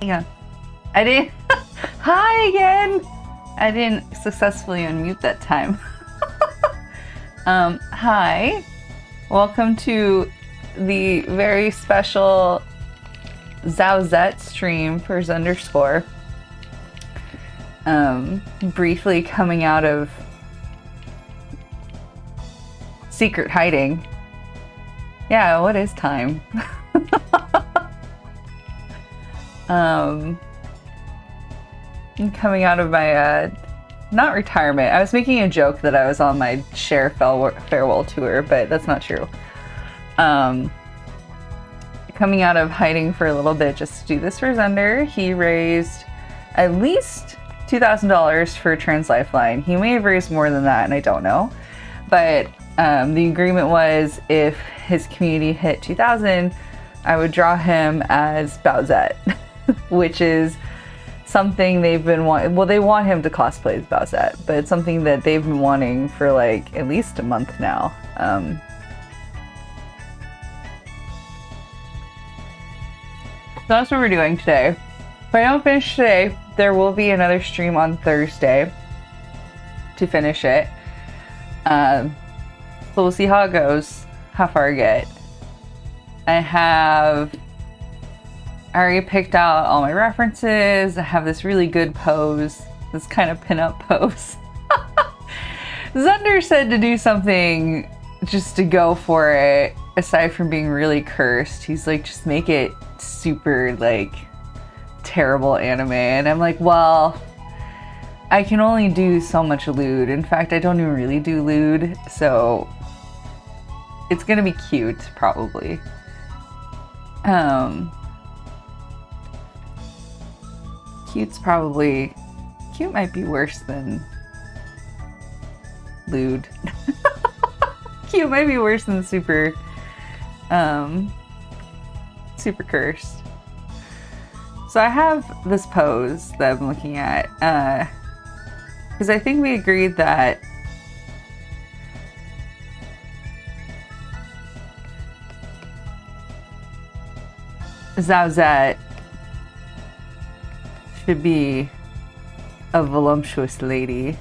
Hang on. I didn't. Hi again. I didn't successfully unmute that time. Hi. Welcome to the very special Zowsette stream for Zunderscore. Briefly coming out of secret hiding. Yeah, what is time? Coming out of my, not retirement. I was making a joke that I was on my Cher farewell tour, but that's not true. Coming out of hiding for a little bit just to do this for Zunder. He raised at least $2,000 for Trans Lifeline. He may have raised more than that, and I don't know. But the agreement was if his community hit 2,000, I would draw him as Zowsette, which is something they've been wanting. Well, they want him to cosplay as Zowsette, but it's something that they've been wanting for like at least a month now. So that's what we're doing today. If I don't finish today, there will be another stream on Thursday to finish it. So we'll see how it goes, how far I get. I already picked out all my references. I have this really good pose, this kind of pinup pose. Zunder said to do something just to go for it, aside from being really cursed. He's like, just make it super, like, terrible anime. And I'm like, well, I can only do so much lewd. In fact, I don't even really do lewd, so it's gonna be cute, probably. Cute might be worse than lewd. Cute might be worse than super cursed. So I have this pose that I'm looking at, because I think we agreed that Zowsette should be a voluptuous lady.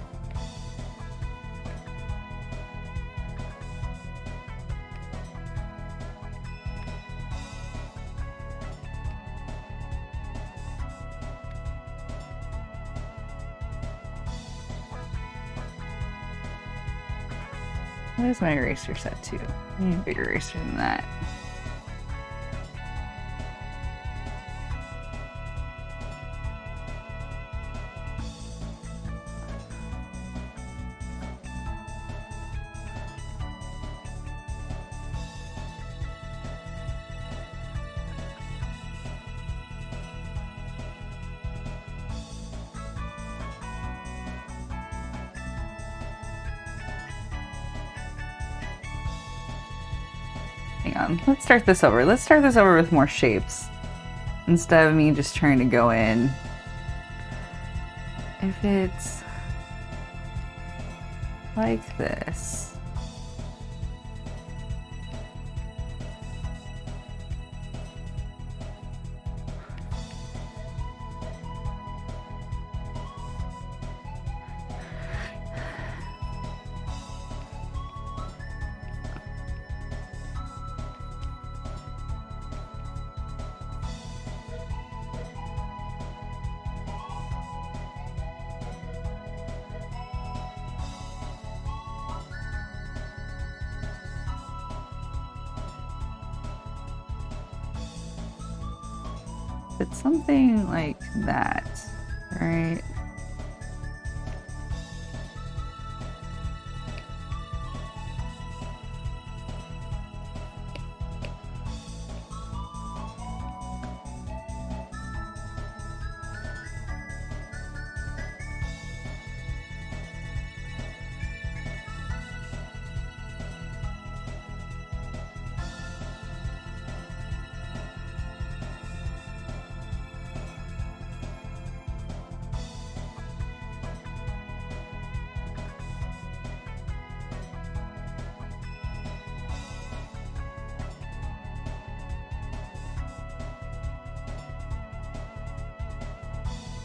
Where's my eraser set too? I need a bigger eraser than that. Hang on, let's start this over. Let's start this over with more shapes instead of me just trying to go in. If it's like this. It's something like that, right?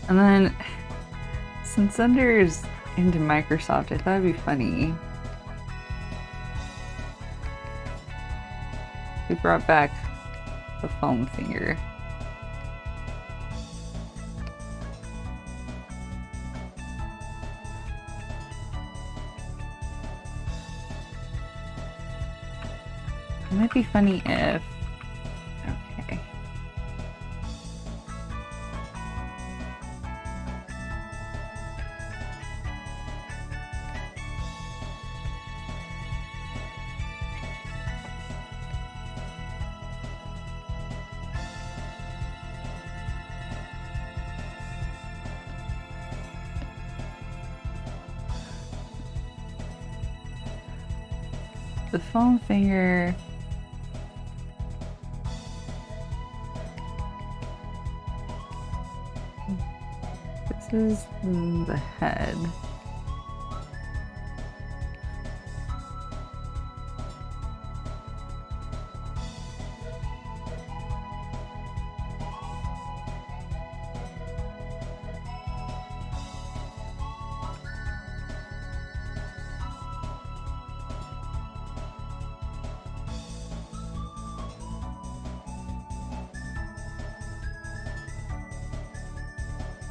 And then, since Zunder's into Microsoft, I thought it'd be funny. We brought back the foam finger. It might be funny if... Okay. The foam finger... This is the head.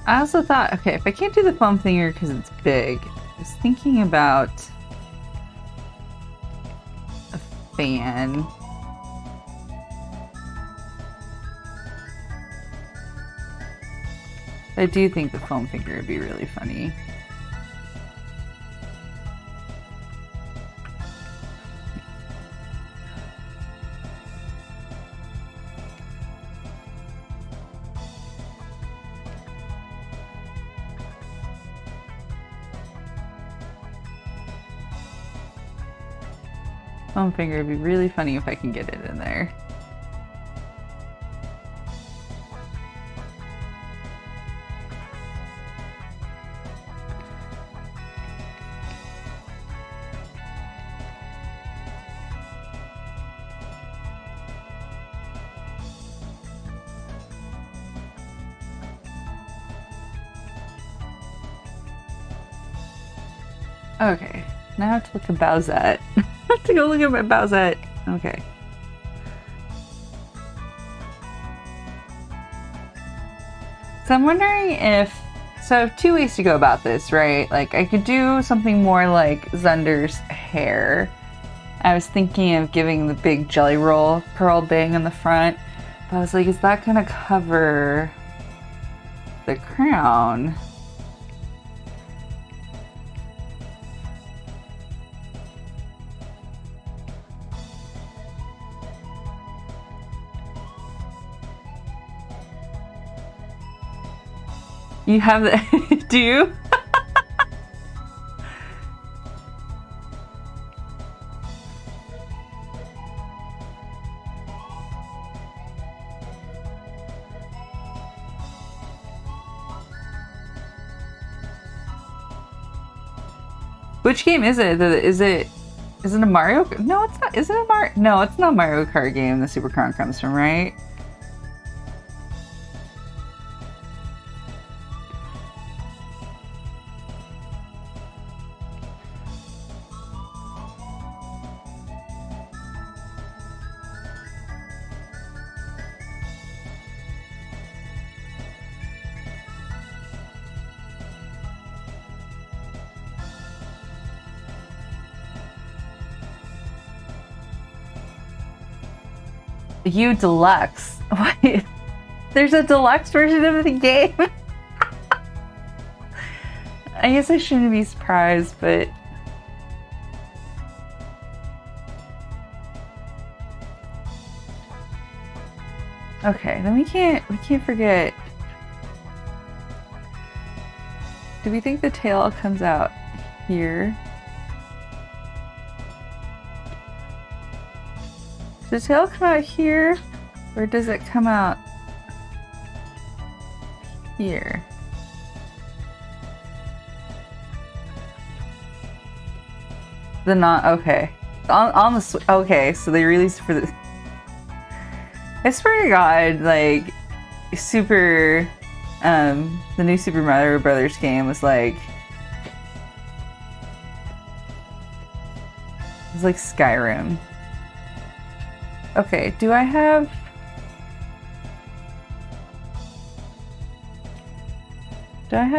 I also thought, okay, if I can't do the foam finger because it's big, I was thinking about a fan. I do think the foam finger would be really funny. Foam finger would be really funny if I can get it in there. Okay, now I have to look at Zowsette. I have to go look at my Zowsette. Okay. So I'm wondering if... So I have two ways to go about this, right? Like, I could do something more like Zunder's hair. I was thinking of giving the big jelly roll pearl bang on the front. But I was like, is that gonna cover the crown? You have the... Do you? Which game is it? Is it a Mario? No, it's not. Is it a Mario? No, it's not a Mario Kart game the Super Crown comes from, right? You deluxe. Wait, there's a deluxe version of the game? I guess I shouldn't be surprised, but... Okay, then we can't forget. Do we think the tail comes out here? Does the tail come out here, or does it come out here? The not okay. On the okay, so they released for the. I swear to God, like super The new Super Mario Brothers game was like Skyrim. Okay, do I have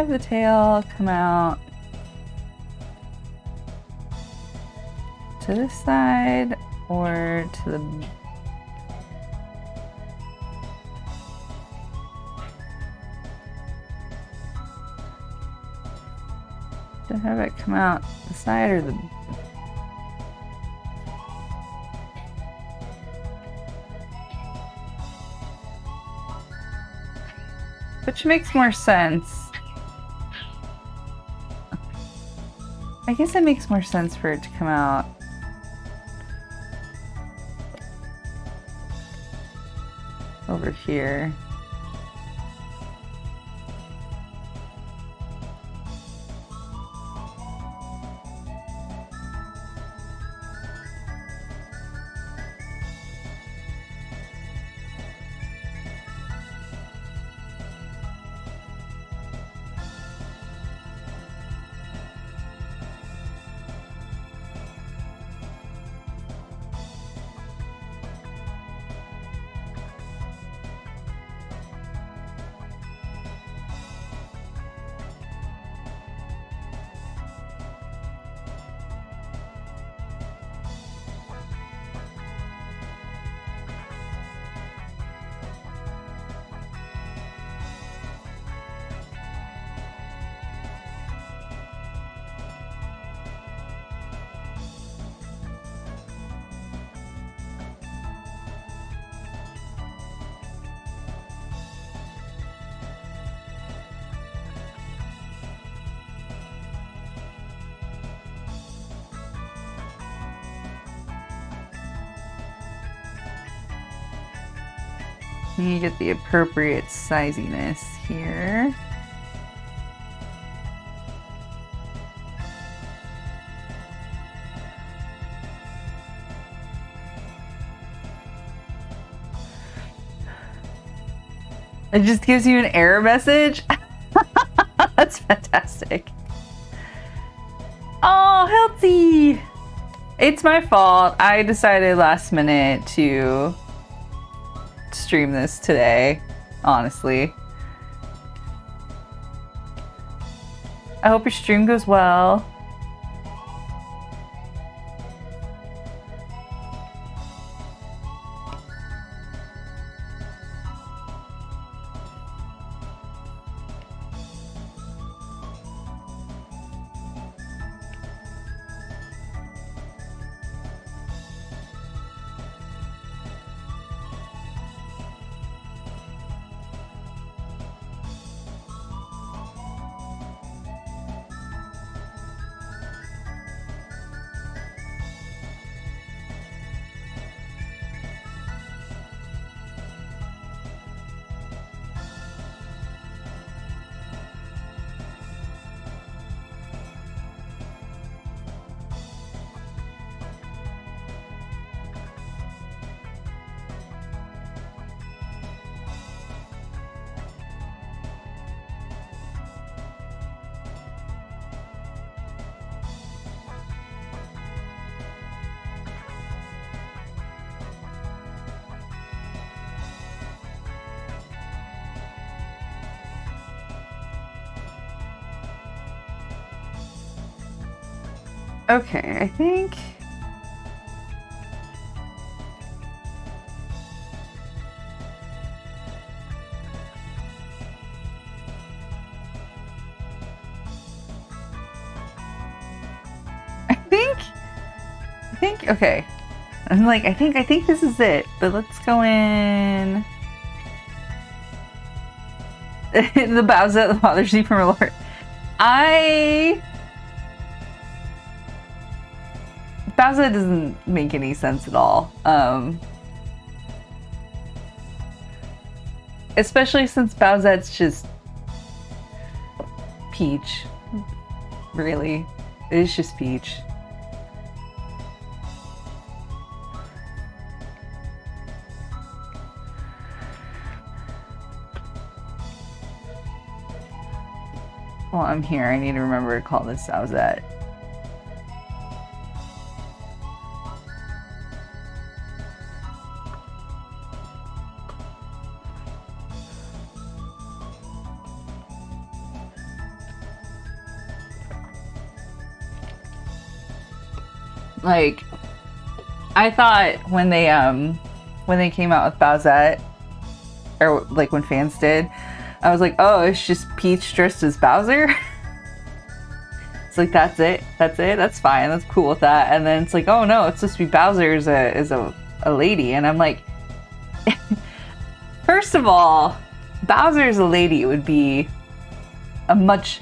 the tail come out to this side or to the... Do I have it come out the side or the... Which makes more sense. I guess it makes more sense for it to come out over here. You get the appropriate siziness here. It just gives you an error message. That's fantastic. Oh, healthy. It's my fault. I decided last minute to stream this today, honestly. I hope your stream goes well. Okay, I think okay. I'm like, I think this is it, but let's go in the Zowsette that bothers you from a lord. Zowsette doesn't make any sense at all. Especially since Zowsette's just Peach. Really. It is just Peach. while I'm here, I need to remember to call this Zowsette. Like, I thought when they came out with Bowsette, or like when fans did, I was like, oh, it's just Peach dressed as Bowser. It's like, that's it, that's fine, that's cool with that. And then it's like, oh no, it's supposed to be Bowser is a lady, and I'm like, first of all, Bowser as a lady would be a much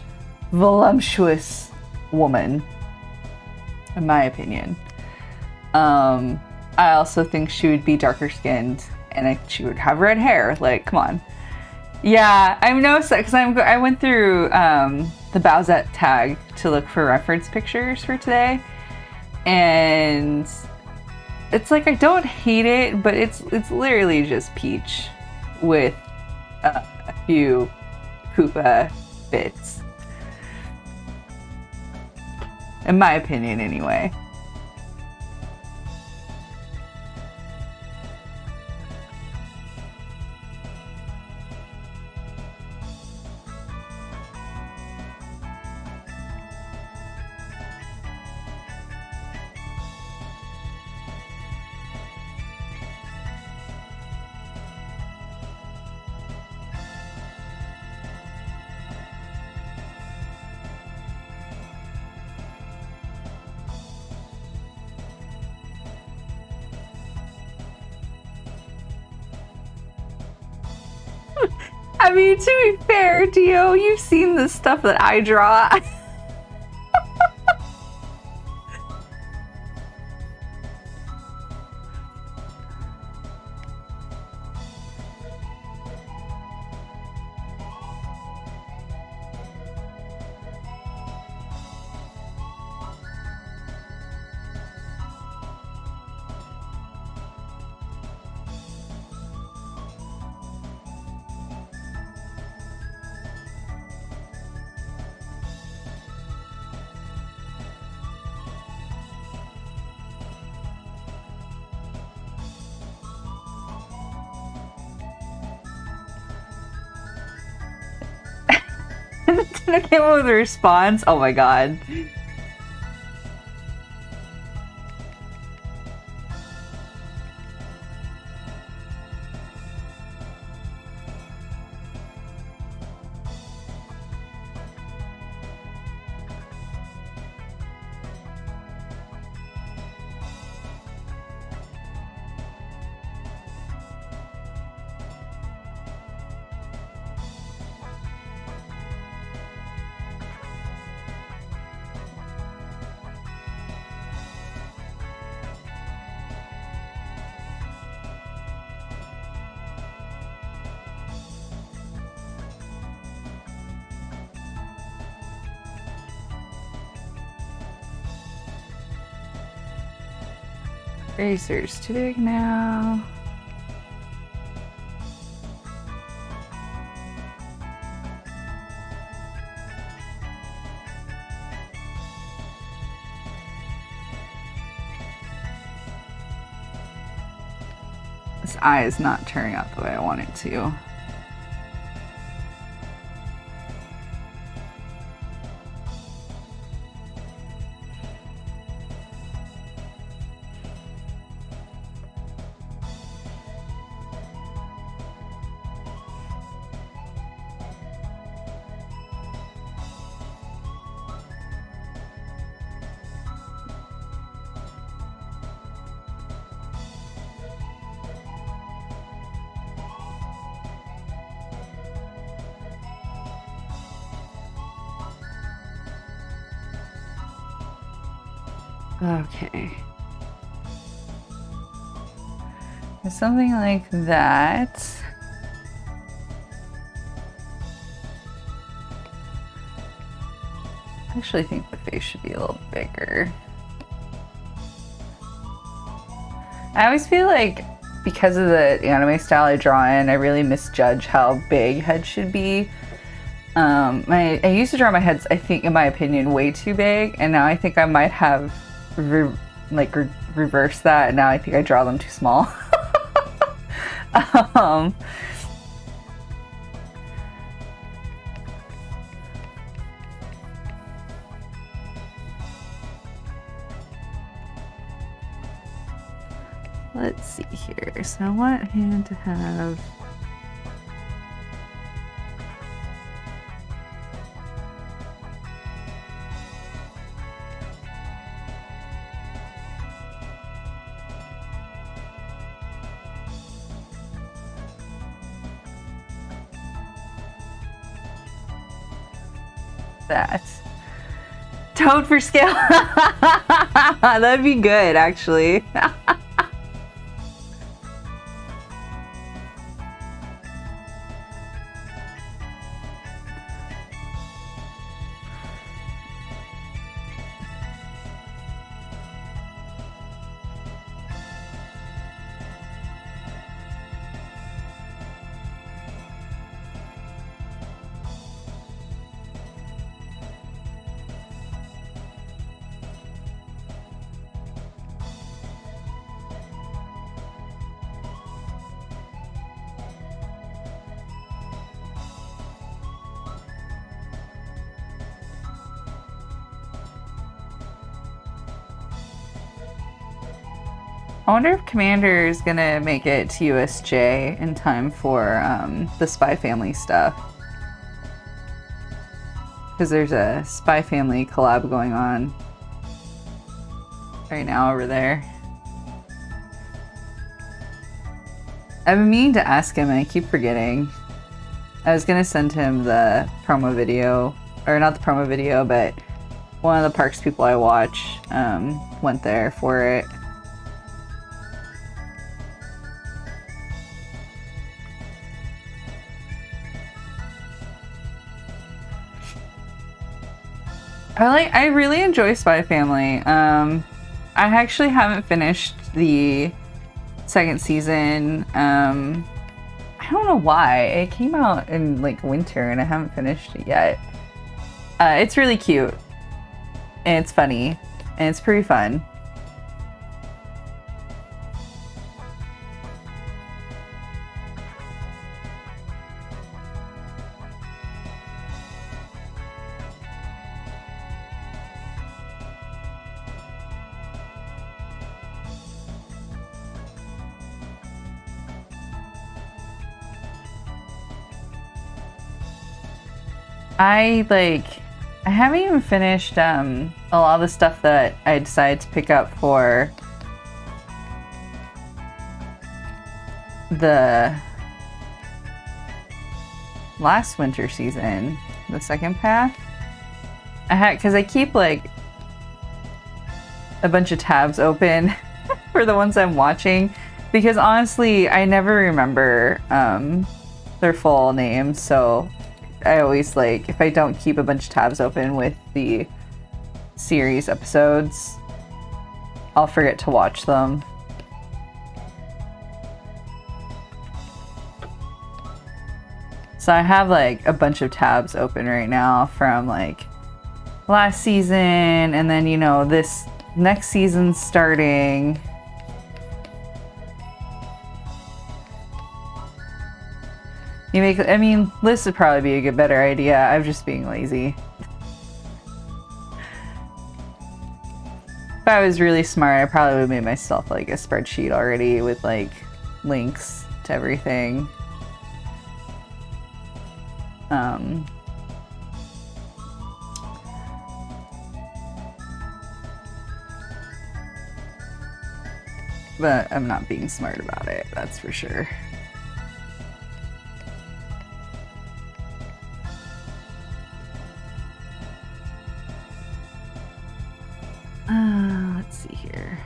voluptuous woman, in my opinion. I also think she would be darker skinned, and she would have red hair. Like, come on. Yeah, I'm no set because I went through the Bowsette tag to look for reference pictures for today, and it's like I don't hate it, but it's literally just Peach with a few Koopa bits. In my opinion, anyway. I mean, to be fair, Dio, you've seen the stuff that I draw. I came up with a response. Oh my god. Eraser's too big now. This eye is not turning out the way I want it to. Okay. Something like that. I actually think the face should be a little bigger. I always feel like because of the anime style I draw in, I really misjudge how big head should be. I used to draw my heads, I think, in my opinion, way too big, and now I think I might have reversed that, and now I think I draw them too small. um, let's see here. So I want him to have... that. Toad for scale. That'd be good, actually. I wonder if Commander is gonna make it to USJ in time for the Spy Family stuff. Because there's a Spy Family collab going on right now over there. I've been meaning to ask him and I keep forgetting. I was gonna send him the promo video, or not the promo video, but one of the parks people I watch went there for it. I really enjoy Spy Family. I actually haven't finished the second season. I don't know why. It came out in like winter and I haven't finished it yet. It's really cute. And it's funny. And it's pretty fun. I haven't even finished a lot of the stuff that I decided to pick up for the last winter season, the second path. Because I keep like a bunch of tabs open for the ones I'm watching, because honestly I never remember their full names, so I always if I don't keep a bunch of tabs open with the series episodes, I'll forget to watch them. So I have a bunch of tabs open right now from last season, and then this next season starting. This would probably be a better idea. I'm just being lazy. If I was really smart, I probably would have made myself a spreadsheet already with links to everything. But I'm not being smart about it, that's for sure. Let's see here.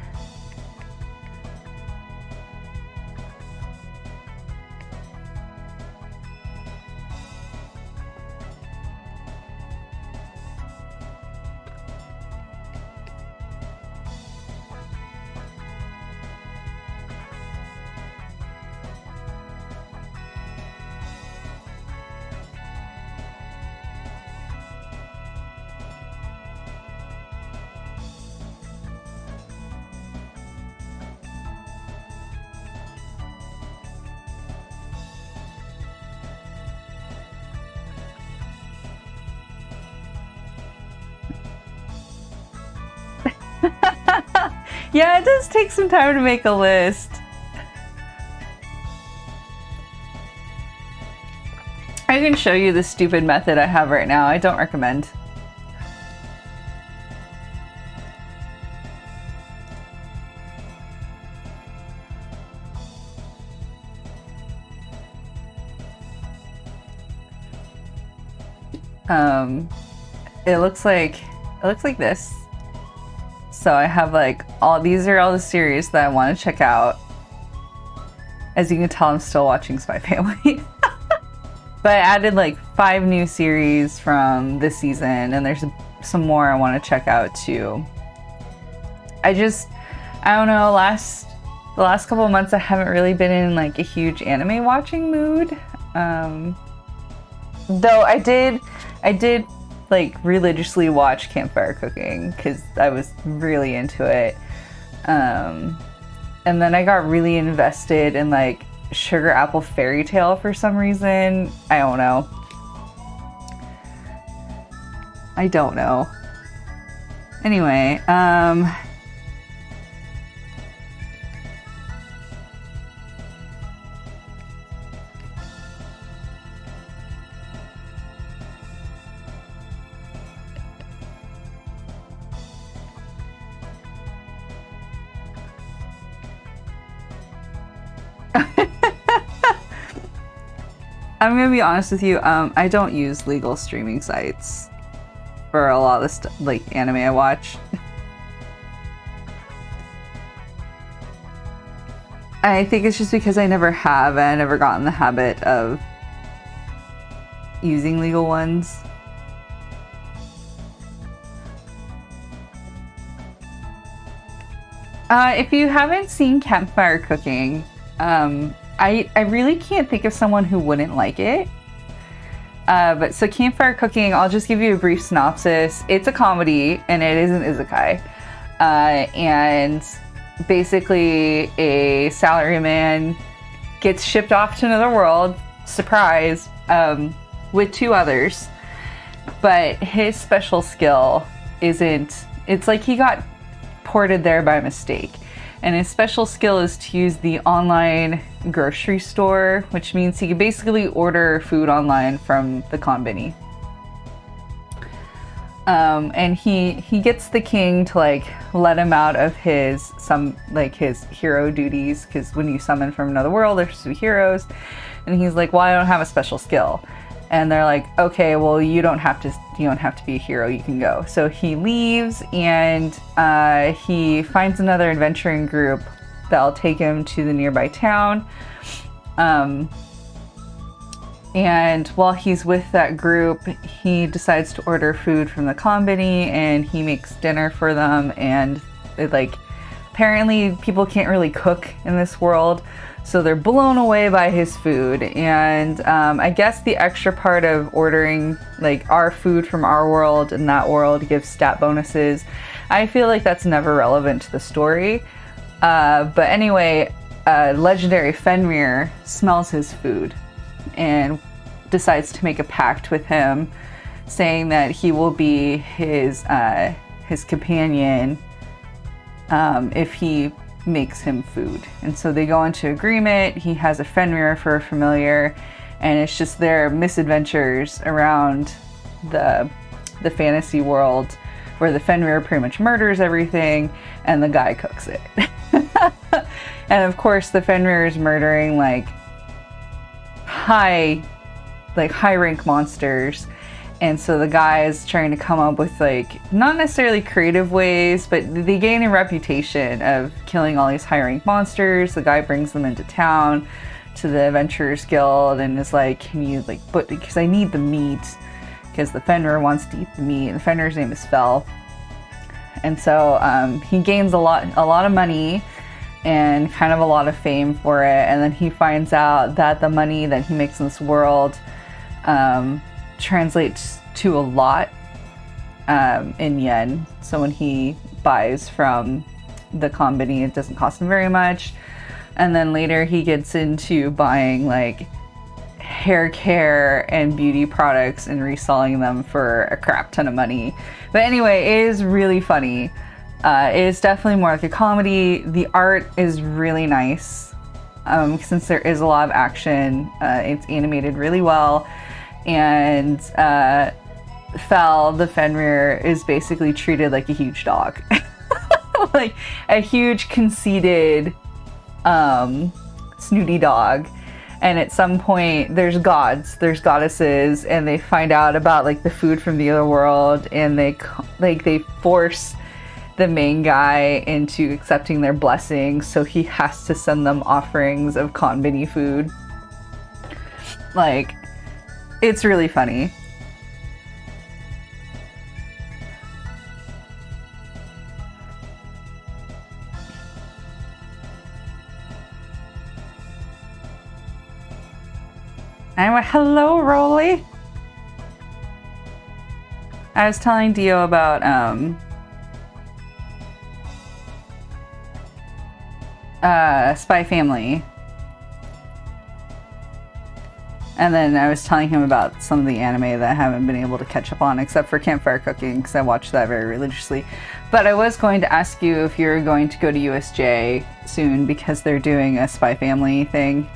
Yeah, it does take some time to make a list. I can show you the stupid method I have right now. I don't recommend. It looks like this. So I have like these are all the series that I want to check out. As you can tell, I'm still watching Spy Family. But I added like 5 new series from this season, and there's some more I want to check out too. I don't know, the last couple of months I haven't really been in like a huge anime watching mood. Though I did like religiously watch Campfire Cooking because I was really into it. And then I got really invested in like Sugar Apple Fairy Tale for some reason. I don't know. Anyway, I'm gonna be honest with you, I don't use legal streaming sites for a lot of the like anime I watch. I think it's just because I never have, and I never got in the habit of using legal ones. If you haven't seen Campfire Cooking, I really can't think of someone who wouldn't like it. But so Campfire Cooking, I'll just give you a brief synopsis. It's a comedy, and it is an isekai. And basically a salaryman gets shipped off to another world, surprise, with 2 others. But his special skill it's like he got ported there by mistake. And his special skill is to use the online grocery store, which means he can basically order food online from the konbini. And he gets the king to like let him out of his hero duties, because when you summon from another world, there's 2 heroes. And he's like, well, I don't have a special skill. And they're like, okay, well, you don't have to be a hero, you can go. So he leaves, and he finds another adventuring group that'll take him to the nearby town. And while he's with that group, he decides to order food from the konbini, and he makes dinner for them. And apparently people can't really cook in this world, so they're blown away by his food. And I guess the extra part of ordering like our food from our world and that world gives stat bonuses. I feel like that's never relevant to the story. But anyway, legendary Fenrir smells his food and decides to make a pact with him, saying that he will be his companion if he makes him food. And so they go into agreement. He has a Fenrir for a familiar, and it's just their misadventures around the fantasy world, where the Fenrir pretty much murders everything and the guy cooks it. And of course the Fenrir is murdering like high rank monsters. And so the guy is trying to come up with like, not necessarily creative ways, but they gain a reputation of killing all these high rank monsters. The guy brings them into town to the Adventurers Guild and is like, can you because I need the meat, because the Fenrir wants to eat the meat, and the Fenrir's name is Fel. And so he gains a lot of money and kind of a lot of fame for it. And then he finds out that the money that he makes in this world translates to a lot in yen. So when he buys from the konbini, it doesn't cost him very much. And then later he gets into buying like hair care and beauty products and reselling them for a crap ton of money. But anyway, it is really funny. It is definitely more like a comedy. The art is really nice. Since there is a lot of action, it's animated really well. And Fel, the Fenrir, is basically treated like a huge dog. Like a huge, conceited, snooty dog. And at some point, there's gods, there's goddesses, and they find out about like the food from the other world, and they force the main guy into accepting their blessings, so he has to send them offerings of konbini food. Like, it's really funny. I went, hello, Rolly. I was telling Dio about Spy Family. And then I was telling him about some of the anime that I haven't been able to catch up on, except for Campfire Cooking, because I watched that very religiously. But I was going to ask you if you're going to go to USJ soon, because they're doing a Spy Family thing.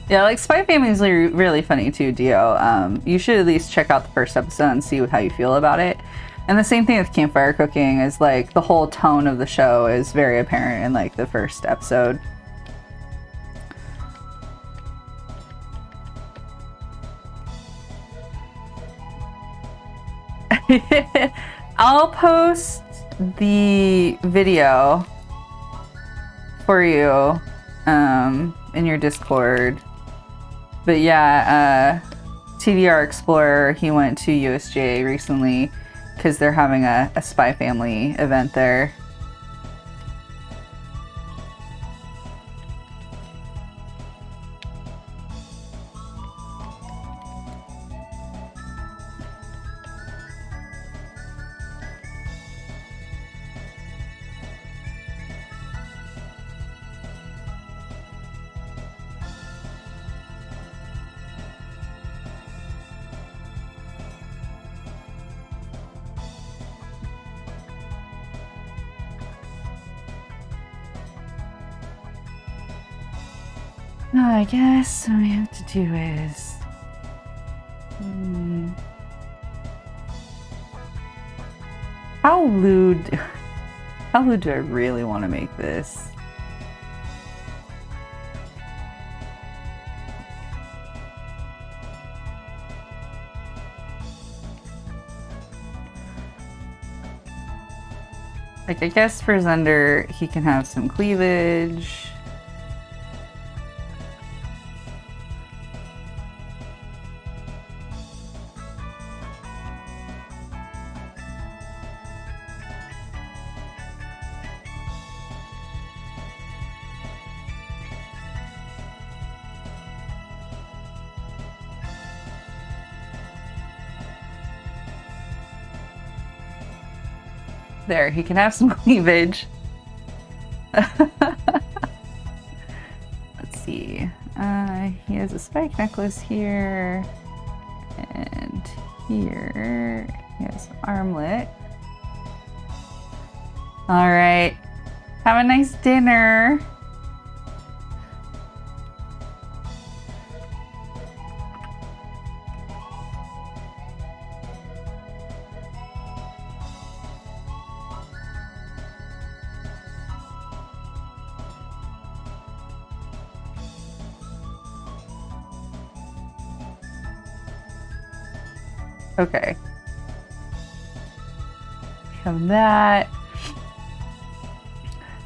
Yeah, like Spy Family is really funny too, Dio. You should at least check out the first episode and see how you feel about it. And the same thing with Campfire Cooking is like the whole tone of the show is very apparent in like the first episode. I'll post the video for you in your Discord. But yeah, TDR Explorer, he went to USJ recently because they're having a Spy Family event there. I guess what we have to do is... How lewd do I really want to make this? Like, I guess for Zunder, he can have some cleavage. There, he can have some cleavage. Let's see. He has a spike necklace here. And here. He has an armlet. Alright. Have a nice dinner. Okay. We have that.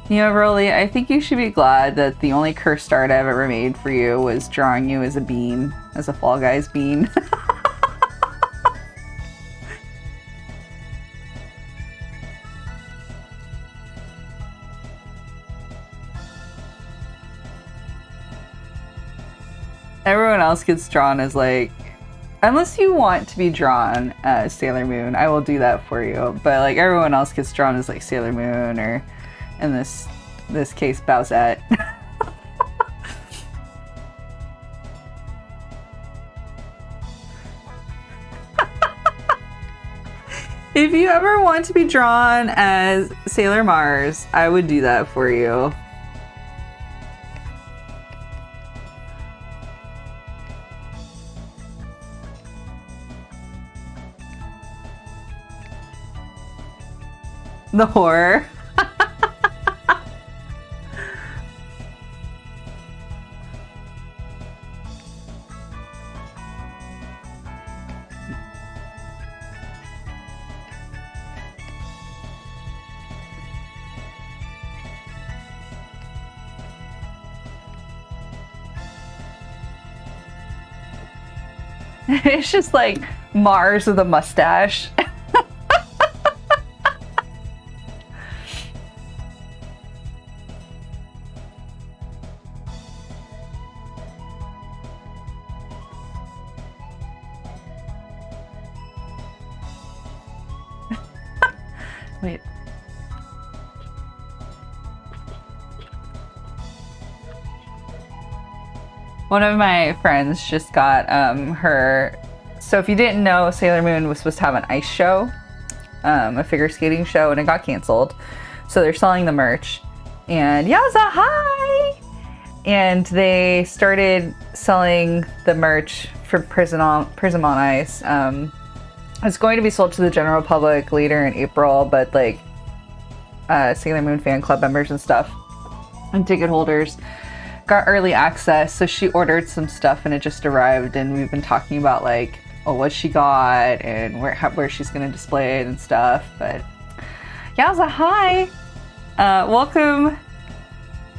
You know, Rolly, I think you should be glad that the only cursed art I've ever made for you was drawing you as a bean, as a Fall Guys bean. Everyone else gets drawn as like, unless you want to be drawn as Sailor Moon, I will do that for you. But like everyone else gets drawn as like Sailor Moon, or in this case, Zowsette. If you ever want to be drawn as Sailor Mars, I would do that for you. The horror. It's just like Mars with a mustache. Wait. One of my friends just got her. So if you didn't know, Sailor Moon was supposed to have an ice show, a figure skating show, and it got canceled. So they're selling the merch, and Yaza, hi! And they started selling the merch for Prism on Ice. It's going to be sold to the general public later in April, but like Sailor Moon fan club members and stuff and ticket holders got early access. So she ordered some stuff and it just arrived, and we've been talking about like, oh, what she got and where she's going to display it and stuff. But Yowza, hi! Welcome.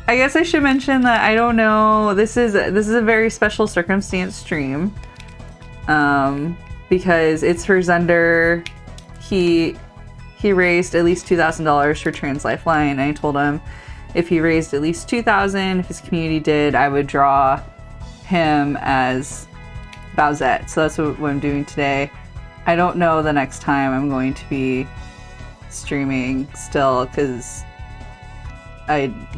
I guess I should mention that I don't know, this is a very special circumstance stream, because it's for Zunder. He raised at least $2,000 for Trans Lifeline. I told him if he raised at least $2,000, if his community did, I would draw him as Zowsette. So that's what I'm doing today. I don't know the next time I'm going to be streaming still, because I'm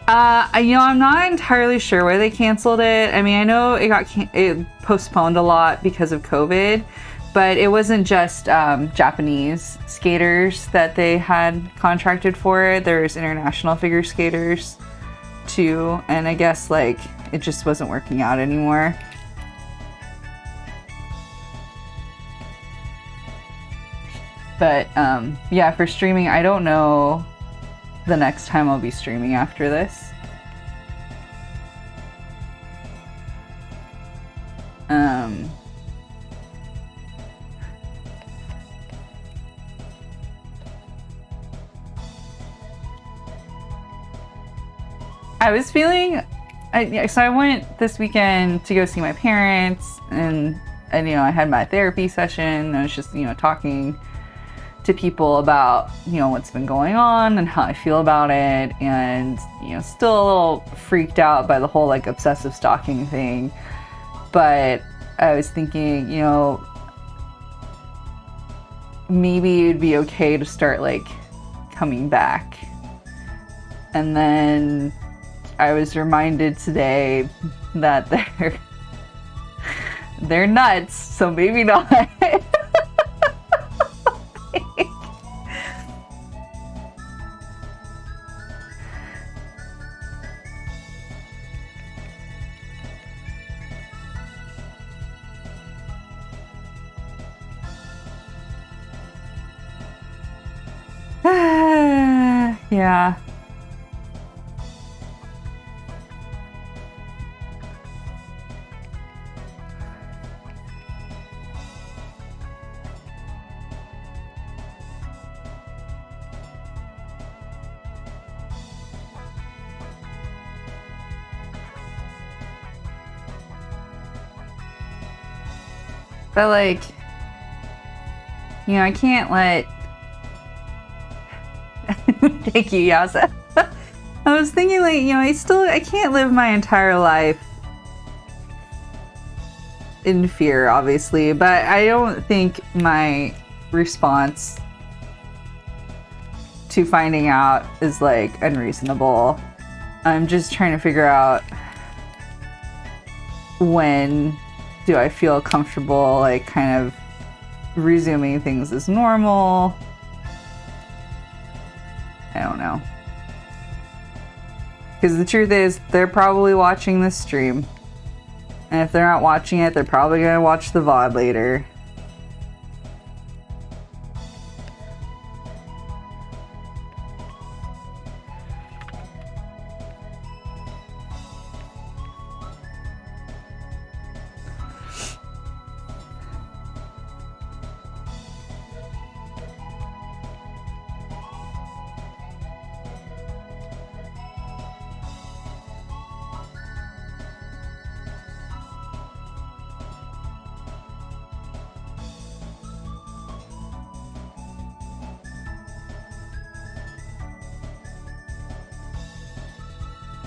not entirely sure why they canceled it. I mean, I know it postponed a lot because of COVID, but it wasn't just Japanese skaters that they had contracted for it. There's international figure skaters too, and I guess like it just wasn't working out anymore. But yeah, for streaming, I don't know the next time I'll be streaming after this. I was feeling, so I went this weekend to go see my parents, and you know, I had my therapy session. I was just, you know, talking to people about, you know, what's been going on and how I feel about it, and, you know, still a little freaked out by the whole like obsessive stalking thing. But I was thinking, you know, maybe it'd be okay to start like coming back. And then I was reminded today that they're nuts, so maybe not. Yeah. But like, you know, I can't let... Thank you, Yasa. I was thinking like, you know, I can't live my entire life in fear, obviously, but I don't think my response to finding out is like unreasonable. I'm just trying to figure out when do I feel comfortable like kind of resuming things as normal. I don't know. Because the truth is, they're probably watching this stream. And if they're not watching it, they're probably going to watch the VOD later.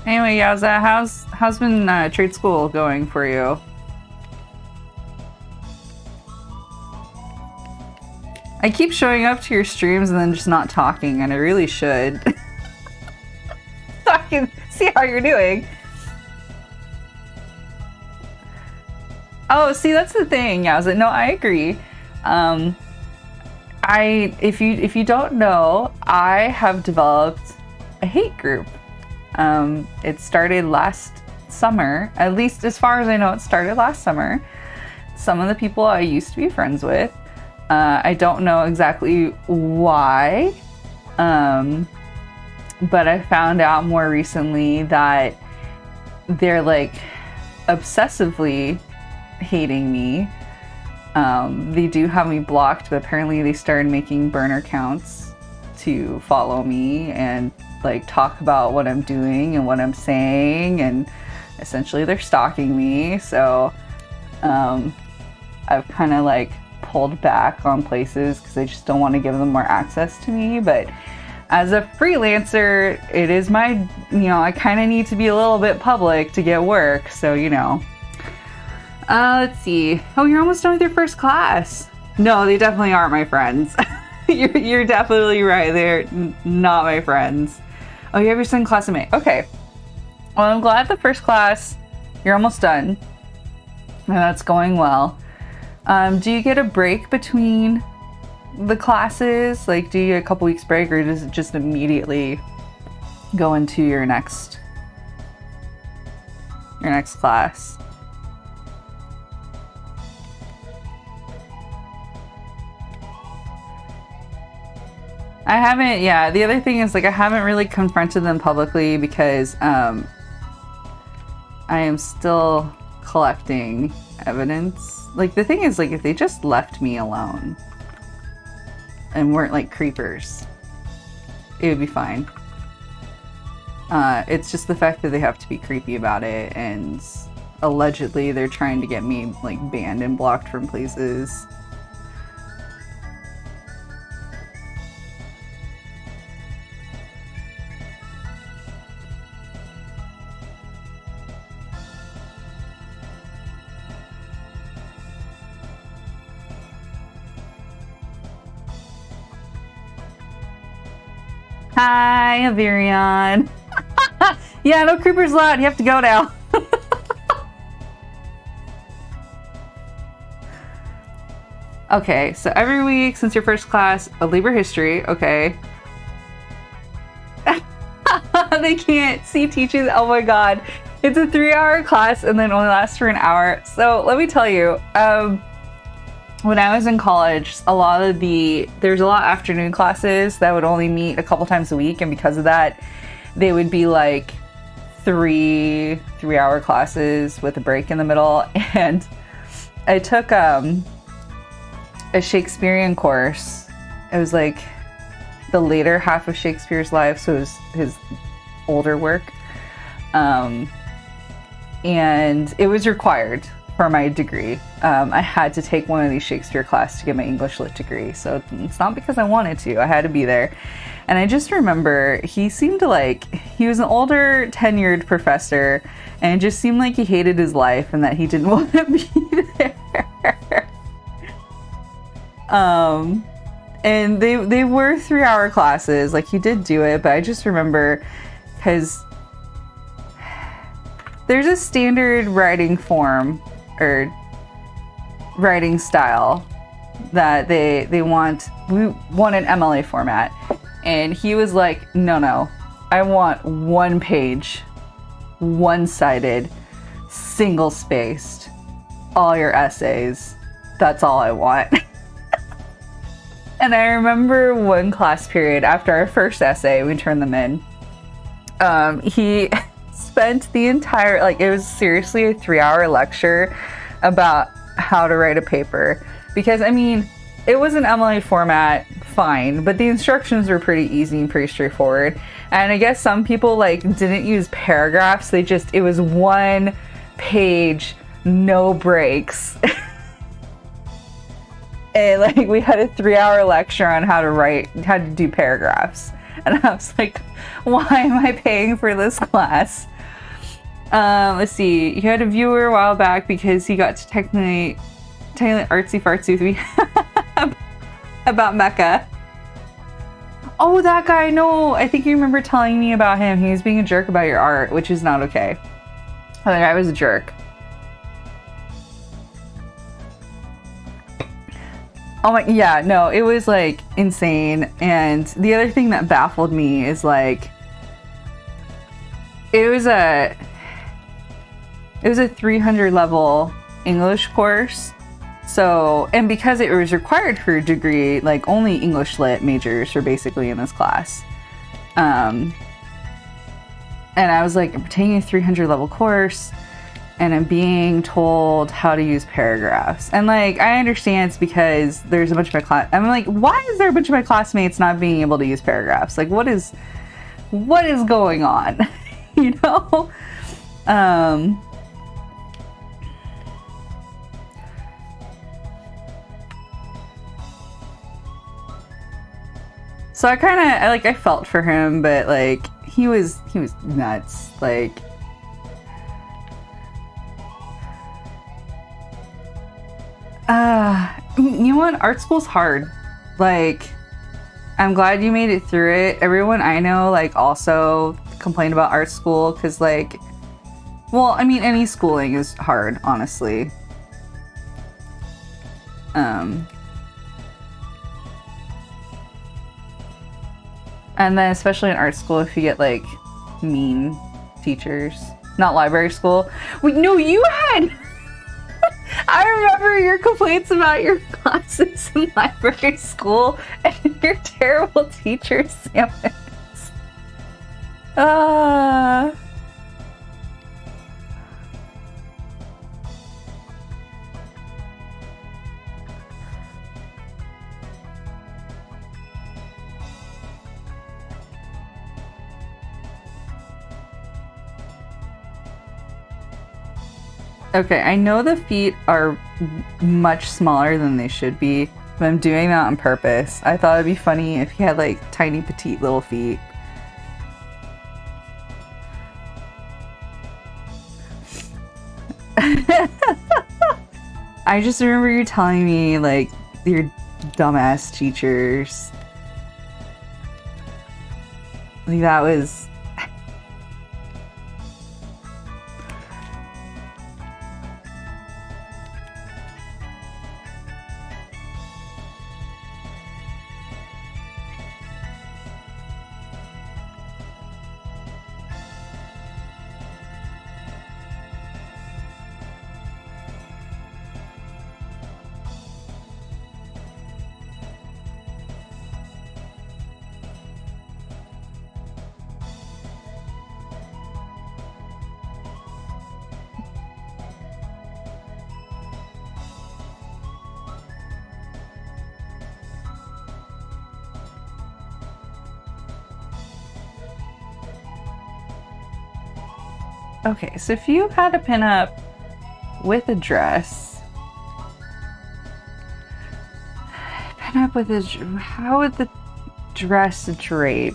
Anyway, Yaza, how's been trade school going for you? I keep showing up to your streams and then just not talking, and I really should. So I can see how you're doing. Oh, see, that's the thing, Yaza. No, I agree. If you don't know, I have developed a hate group. It started last summer, at least as far as I know, it started last summer. Some of the people I used to be friends with, I don't know exactly why, but I found out more recently that they're like obsessively hating me. They do have me blocked, but apparently they started making burner accounts to follow me and like talk about what I'm doing and what I'm saying, and essentially they're stalking me. So I've kind of like pulled back on places because I just don't want to give them more access to me. But as a freelancer, it is my, you know, I kind of need to be a little bit public to get work. So, you know, let's see. Oh, you're almost done with your first class. No, they definitely aren't my friends. You're definitely right. They're not my friends. Oh, you have your second class in May. Okay. Well, I'm glad the first class, you're almost done. And that's going well. Do you get a break between the classes? Like, do you get a couple weeks break, or does it just immediately go into your next class? I haven't, yeah. The other thing is, like, I haven't really confronted them publicly because I am still collecting evidence. Like, the thing is, like, if they just left me alone and weren't, like, creepers, it would be fine. It's just the fact that they have to be creepy about it, and allegedly they're trying to get me, like, banned and blocked from places. Hi, Avirion. Yeah, no creepers allowed. You have to go now. Okay, so every week since your first class, a Libra history. Okay. They can't see teaching. Oh my god. It's a 3-hour class and then only lasts for an hour. So let me tell you, when I was in college, there's a lot of afternoon classes that would only meet a couple times a week, and because of that, they would be like 3-hour classes with a break in the middle. And I took a Shakespearean course. It was like the later half of Shakespeare's life, so it was his older work. And it was required for my degree. I had to take one of these Shakespeare class to get my English Lit degree. So it's not because I wanted to. I had to be there. And I just remember he seemed to like, he was an older tenured professor and it just seemed like he hated his life and that he didn't want to be there. And they were 3-hour classes. Like, he did do it, but I just remember because there's a standard writing form or writing style that we want an MLA format. And he was like, no, I want 1 page, 1-sided, single-spaced, all your essays. That's all I want. And I remember one class period after our first essay, we turned them in. He spent the entire, like, it was seriously a 3-hour lecture about how to write a paper. Because, I mean, it was an MLA format, fine, but the instructions were pretty easy and pretty straightforward. And I guess some people, like, didn't use paragraphs. It was 1 page, no breaks. And, like, we had a 3-hour lecture on how to do paragraphs. And I was like, why am I paying for this class? Let's see. He had a viewer a while back because he got to technically artsy fartsy with me about Mecca. Oh, that guy, no. I think you remember telling me about him. He was being a jerk about your art, which is not okay. The guy was a jerk. Oh my, yeah, no, it was like insane. And the other thing that baffled me is like, it was a 300 level English course. So, and because it was required for a degree, like only English Lit majors were basically in this class. And I was like, I'm taking a 300 level course and I'm being told how to use paragraphs. And like, I understand it's because there's a bunch of my class. I'm like, why is there a bunch of my classmates not being able to use paragraphs? Like, what is going on? You know? So I felt for him, but like, he was nuts. Like, you know what? Art school's hard. Like, I'm glad you made it through it. Everyone I know, like, also complained about art school because, like, well, I mean, any schooling is hard, honestly. And then especially in art school, if you get, like, mean teachers. Not library school. Wait, no, you had... I remember your complaints about your classes in library school and your terrible teacher assignments. Okay, I know the feet are much smaller than they should be, but I'm doing that on purpose. I thought it'd be funny if he had like tiny petite little feet. I just remember you telling me like your dumbass teachers. Like that was... Okay, so if you had to pin up with a dress. Pin up with a... How would the dress drape?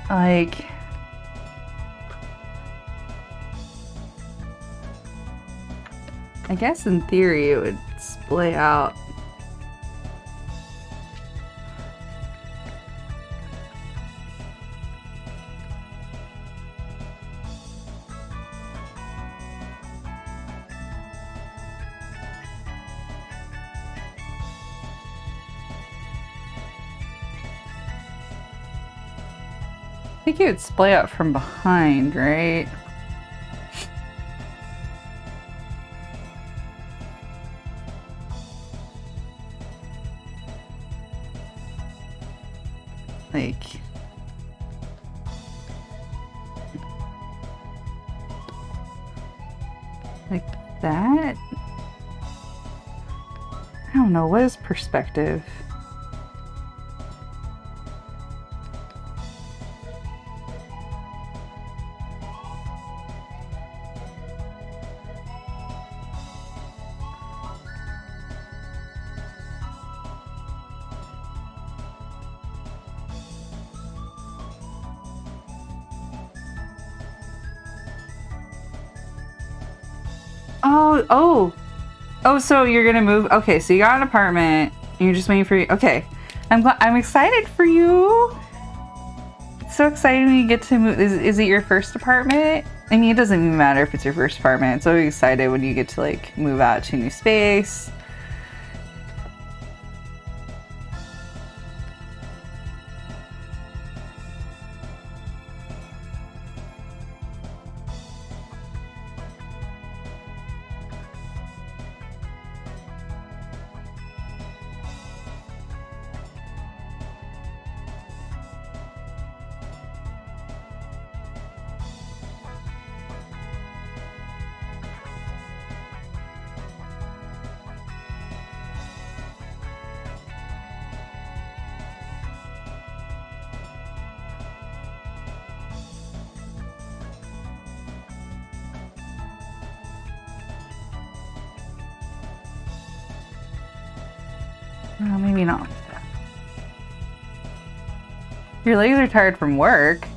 Like, I guess in theory it would splay out. I think it would splay out from behind, right? Like that? I don't know, what is perspective? Oh, so you're gonna move. Okay, so you got an apartment and you're just waiting for you. Okay, I'm excited for you. It's so exciting when you get to move. Is it your first apartment? I mean, it doesn't even matter if it's your first apartment. It's always excited when you get to like move out to a new space. Oh, maybe not. Your legs are tired from work.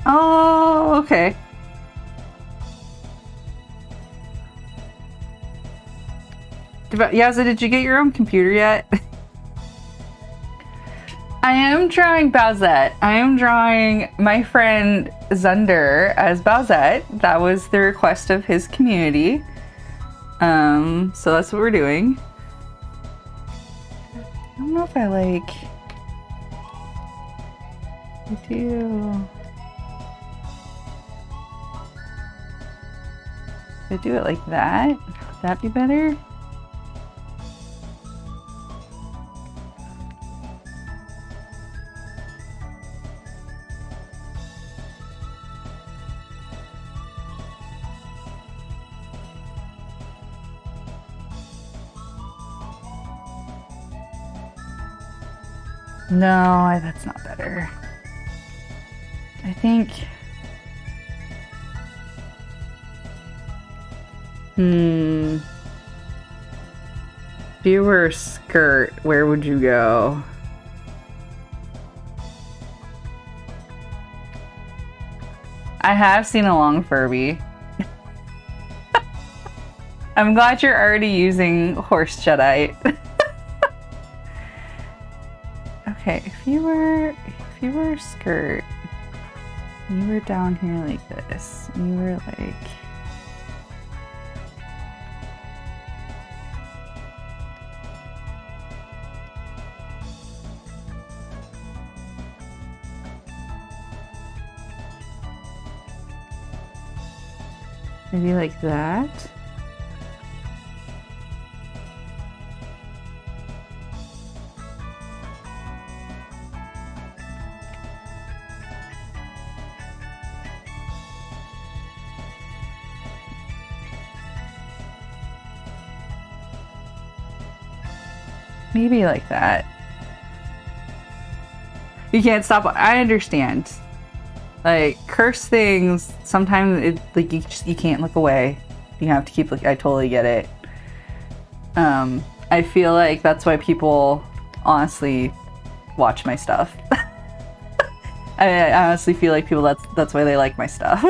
Oh, okay. Yazza, did you get your own computer yet? I am drawing Zowsette. I am drawing my friend Zunder as Zowsette. That was the request of his community. So that's what we're doing. I don't know if I like... I do... If I do it like that, would that be better? No, that's not better. I think If you were a skirt, where would you go? I have seen a long Furby. I'm glad you're already using horse Jedi. Okay, if you were a skirt, you were down here like this. You were like maybe like that. Maybe like that. You can't stop. I understand. Like, curse things, sometimes it, like, you can't look away. You have to keep looking. I totally get it. I feel like that's why people honestly watch my stuff. I honestly feel like people, that's why they like my stuff.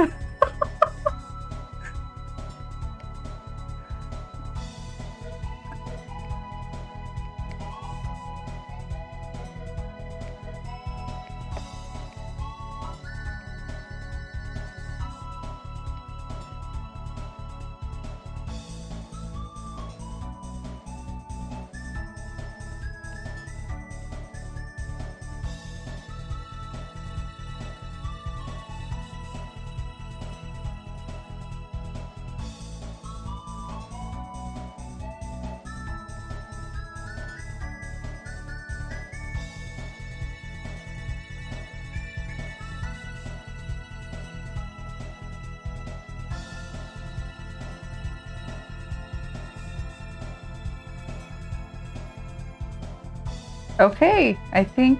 Okay, I think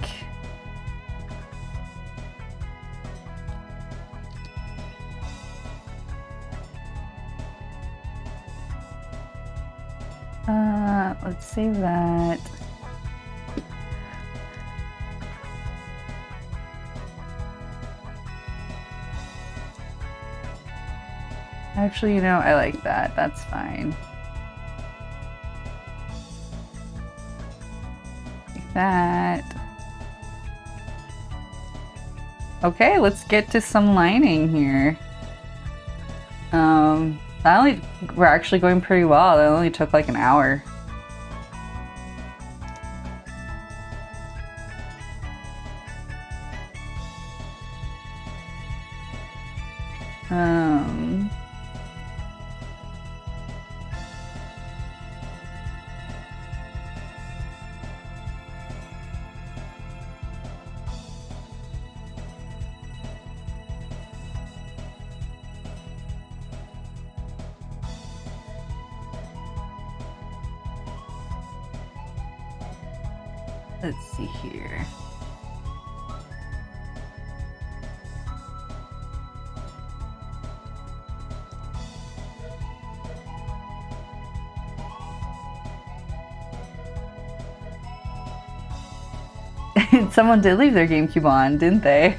let's save that. Actually, you know, I like that. That's fine. Like that. Okay, let's get to some lining here. We're actually going pretty well. That only took like an hour. Let's see here. Someone did leave their GameCube on, didn't they?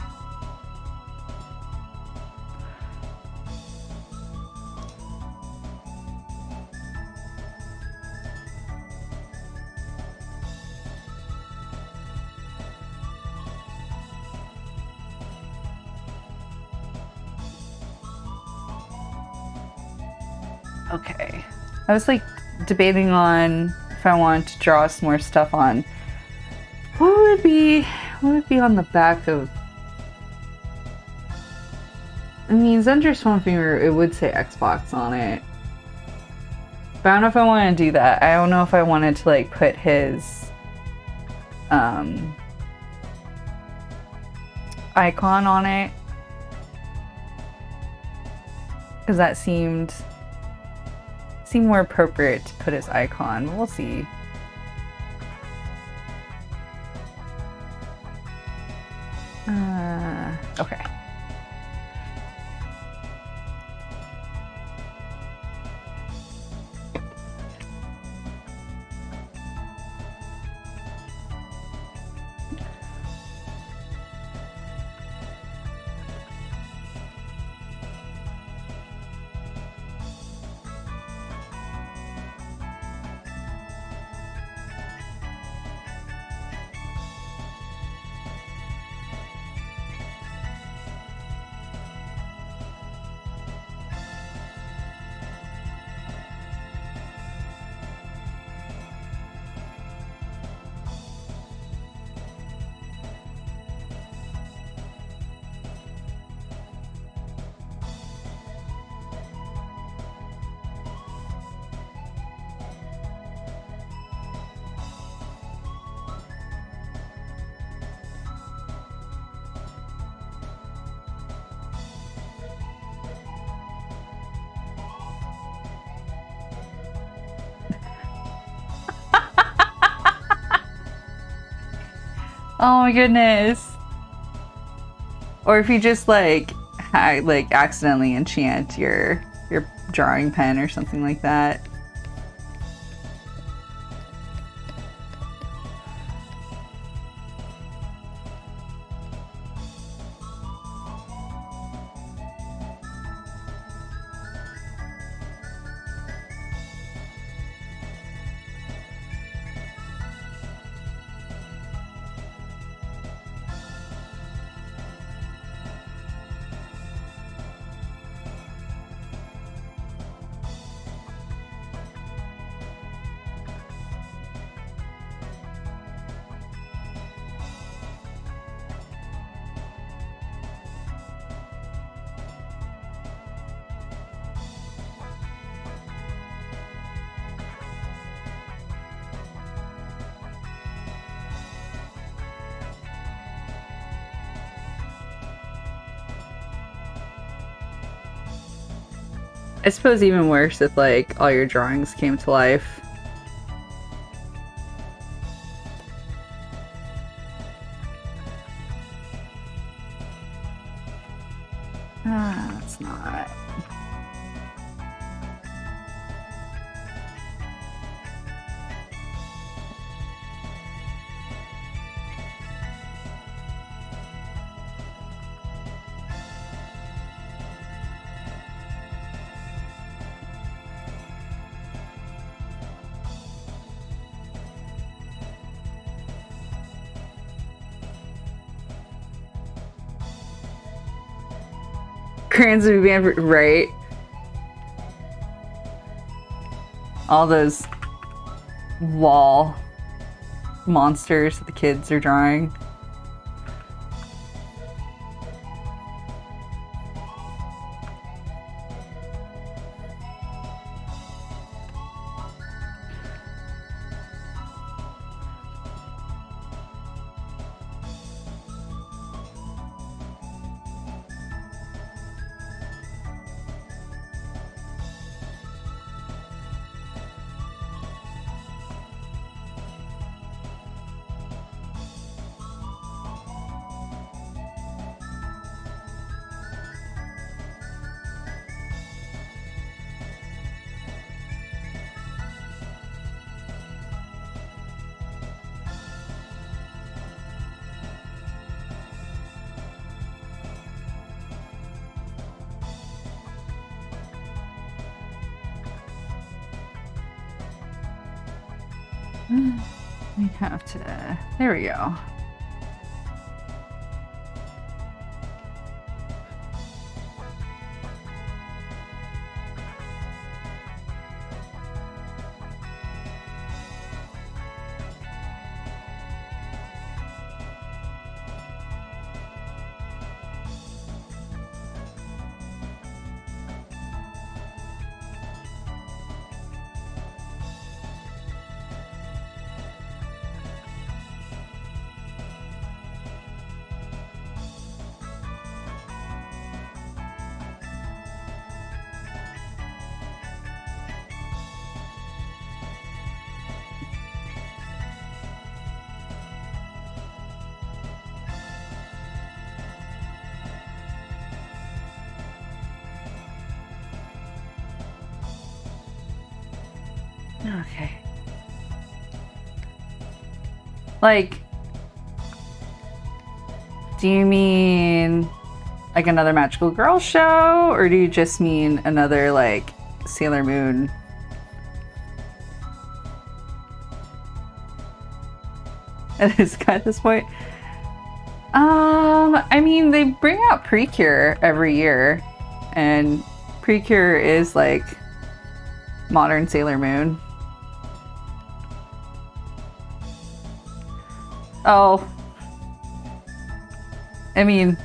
Okay. I was like debating on if I wanted to draw some more stuff on. What would be on the back of? I mean, Zunder's one finger, it would say Xbox on it. But I don't know if I want to do that. I don't know if I wanted to like put his icon on it. Because that seemed more appropriate to put his icon. We'll see. Okay. Oh my goodness. Or if you just like accidentally enchant your drawing pen or something like that. I suppose even worse if like all your drawings came to life. Ah, it's not. Crayons would be banned, right? All those wall monsters that the kids are drawing. We have to. There we go. Okay. Like, do you mean like another Magical Girl show, or do you just mean another like Sailor Moon? At this point, I mean, they bring out Precure every year, and Precure is like modern Sailor Moon. Oh, I mean,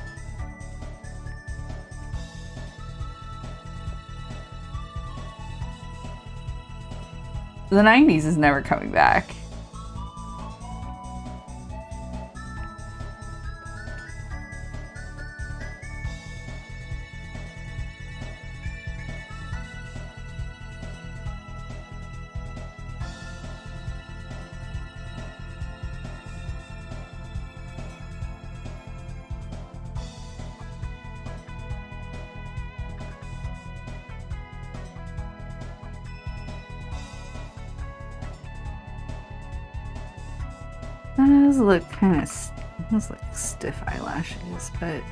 the 90s is never coming back. does look kind of, those look stiff eyelashes, but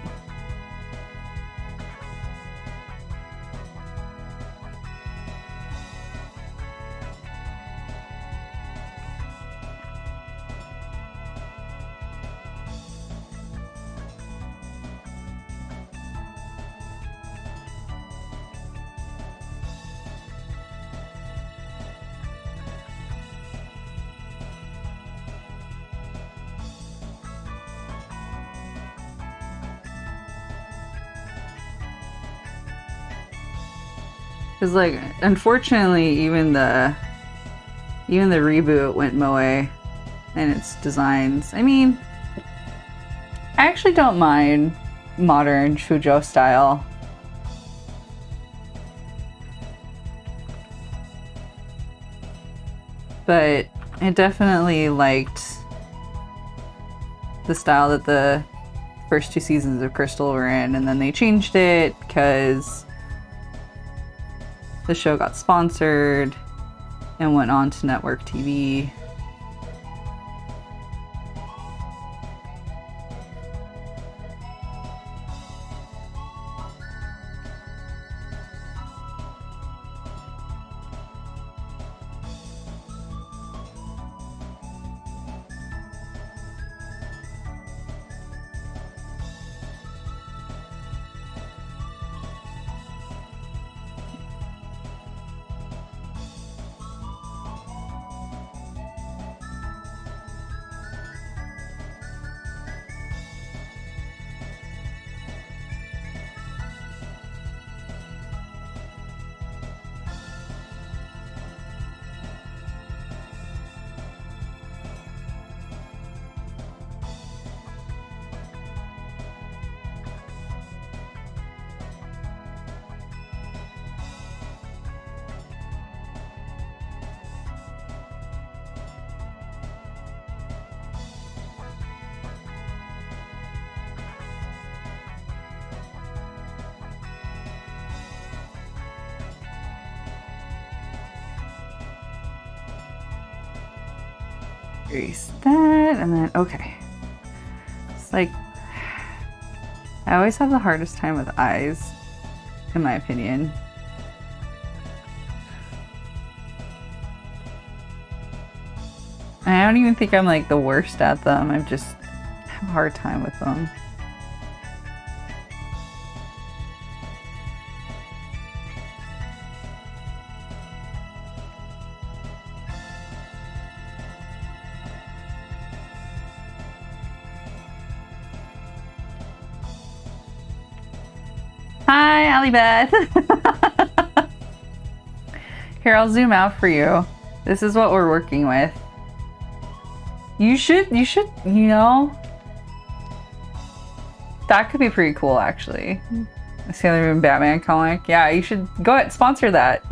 because like unfortunately even the reboot went moe in its designs. I mean, I actually don't mind modern shoujo style. But I definitely liked the style that the first 2 seasons of Crystal were in, and then they changed it because the show got sponsored and went on to network TV. Erase that, and then, okay. It's like, I always have the hardest time with eyes, in my opinion. I don't even think I'm like the worst at them, I just have a hard time with them. Hi, Allie Beth. Here, I'll zoom out for you. This is what we're working with. You should, you know, that could be pretty cool, actually. A Sailor Moon Batman comic. Yeah, you should go ahead, sponsor that.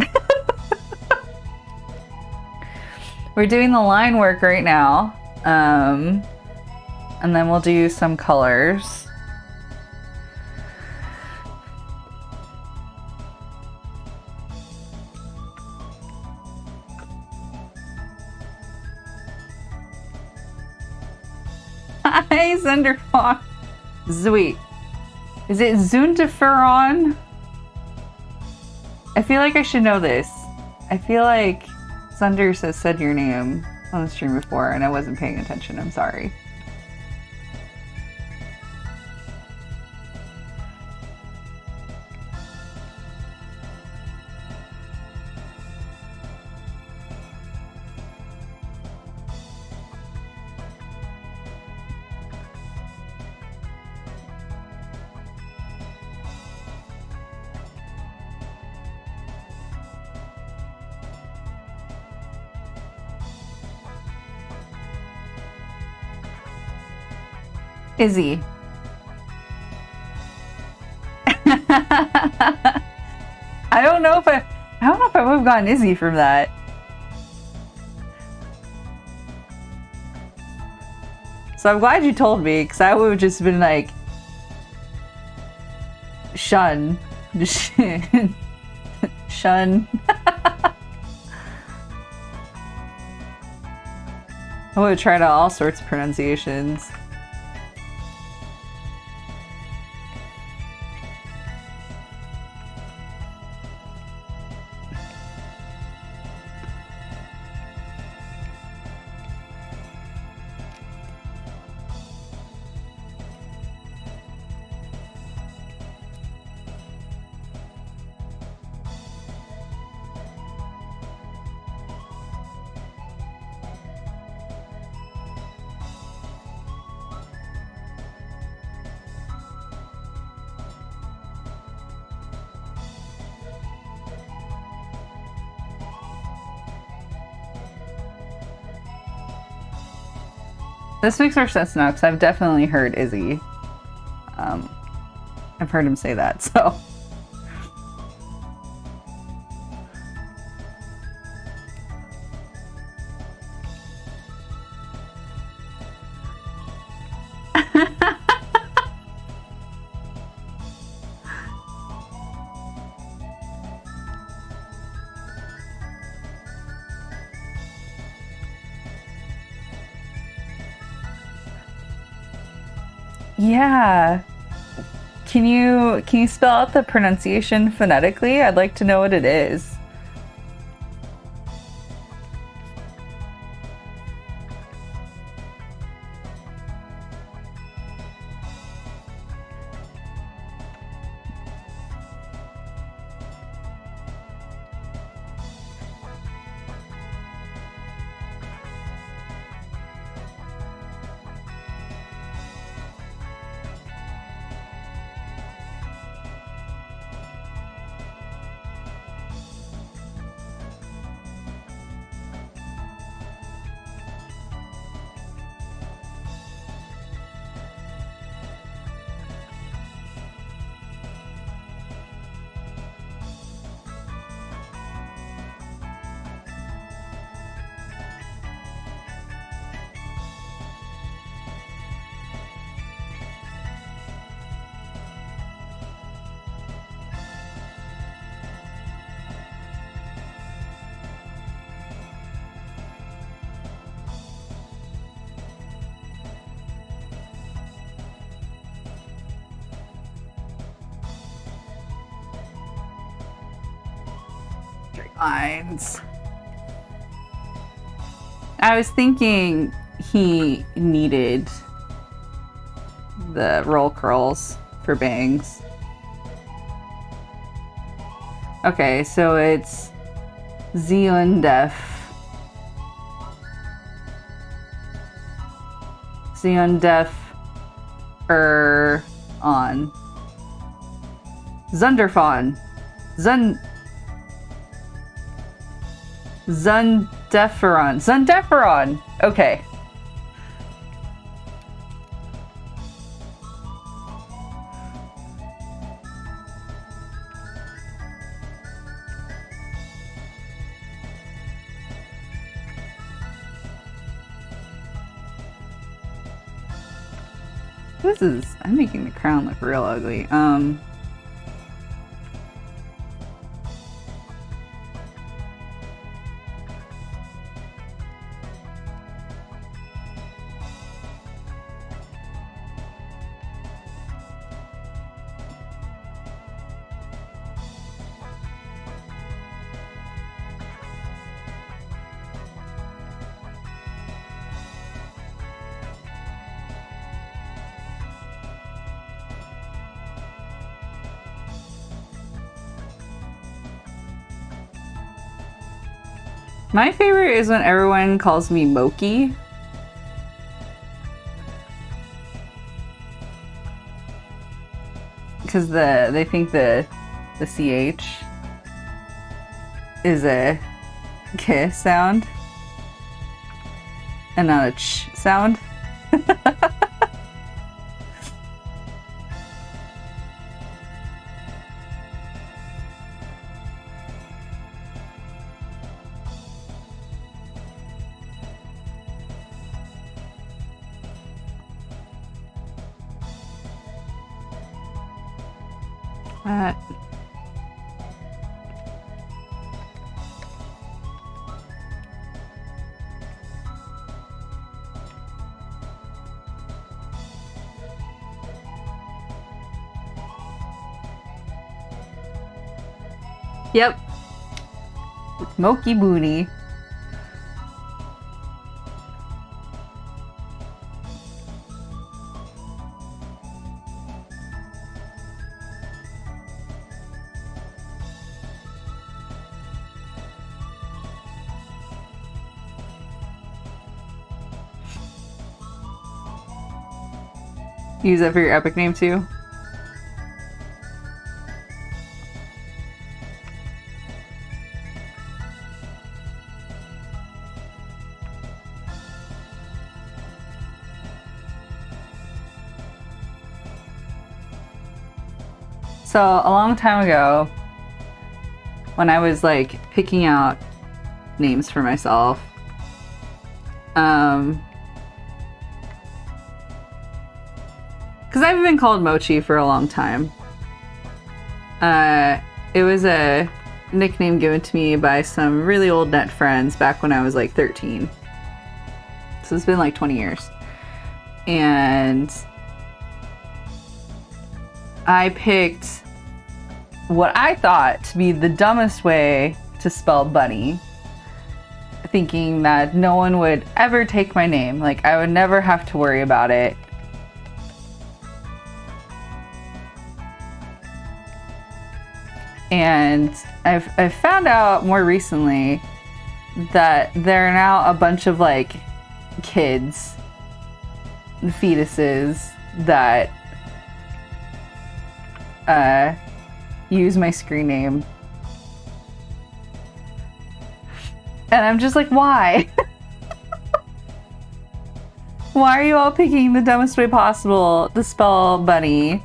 We're doing the line work right now. And then we'll do some colors. Hi, Zunderscore. Sweet. Is it Zunderscore? I feel like I should know this. I feel like Zunders has said your name on the stream before and I wasn't paying attention. I'm sorry. Izzy. I don't know if I would have gotten Izzy from that. So I'm glad you told me, because I would have just been like, shun. Shun. I would have tried out all sorts of pronunciations. This makes more sense now because I've definitely heard Izzy. I've heard him say that, so. Yeah. Can you spell out the pronunciation phonetically? I'd like to know what it is. Lines. I was thinking he needed the roll curls for bangs. Okay, so it's Zundef. Zundef on. Zunderfon. Zundeferon. Okay. I'm making the crown look real ugly. My favorite is when everyone calls me Moki. Because they think the CH is a K sound and not a ch sound. Yep. Smoky booty. Use that for your epic name too? So a long time ago, when I was like picking out names for myself, because I've been called Mochi for a long time. It was a nickname given to me by some really old net friends back when I was like 13. So it's been like 20 years. And I picked what I thought to be the dumbest way to spell bunny, thinking that no one would ever take my name. Like, I would never have to worry about it. And I've found out more recently that there are now a bunch of like kids, fetuses that use my screen name. And I'm just like, why? Why are you all picking the dumbest way possible to spell bunny?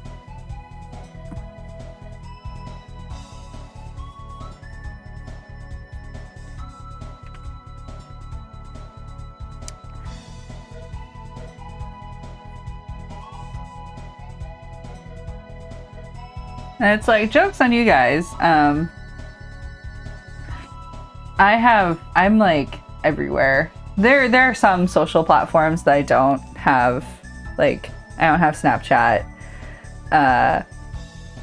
And it's like, joke's on you guys. I'm like everywhere. There are some social platforms that I don't have. Like, I don't have Snapchat.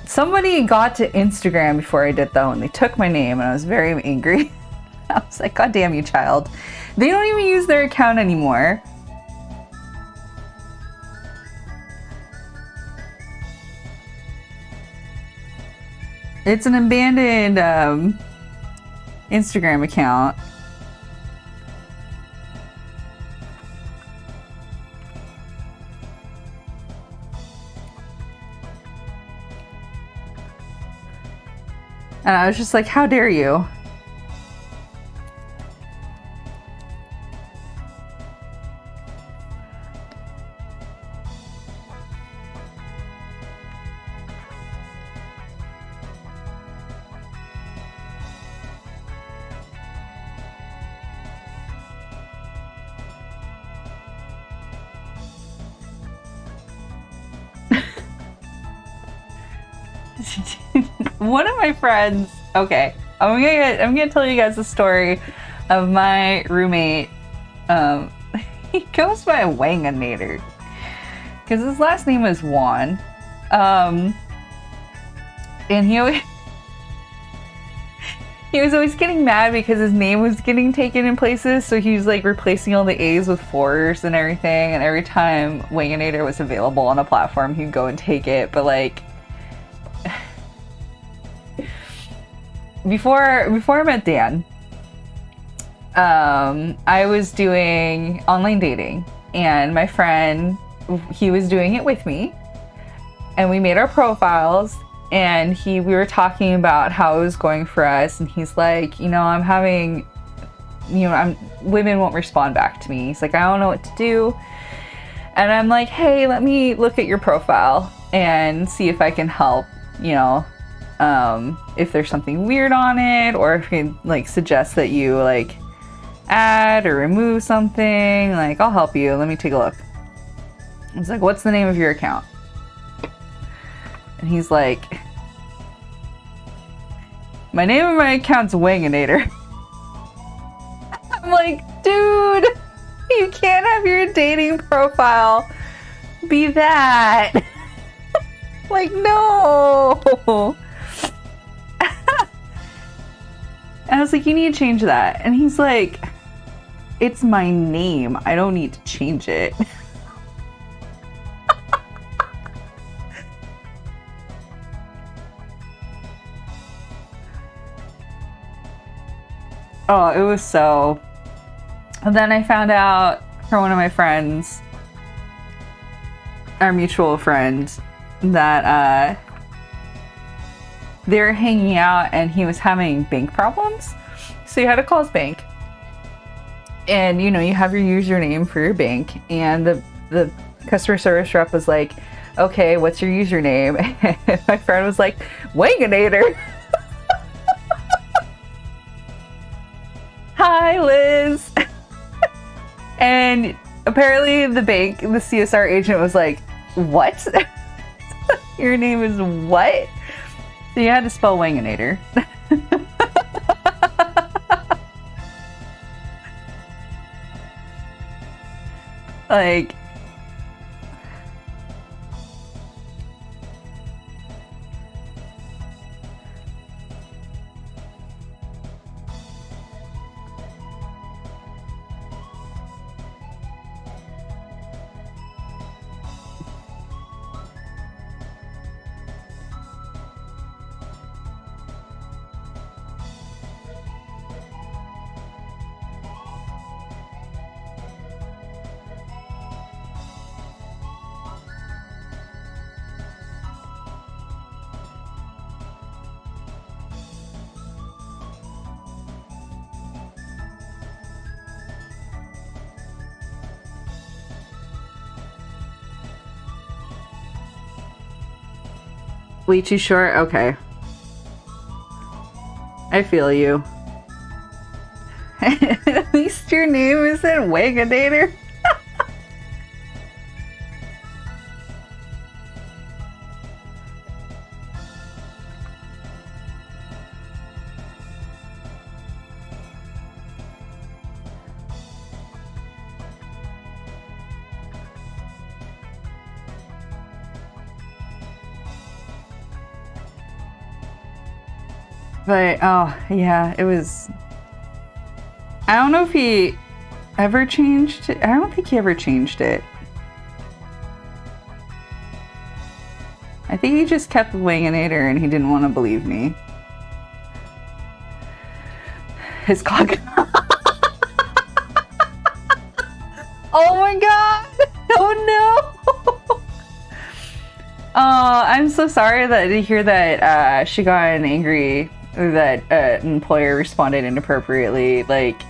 Somebody got to Instagram before I did though, and they took my name, and I was very angry. I was like, God damn you, child. They don't even use their account anymore. It's an abandoned Instagram account. And I was just like, how dare you? One of my friends, okay, I'm gonna tell you guys the story of my roommate. He goes by Wanganator because his last name is Juan, and he was always getting mad because his name was getting taken in places, so he was like replacing all the A's with 4s and everything, and every time Wanganator was available on a platform, he'd go and take it. But like, before I met Dan, I was doing online dating, and my friend, he was doing it with me, and we made our profiles, and we were talking about how it was going for us, and he's like, I'm having, women won't respond back to me. He's like, I don't know what to do. And I'm like, hey, let me look at your profile and see if I can help, if there's something weird on it, or if you like suggest that you like add or remove something, like I'll help you. Let me take a look. I was like, what's the name of your account? And he's like, my name of my account's Wanganator. I'm like, dude, you can't have your dating profile be that. Like, no. And I was like, you need to change that. And he's like, it's my name. I don't need to change it. Oh, it was so... And then I found out from one of my friends, our mutual friend, that they were hanging out and he was having bank problems. So he had to call his bank. And, you know, you have your username for your bank. And the customer service rep was like, okay, what's your username? And my friend was like, Wanganator. Hi, Liz. And apparently the bank, the CSR agent was like, what? Your name is what? So you had to spell Wanganator. Like, way too short? Okay. I feel you. At least your name isn't Wanganator. But, oh, yeah, it was... I don't know if he ever changed it. I don't think he ever changed it. I think he just kept Wanganator and he didn't want to believe me. His clock... Oh my god! Oh no! I'm so sorry to hear that she got angry that an employer responded inappropriately. Like,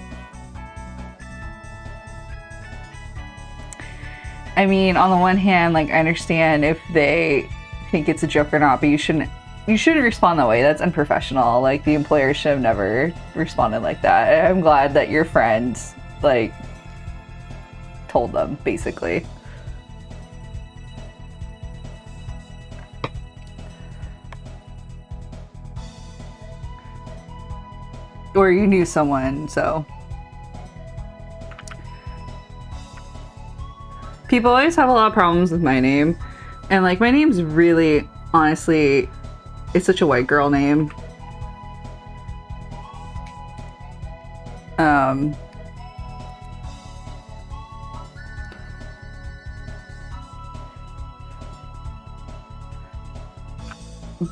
I mean, on the one hand, like, I understand if they think it's a joke or not, but you shouldn't respond that way. That's unprofessional. Like, the employer should have never responded like that. I'm glad that your friend, like, told them, basically. Or you knew someone, so. People always have a lot of problems with my name. And, like, my name's really, honestly, it's such a white girl name.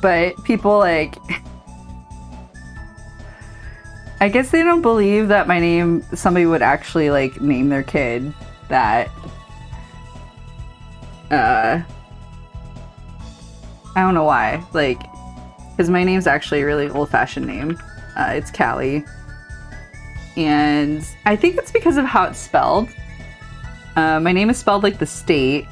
But people, like... I guess they don't believe that my name, somebody would actually, like, name their kid that. I don't know why. Like, because my name's actually a really old-fashioned name. It's Callie. And I think it's because of how it's spelled. My name is spelled like the state.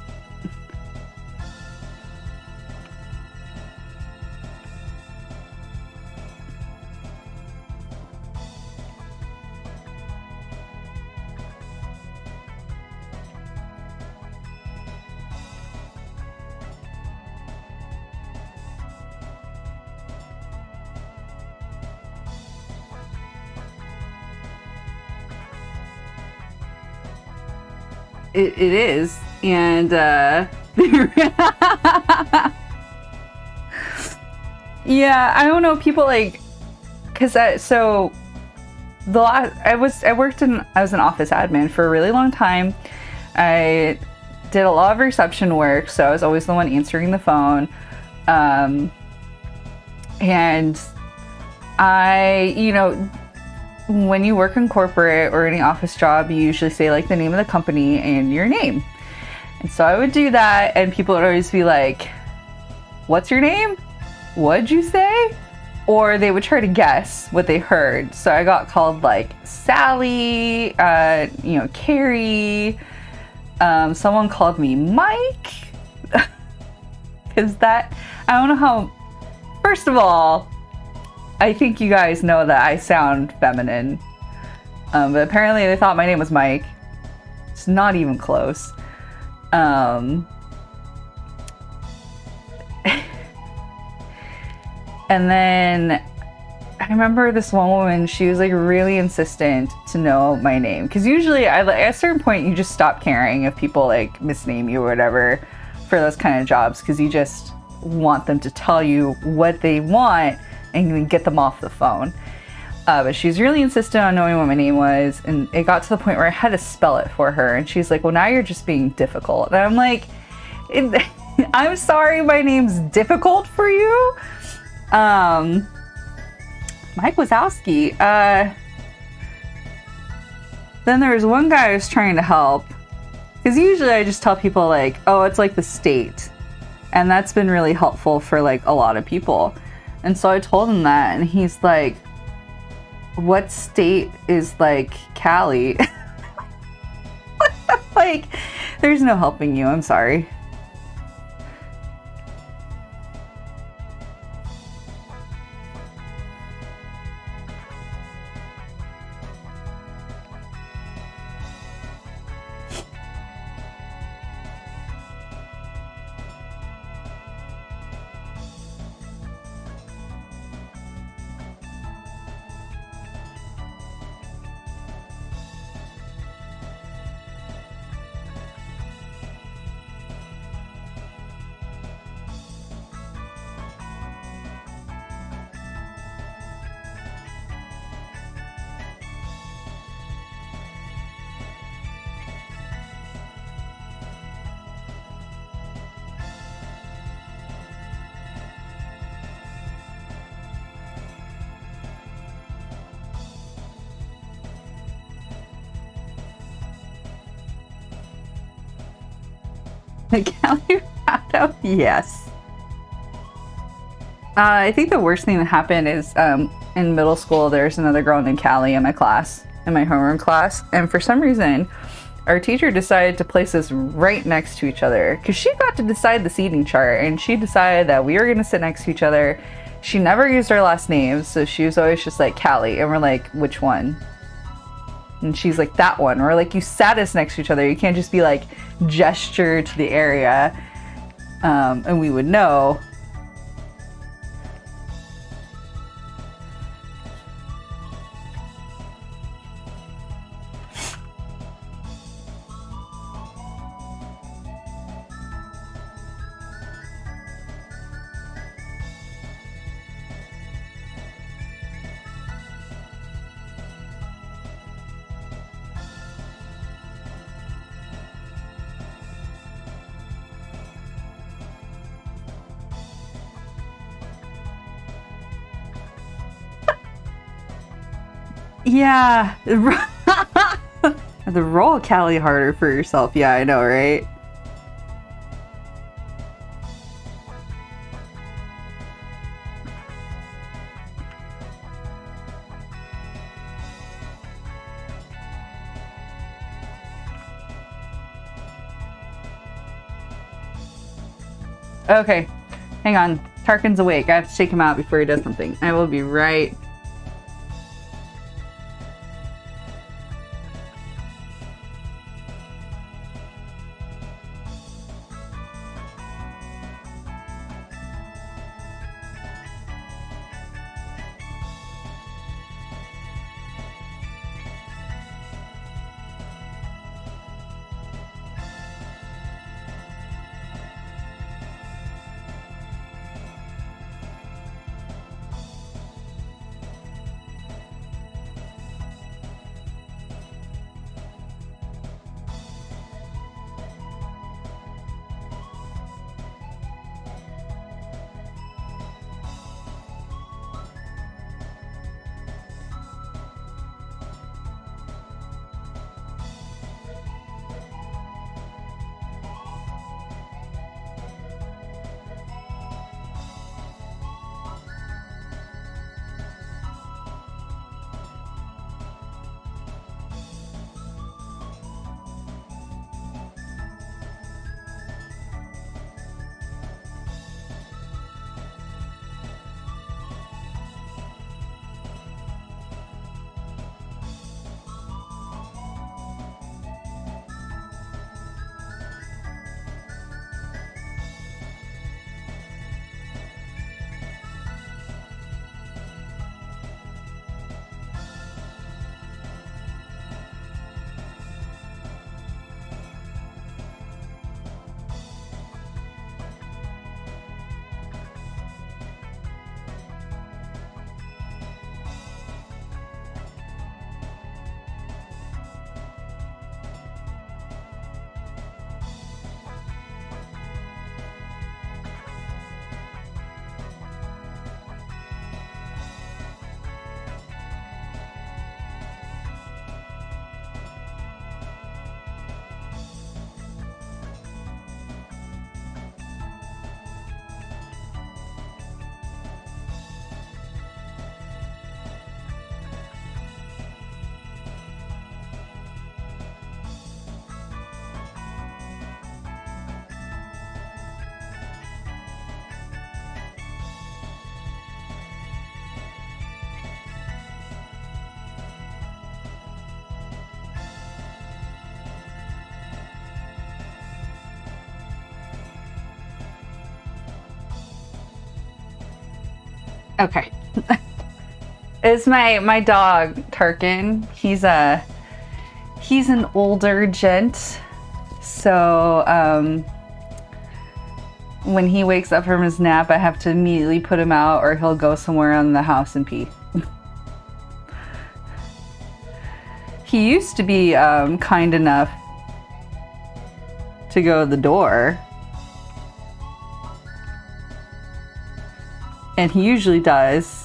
It is, and yeah, I don't know, people like, because so I was an office admin for a really long time. I did a lot of reception work, so I was always the one answering the phone. And when you work in corporate or any office job, you usually say like the name of the company and your name. And so I would do that, and people would always be like, "What's your name? What'd you say?" Or they would try to guess what they heard. So I got called like Sally, Carrie. Someone called me Mike. Because I don't know how. First of all, I think you guys know that I sound feminine. But apparently they thought my name was Mike. It's not even close. And then I remember this one woman, she was like really insistent to know my name. Because usually at a certain point you just stop caring if people like misname you or whatever for those kind of jobs. Because you just want them to tell you what they want and get them off the phone. But she was really insistent on knowing what my name was. And it got to the point where I had to spell it for her. And she's like, "Well, now you're just being difficult." And I'm like, I'm sorry my name's difficult for you. Mike Wazowski. Then there was one guy I was trying to help. Because usually I just tell people like, "Oh, it's like the state." And that's been really helpful for like a lot of people. And so I told him that, and he's like, "What state is like Cali?" Like, there's no helping you. I'm sorry. Colorado? Yes. I think the worst thing that happened is in middle school, there's another girl named Callie in my class, in my homeroom class. And for some reason, our teacher decided to place us right next to each other because she got to decide the seating chart, and she decided that we were going to sit next to each other. She never used our last names, so she was always just like Callie. And we're like, "Which one?" And she's like, "That one." We're like, "You sat us next to each other. You can't just be like gesture to the area." And we would know. Yeah. The roll Callie harder for yourself. Yeah, I know, right? Okay, hang on. Tarkin's awake. I have to take him out before he does something. I will be right. Okay. It's my dog Tarkin. He's an older gent, so when he wakes up from his nap, I have to immediately put him out, or he'll go somewhere in the house and pee. He used to be kind enough to go to the door, and he usually does.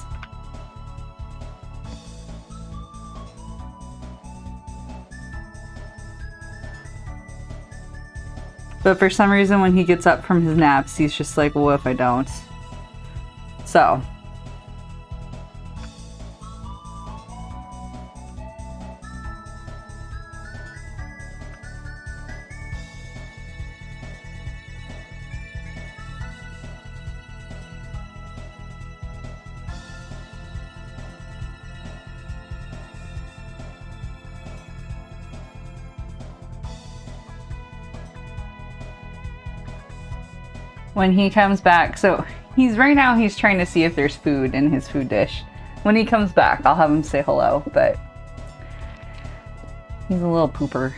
But for some reason, when he gets up from his naps, he's just like, well, what if I don't? So. When he comes back, so he's trying to see if there's food in his food dish. When he comes back, I'll have him say hello, but he's a little pooper.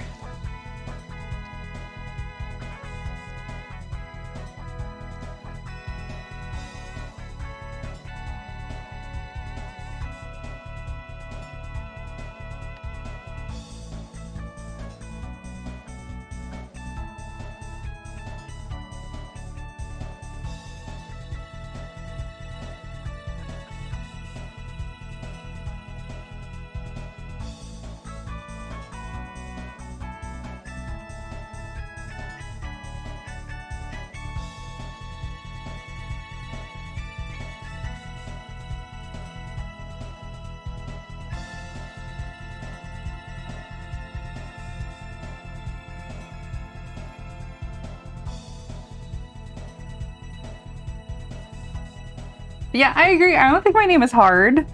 Yeah, I agree. I don't think my name is hard.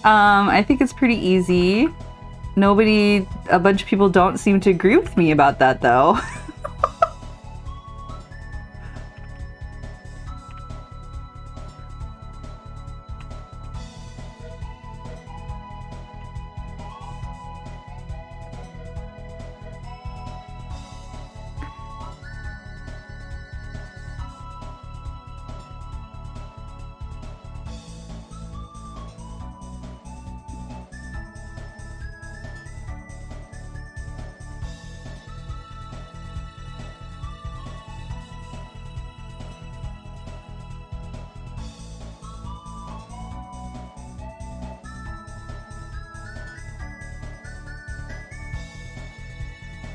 I think it's pretty easy. A bunch of people don't seem to agree with me about that, though.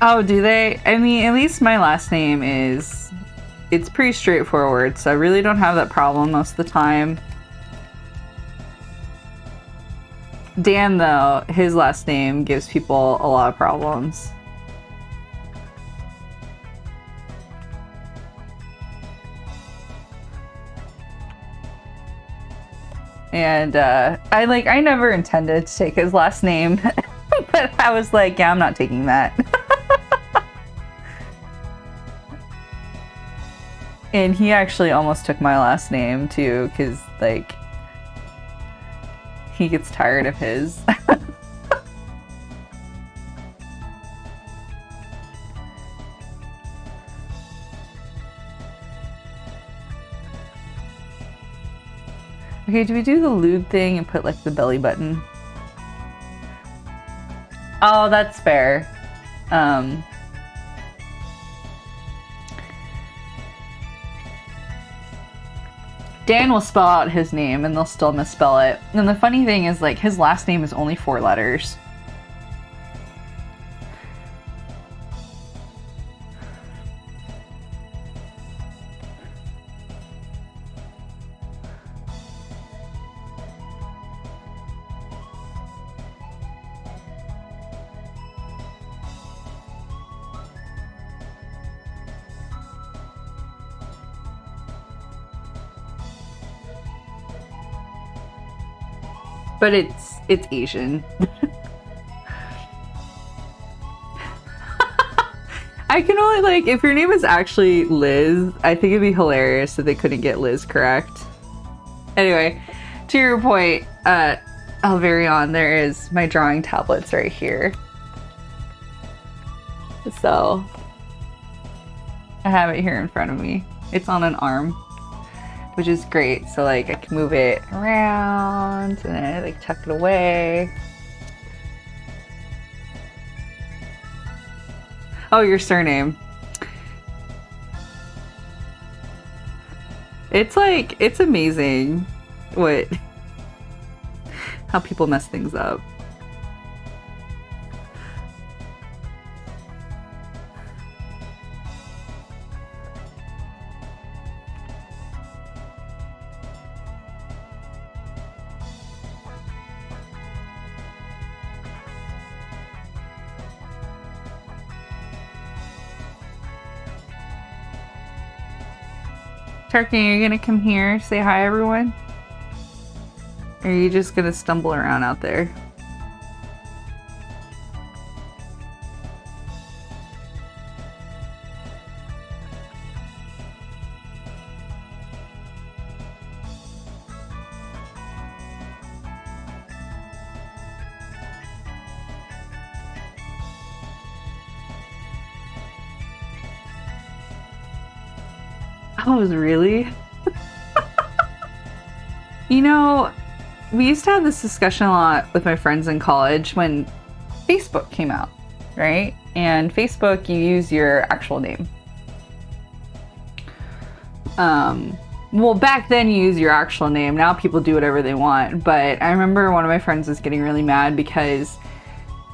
Oh, do they? I mean, at least my last name it's pretty straightforward, so I really don't have that problem most of the time. Dan, though, his last name gives people a lot of problems. And I never intended to take his last name, but I was like, yeah, I'm not taking that. And he actually almost took my last name too, because like he gets tired of his. Okay, do we do the lewd thing and put like the belly button? Oh, that's fair. Dan will spell out his name and they'll still misspell it. And the funny thing is, like, his last name is only 4 letters. But it's Asian. I can only, like, if your name is actually Liz, I think it'd be hilarious if they couldn't get Liz correct. Anyway, to your point, Alvarion, there is my drawing tablets right here. So I have it here in front of me. It's on an arm, which is great. So like I can move it around and then I like tuck it away. Oh, your surname. It's like, it's amazing how people mess things up. Turkey, are you gonna come here, say hi everyone? Or are you just gonna stumble around out there? Oh, really? You know, we used to have this discussion a lot with my friends in college when Facebook came out, right? And Facebook, you use your actual name. Well, back then you use your actual name. Now people do whatever they want. But I remember one of my friends was getting really mad because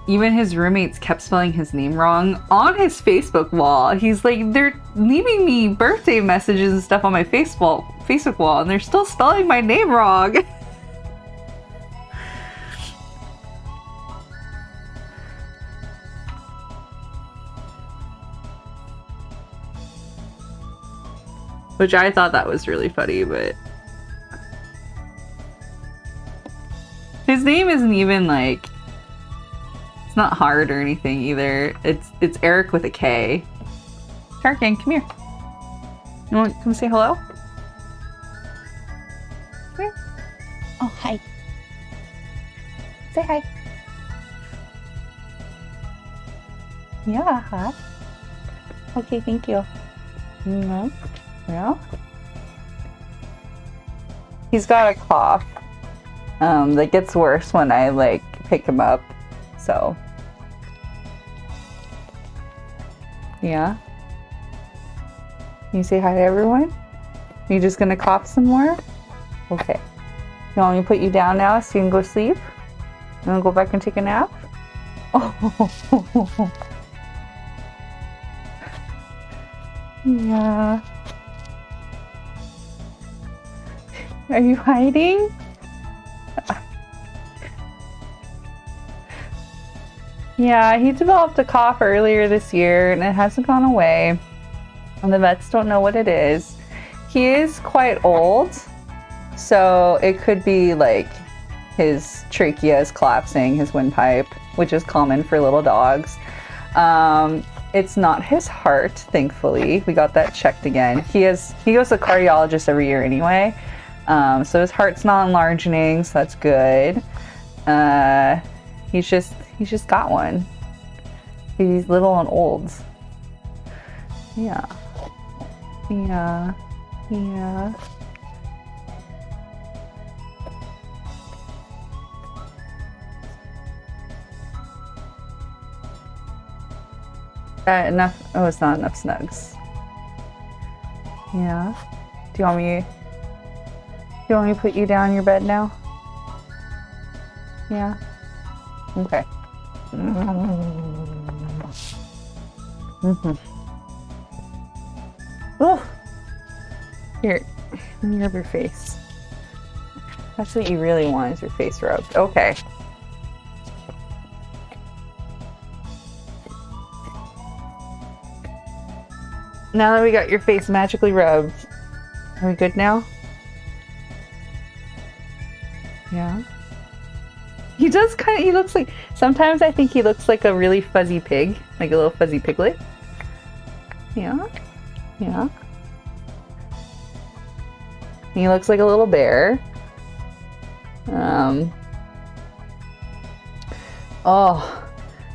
even his roommates kept spelling his name wrong on his Facebook wall. He's like, they're leaving me birthday messages and stuff on my Facebook wall, and they're still spelling my name wrong. Which I thought that was really funny, but his name isn't even like, not hard or anything either. It's Eric with a K. Tarkin, come here. You want to come say hello? Come here. Oh, hi. Say hi. Yeah, hi. Okay, thank you. Mm-hmm. Yeah. He's got a cough that gets worse when I like pick him up. So yeah. Can you say hi to everyone? Are you just gonna cough some more? Okay. You want me to put you down now so you can go sleep? You wanna go back and take a nap? Oh. Yeah. Are you hiding? Yeah, he developed a cough earlier this year and it hasn't gone away. And the vets don't know what it is. He is quite old, so it could be like his trachea is collapsing, his windpipe, which is common for little dogs. It's not his heart, thankfully. We got that checked again. He goes to a cardiologist every year anyway. So his heart's not enlarging, so that's good. He's just got one. He's little and old. Yeah. Yeah. Yeah. Enough. Oh, it's not enough snugs. Yeah. Do you want me to put you down in your bed now? Yeah. Okay. Mm-hmm. Oh, here, let me rub your face. That's what you really want, is your face rubbed. Okay. Now that we got your face magically rubbed, are we good now? Yeah. He does kind of, he looks like, sometimes I think he looks like a really fuzzy pig, like a little fuzzy piglet. Yeah. Yeah. He looks like a little bear. Um, oh,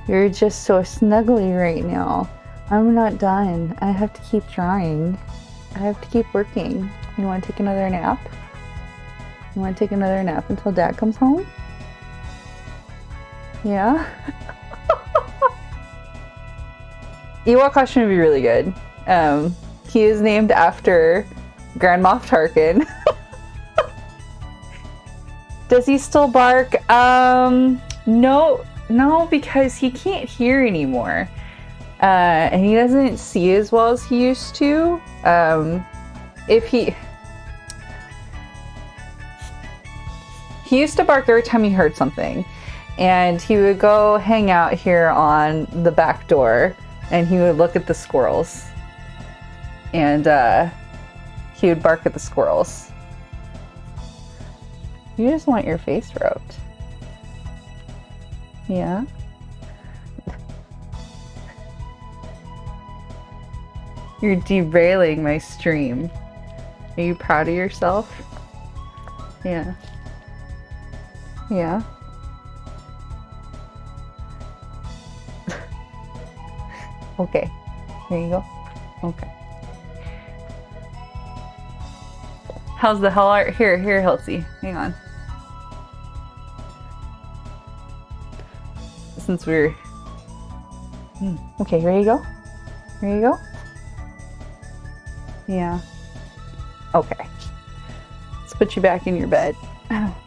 you're just so snuggly right now. I'm not done. I have to keep trying. I have to keep working. You want to take another nap? You want to take another nap until Dad comes home? Yeah? Ewok costume would be really good. He is named after Grand Moff Tarkin. Does he still bark? No, because he can't hear anymore. And he doesn't see as well as he used to. He used to bark every time he heard something. And he would go hang out here on the back door and he would look at the squirrels. And he would bark at the squirrels. You just want your face rubbed. Yeah? You're derailing my stream. Are you proud of yourself? Yeah. Yeah. Okay. Here you go. Okay. How's the hell art? Here, Hiltsy. Hang on. Since we're... Okay, here you go. Here you go. Yeah. Okay. Let's put you back in your bed. Oh.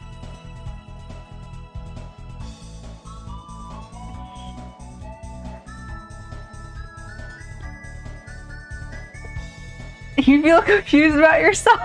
You feel confused about yourself?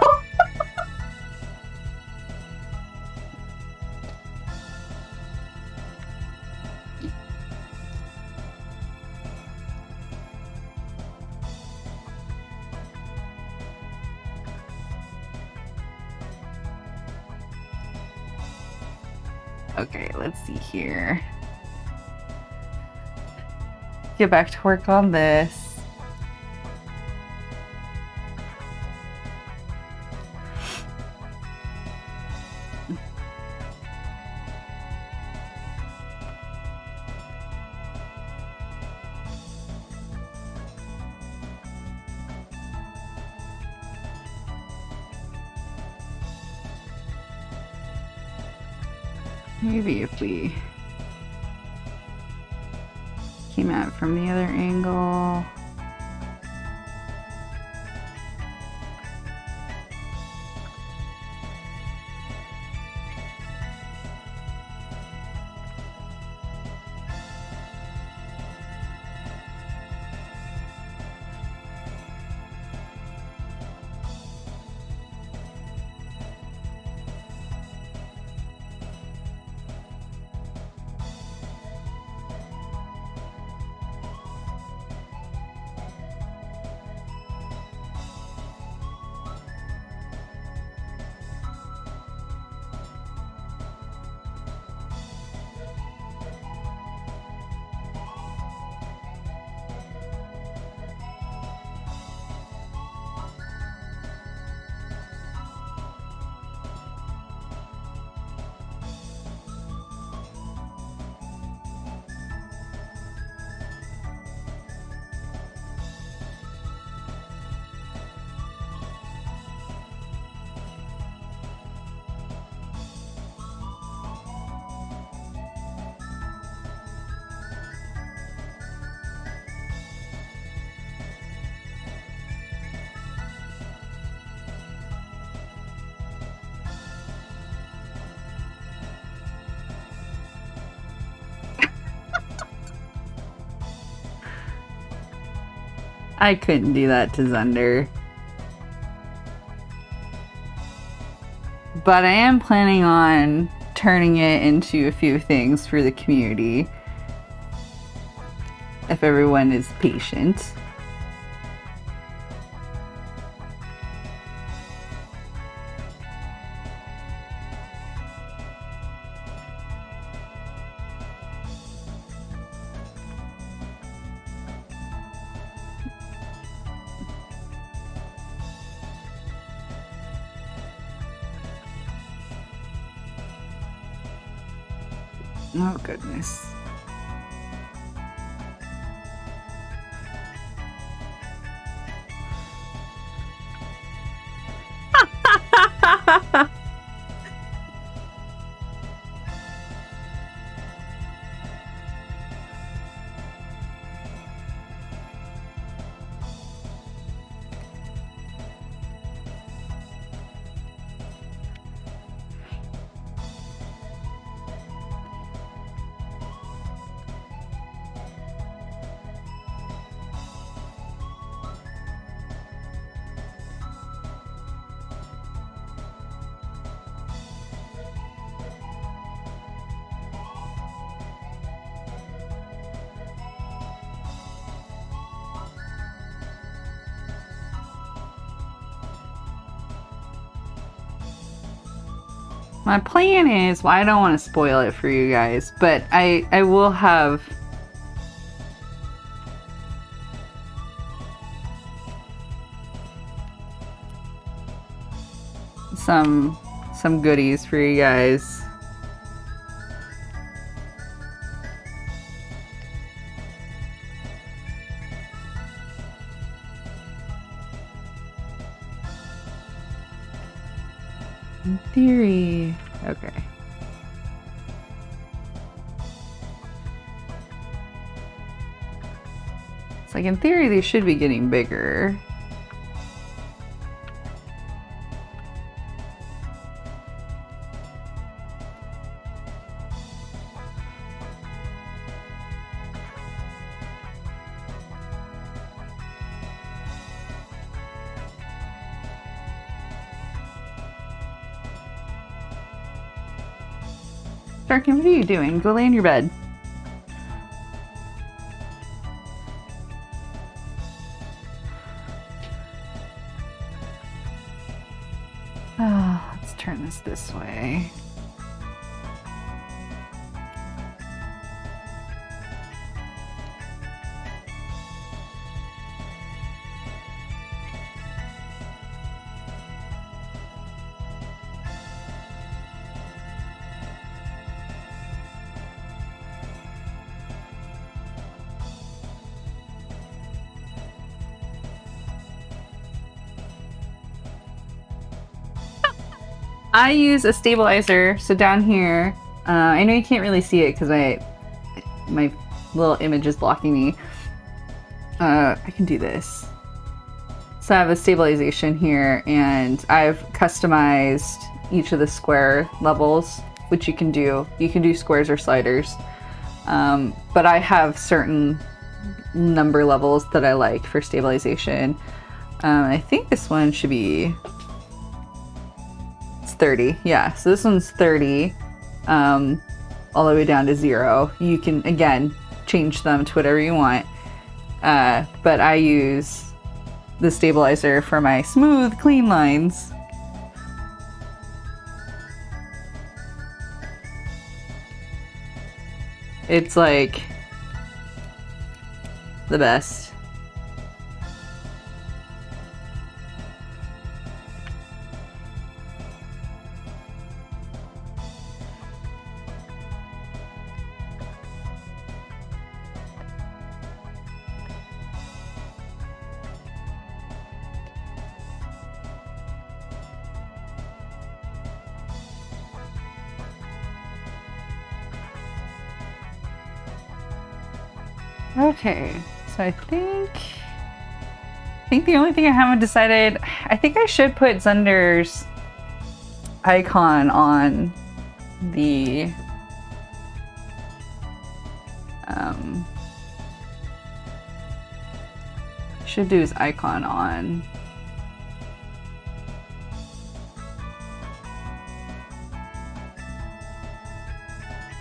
Okay, let's see here. Get back to work on this. Maybe if we came at it from the other angle. I couldn't do that to Zunder. But I am planning on turning it into a few things for the community. If everyone is patient. Oh, goodness. My plan is, well, I don't want to spoil it for you guys, but I will have some goodies for you guys. In theory, okay. It's like in theory they should be getting bigger. Darkin, what are you doing? Go lay in your bed. Oh, let's turn this way. I use a stabilizer, so down here, I know you can't really see it because my little image is blocking me. I can do this. So I have a stabilization here, and I've customized each of the square levels, which you can do. You can do squares or sliders, but I have certain number levels that I like for stabilization. I think this one should be 30. Yeah, so this one's 30, all the way down to 0. You can, again, change them to whatever you want. But I use the stabilizer for my smooth, clean lines. It's like the best. Okay, so I think the only thing I haven't decided, I think I should put Zunder's icon on the should do his icon on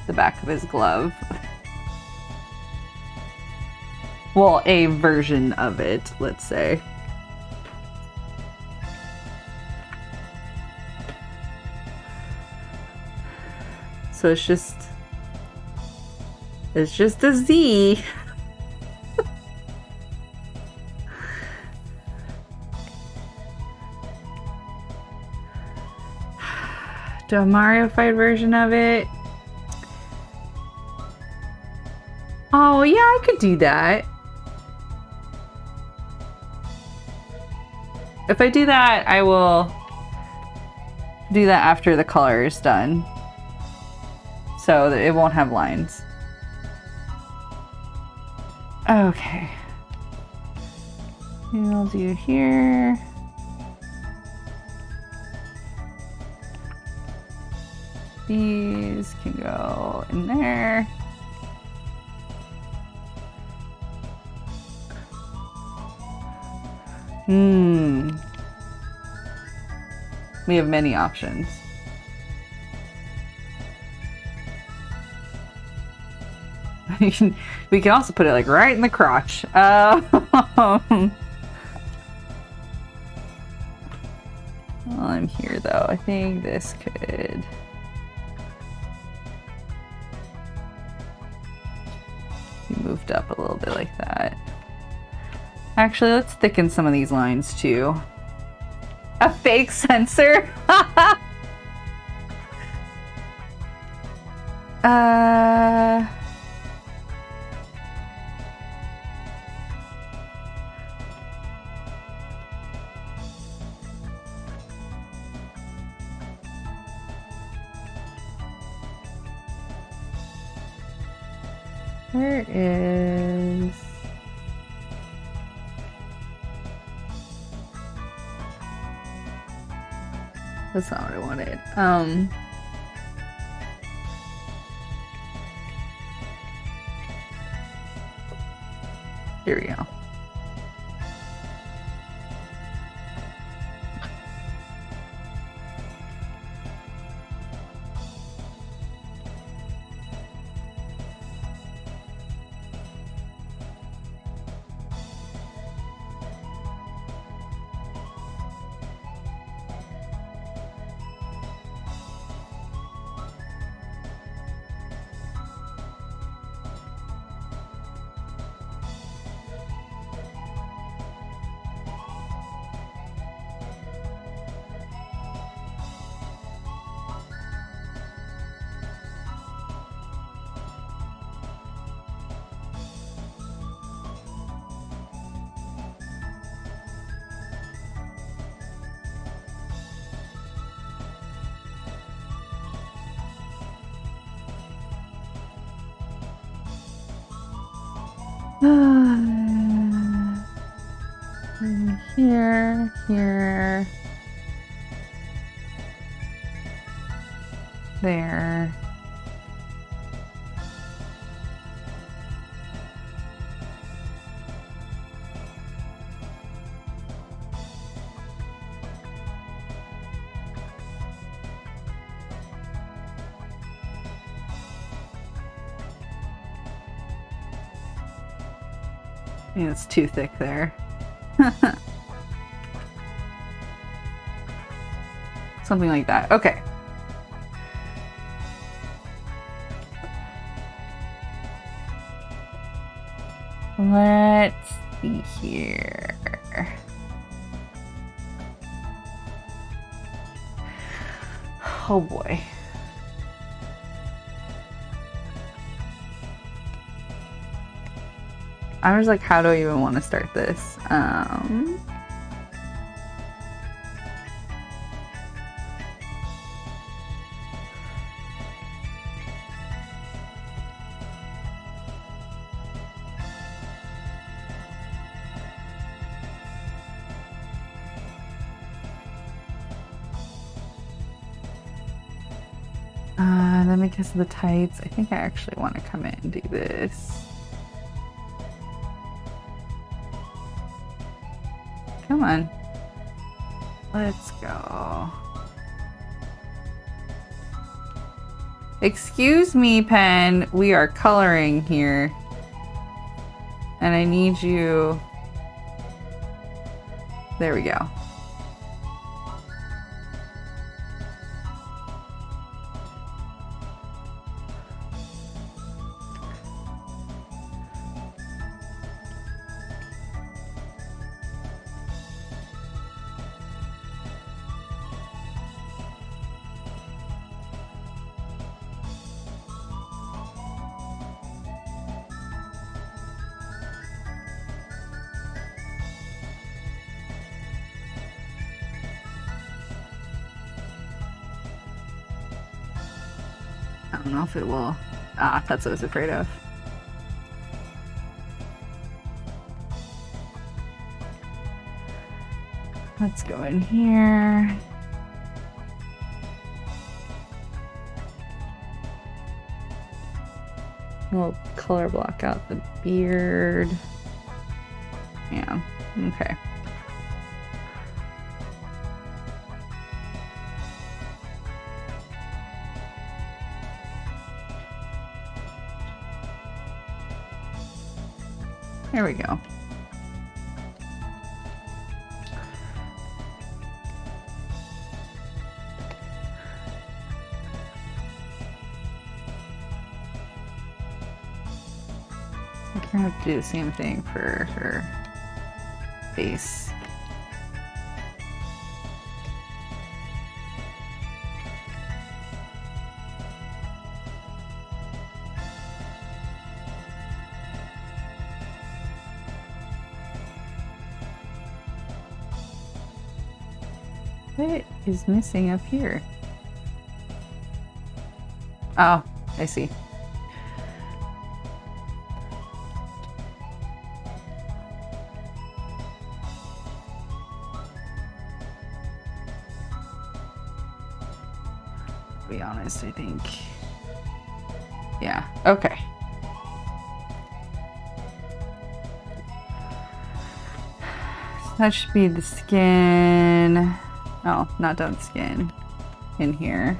the back of his glove. Well, a version of it, let's say. So it's just a Z. Do a Mario fight version of it. Oh, yeah, I could do that. If I do that, I will do that after the color is done. So that it won't have lines. Okay. And I'll do here. These can go in there. We have many options. We can also put it like right in the crotch. While I'm here though, I think this could be moved up a little bit like that. Actually, let's thicken some of these lines too. A fake sensor? There is... That's not what I wanted. Here we go. Here, there. Yeah, it's too thick there. Something like that. Okay. Let's see here. Oh boy. I was like, how do I even want to start this? Then because of the tights, I think I actually want to come in and do this. Come on. Let's go. Excuse me, pen. We are coloring here. And I need you... There we go. don't know if it will. Ah, that's what I was afraid of. Let's go in here. We'll color block out the beard. Yeah, okay. There we go. I kind of have to do the same thing for her face. What is missing up here? Oh, I see. To be honest, I think. Yeah, okay. That should be the skin. Oh, not done skin in here.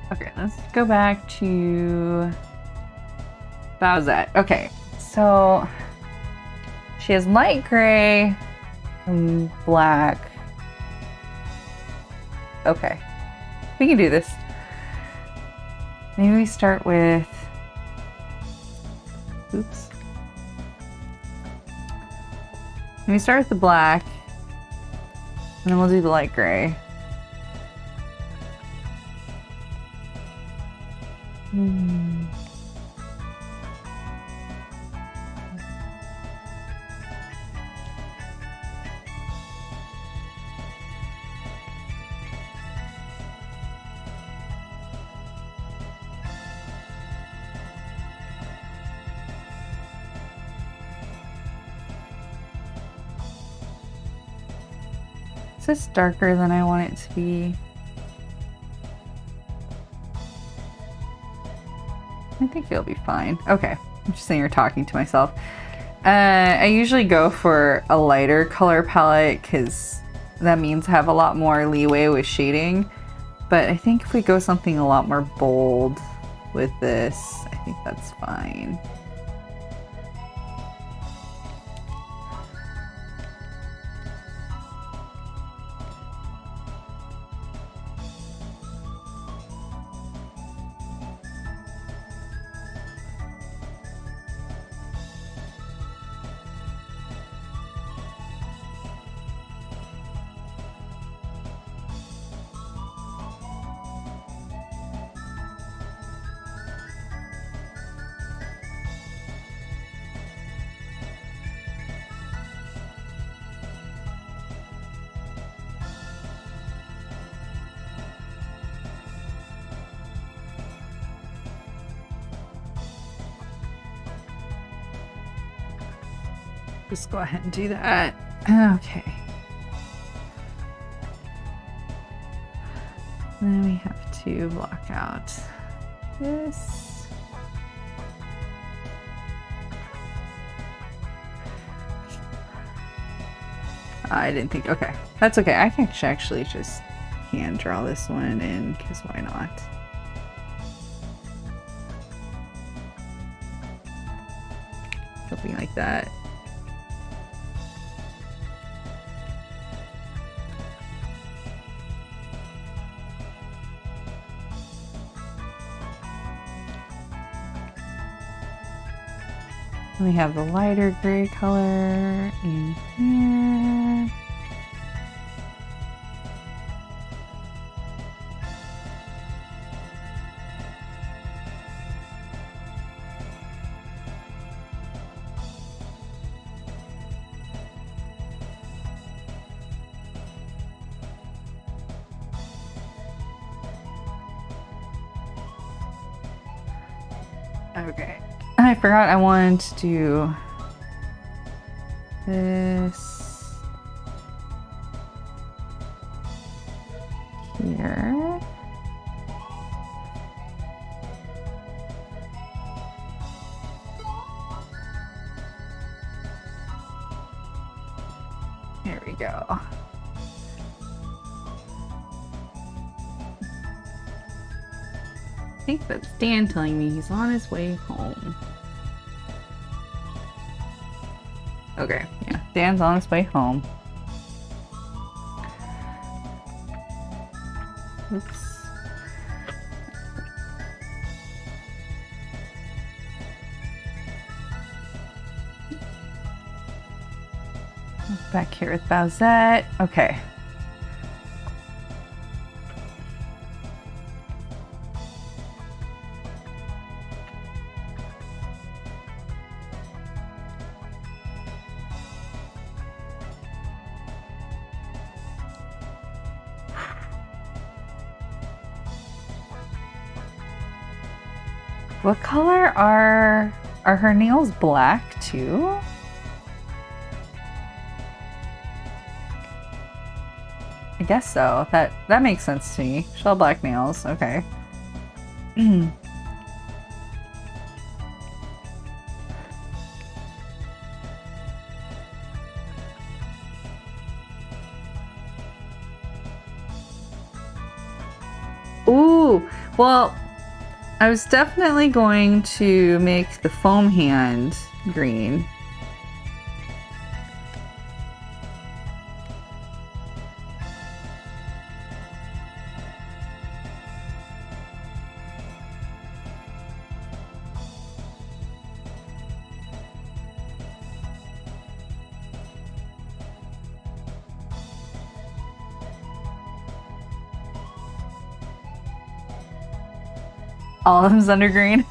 Okay, let's go back to Zowsette. Okay, so she has light gray and black. Okay, we can do this. Maybe we start with, oops. Maybe start with the black, and then we'll do the light gray. Is this darker than I want it to be? I think it'll be fine. Okay, I'm just sitting here talking to myself. I usually go for a lighter color palette because that means I have a lot more leeway with shading. But I think if we go something a lot more bold with this, I think that's fine. Just go ahead and do that. Okay. Then we have to block out this. I didn't think, okay. That's okay. I can actually just hand draw this one in because why not? something like that. We have the lighter gray color in here. Okay. I forgot I wanted to do this here. There we go. I think that's Dan telling me he's on his way home. Okay, yeah, Dan's on his way home. Oops. Back here with Zowsette. Okay. What color are her nails? Black too? I guess so. That makes sense to me. Shell black nails. Okay. Ooh, well, I was definitely going to make the foam hand green. All of them's under green.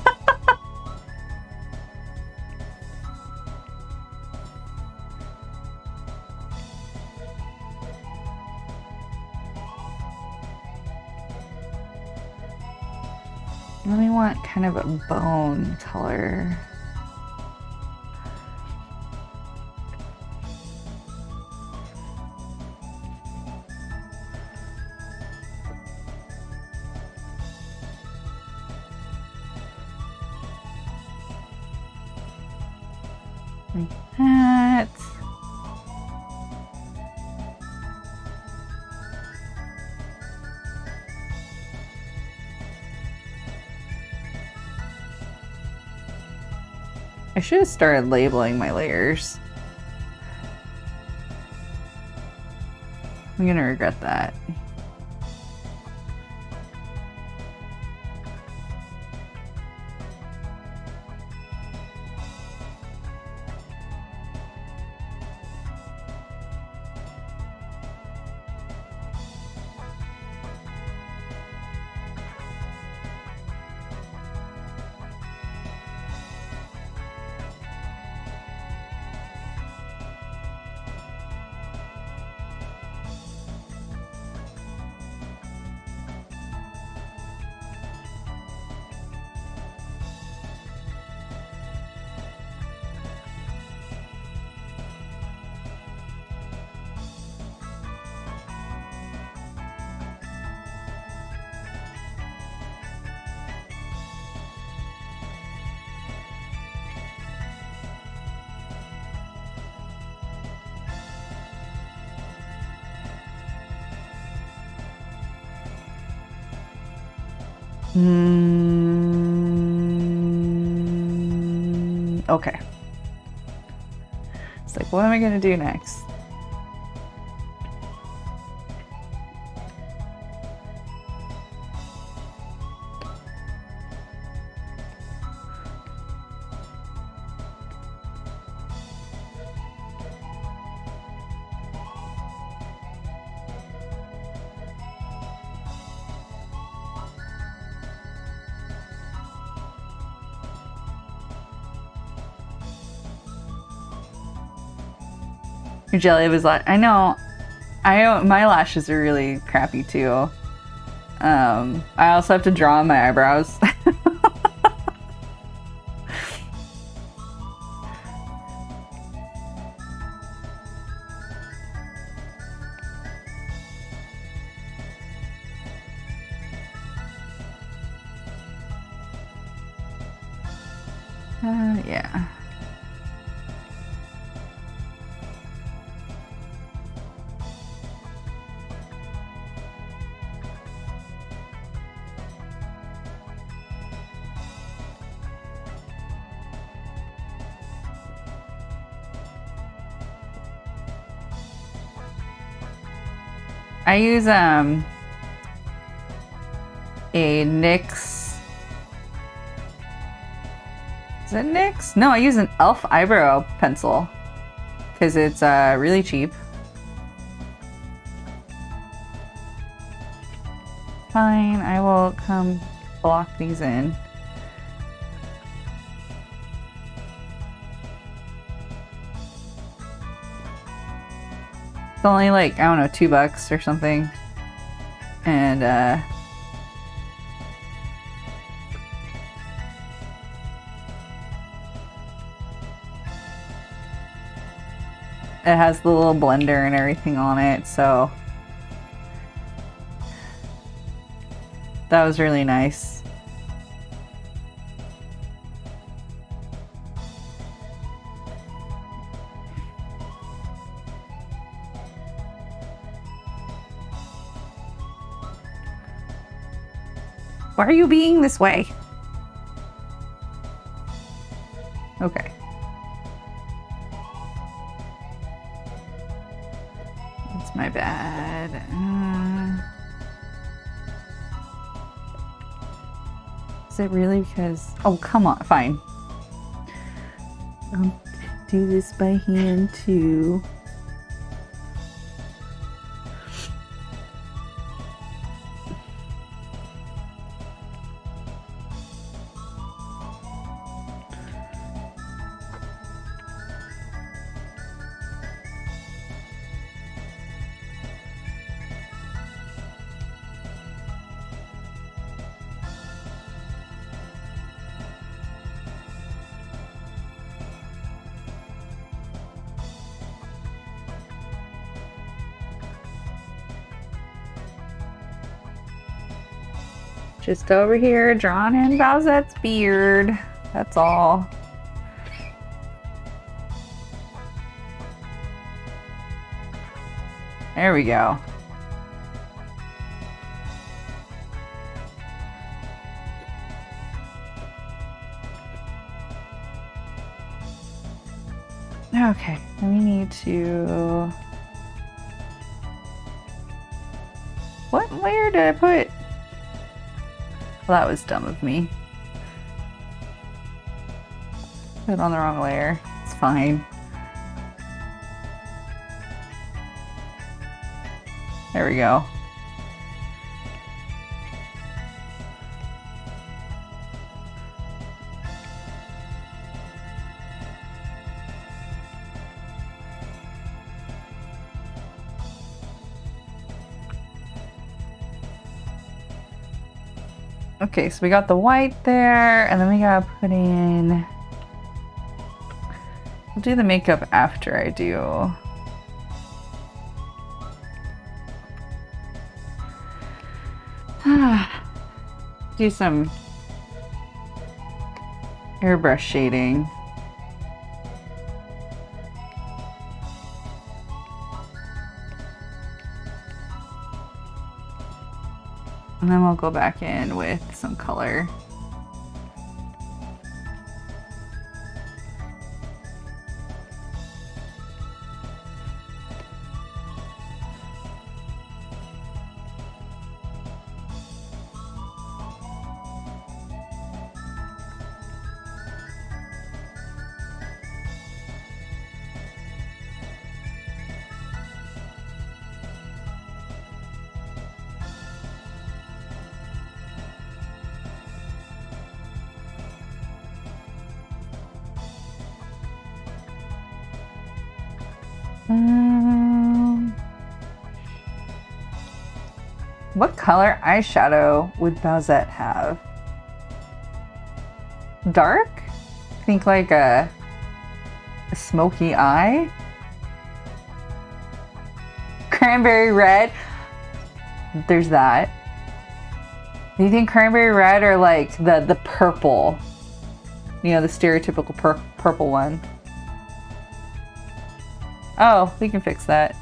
Then we want kind of a bone color. Like that. I should have started labeling my layers. I'm gonna regret that. Okay. Like, what am I gonna do next? Your jelly was like, I know. My lashes are really crappy too. I also have to draw on my eyebrows. Yeah. I use a NYX. Is it NYX? No, I use an e.l.f. eyebrow pencil because it's really cheap. Fine, I will come block these in. It's only like, I don't know, $2 or something. And it has the little blender and everything on it, so that was really nice. Why are you being this way? Okay. That's my bad. Is it really because... Oh, come on. Fine. I'll do this by hand too. Just over here, drawing in Zowsette's beard. That's all. There we go. Okay, then we need to... What layer did I put? Well, that was dumb of me. Put it on the wrong layer. It's fine. There we go. Okay, so we got the white there, and then we gotta put in... I'll do the makeup after I do... do some airbrush shading. And then we'll go back in with some color. What color eyeshadow would Zowsette have? Dark? Think like a smoky eye? Cranberry red? There's that. Do you think cranberry red or like the purple? You know, the stereotypical purple one. Oh, we can fix that.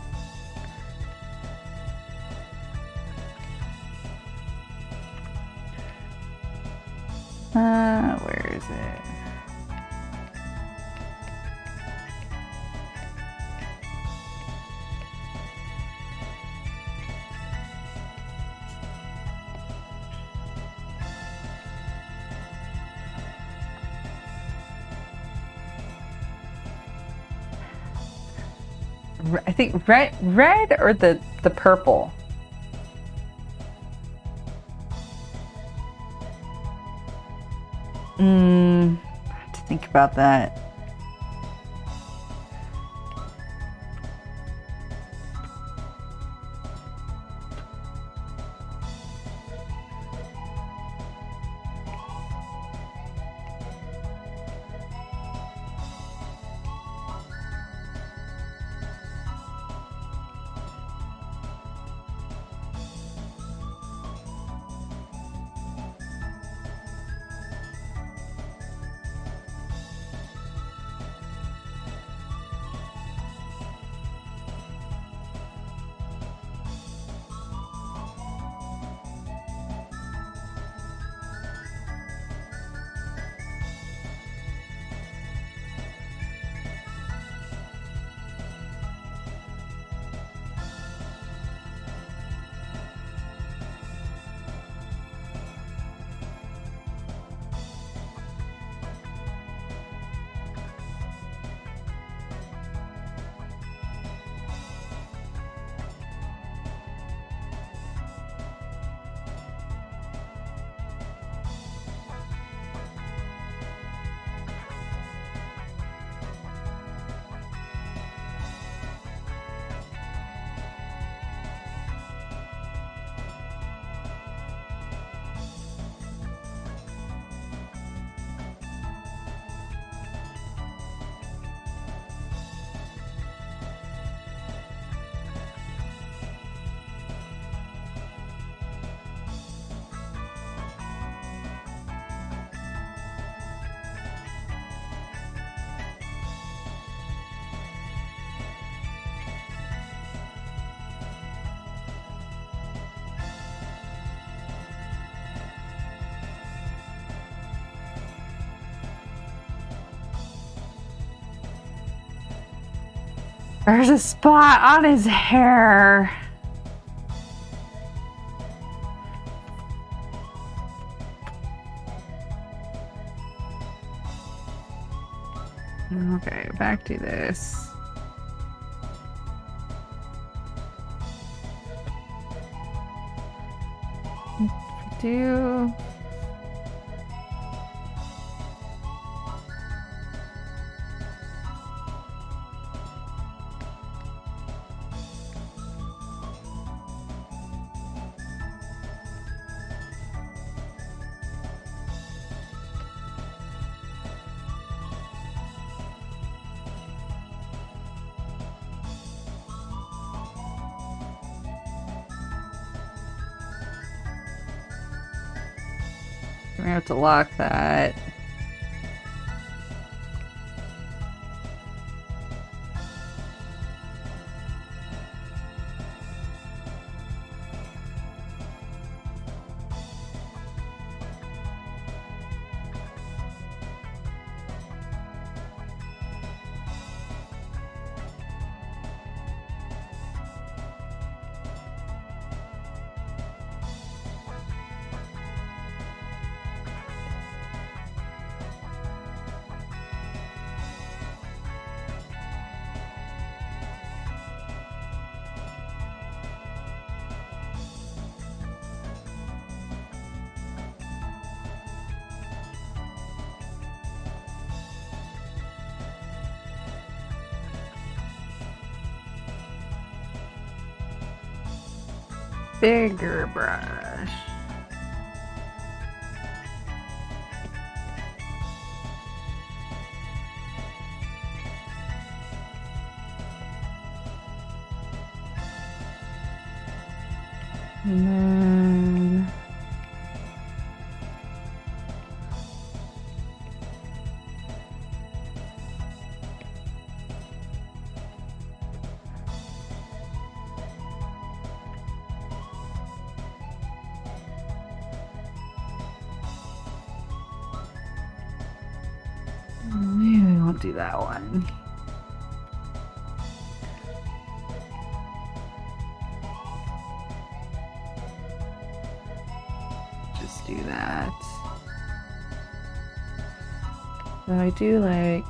Where is it? I think red or the purple. I have to think about that. There's a spot on his hair. Okay, back to this. Do we have to lock that. bigger brush. And then maybe we won't do that one. Just do that. Though I do like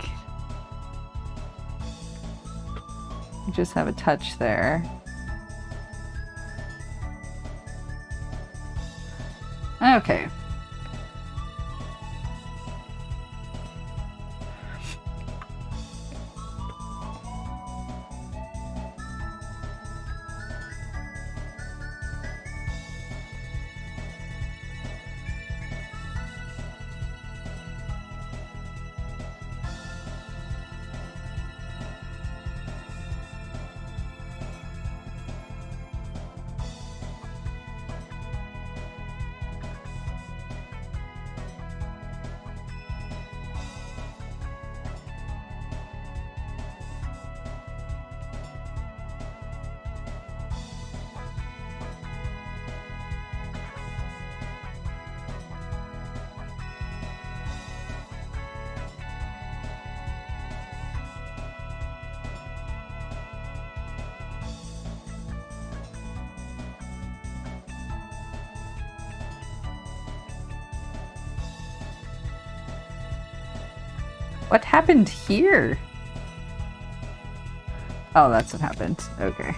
just have a touch there. Okay. What happened here? Oh, that's what happened. Okay.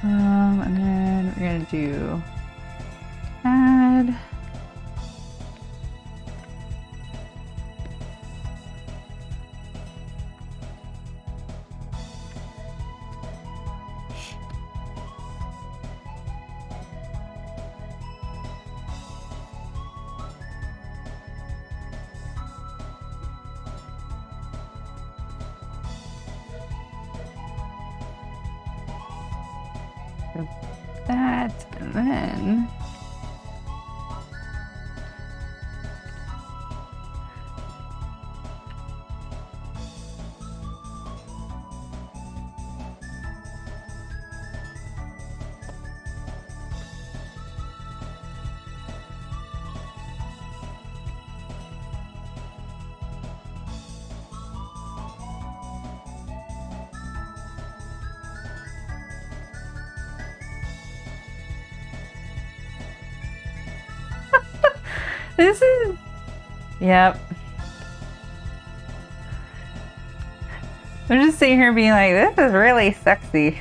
And then we're gonna do add. That, and then this is, yep. I'm just sitting here being like, this is really sexy.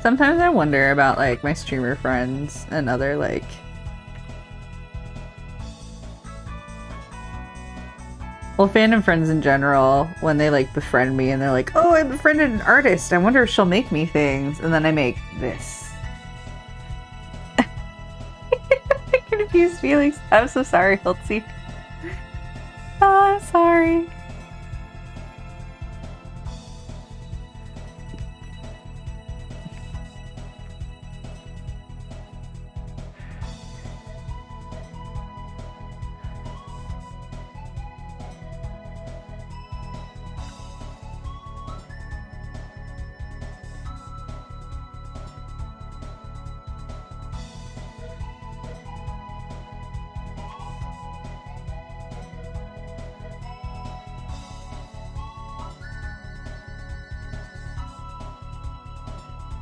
Sometimes I wonder about like my streamer friends and other like fandom friends in general, when they like befriend me and they're like, oh, I befriended an artist, I wonder if she'll make me things, and then I make this. Confused feelings. I'm so sorry, Hiltzy. Oh, I'm sorry.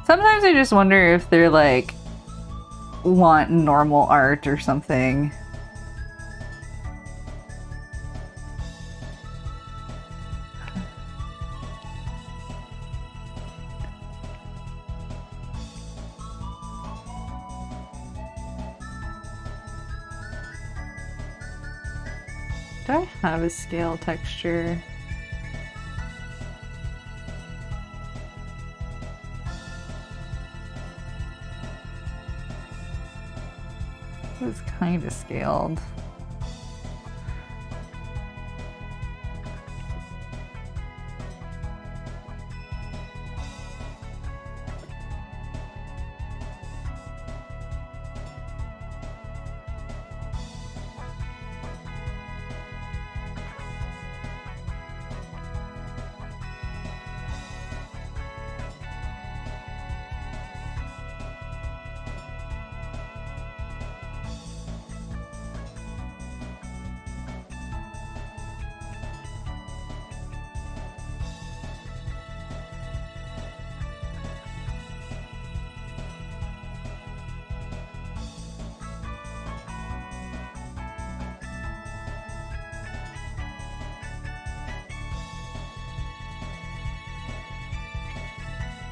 Sometimes I just wonder if they're like want normal art or something. Do I have a scale texture? It was kind of scaled.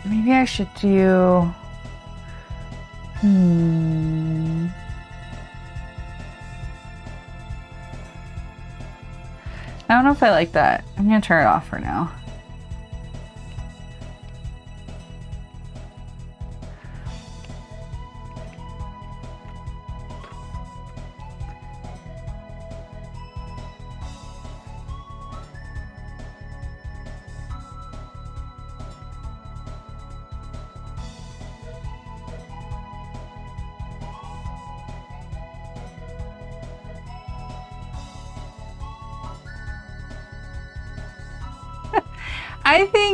Maybe I should do... I don't know if I like that. I'm gonna turn it off for now.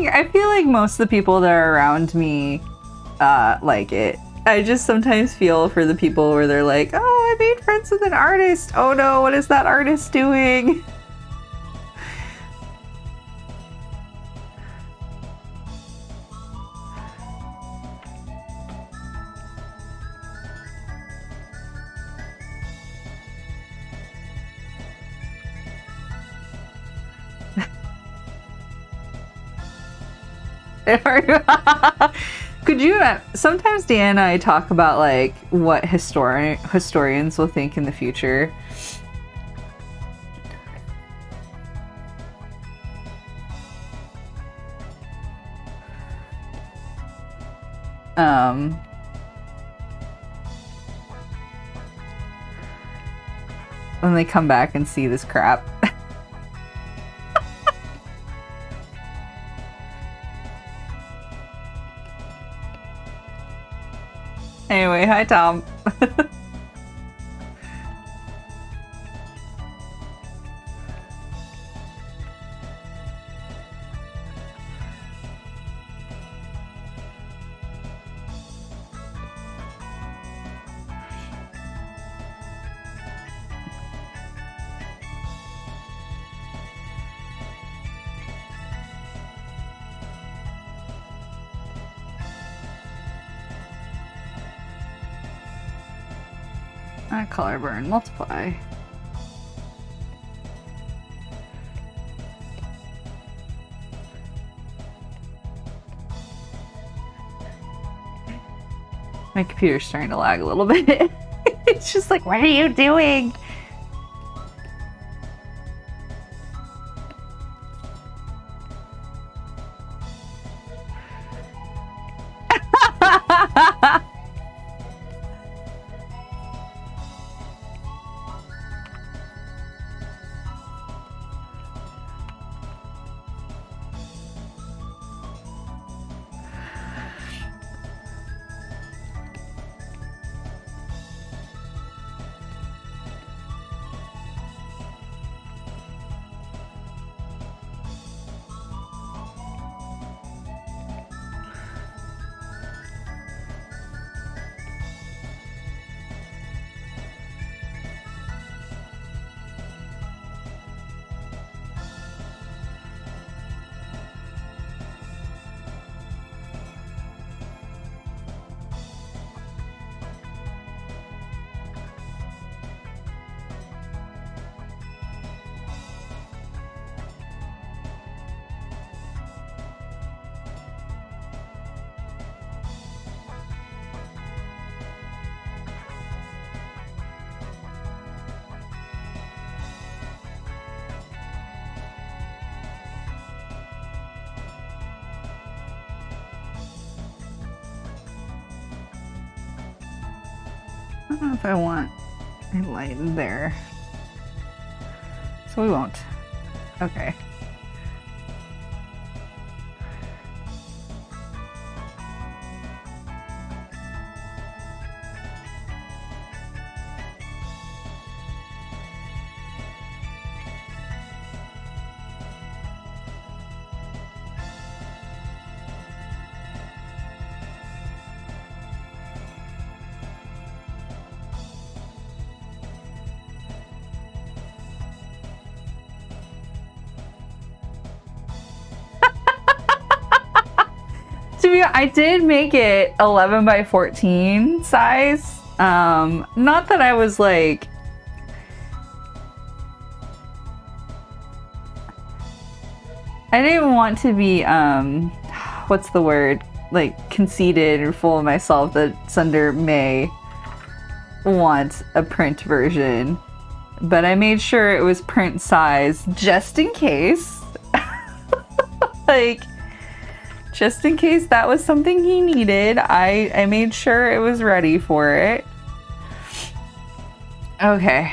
I feel like most of the people that are around me like it. I just sometimes feel for the people where they're like, oh, I made friends with an artist. Oh no, what is that artist doing? Could you? Sometimes Dan and I talk about like what historians will think in the future. When they come back and see this crap. Anyway, hi Tom. Color burn, multiply. My computer's starting to lag a little bit. It's just like, what are you doing? I don't know if I want a light there. So we won't. Okay. I did make it 11 by 14 size. Not that I was like... I didn't want to be, what's the word? Like, conceited and full of myself that Sunder may want a print version. But I made sure it was print size just in case. Like... Just in case that was something he needed, I made sure it was ready for it. Okay.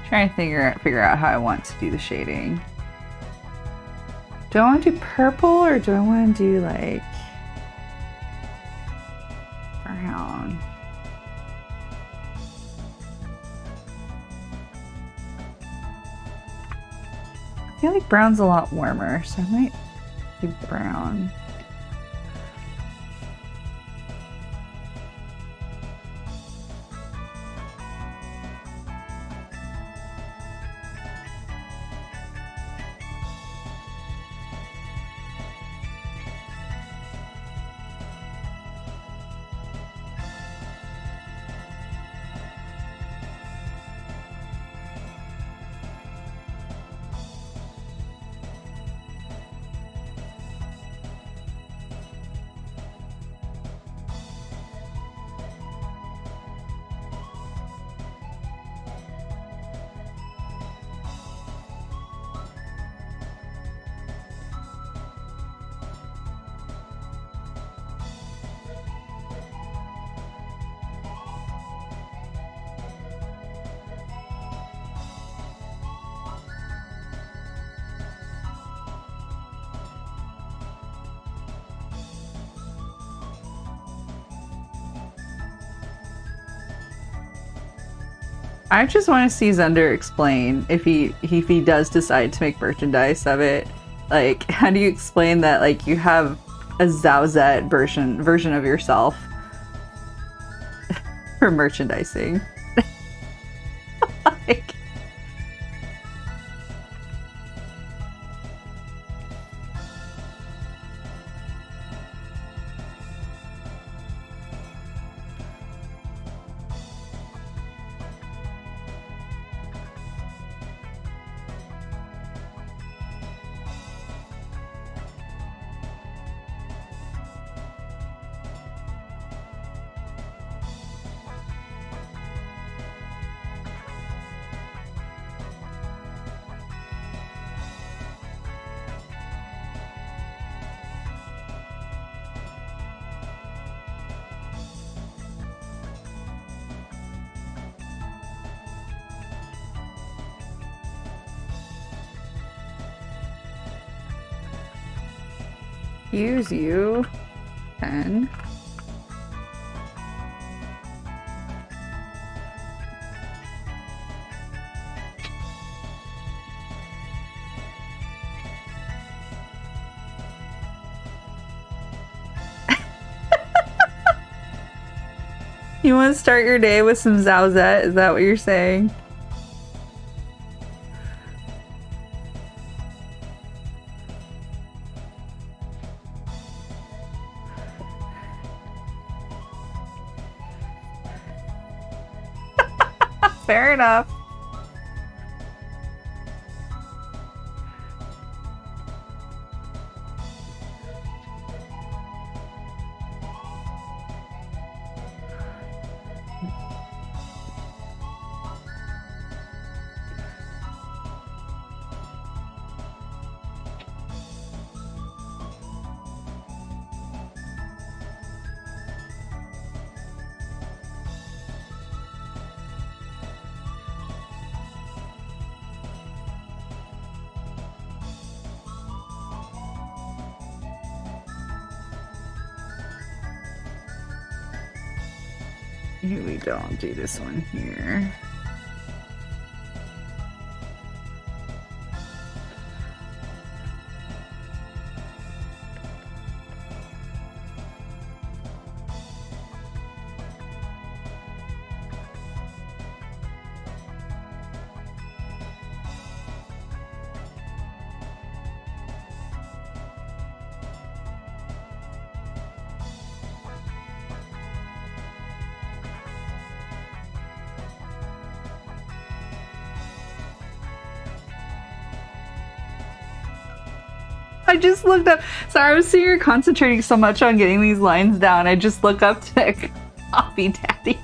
Trying to figure out how I want to do the shading. Do I want to do purple or do I want to do like brown? I feel like brown's a lot warmer, so I might do brown. I just want to see Zunder explain if he does decide to make merchandise of it. Like, how do you explain that? Like, you have a Zowsette version of yourself for merchandising. Like, use you 10. You want to start your day with some Zowsette? Is that what you're saying? Fair enough. Here we don't do this one here. I just looked up. Sorry, I was sitting here concentrating so much on getting these lines down. I just look up to Coffee Daddy.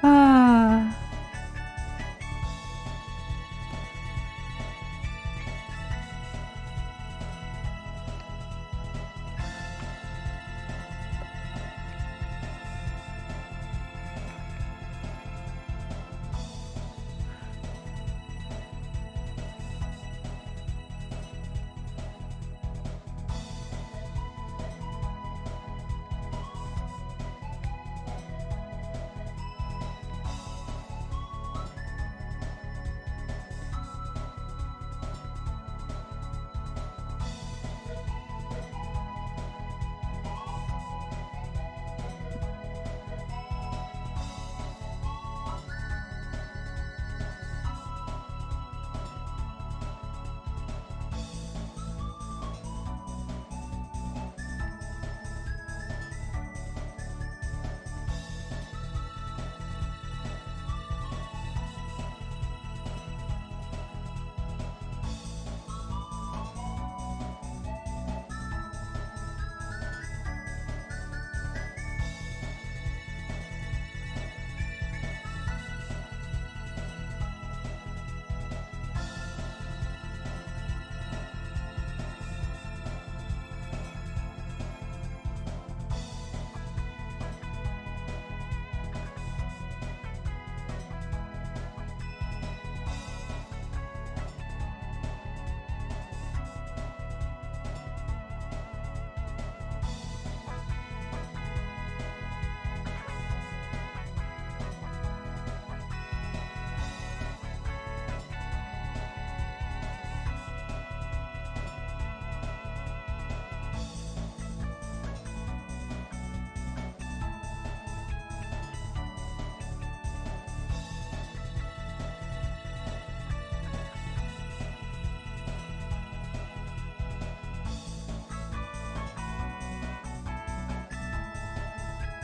Ah.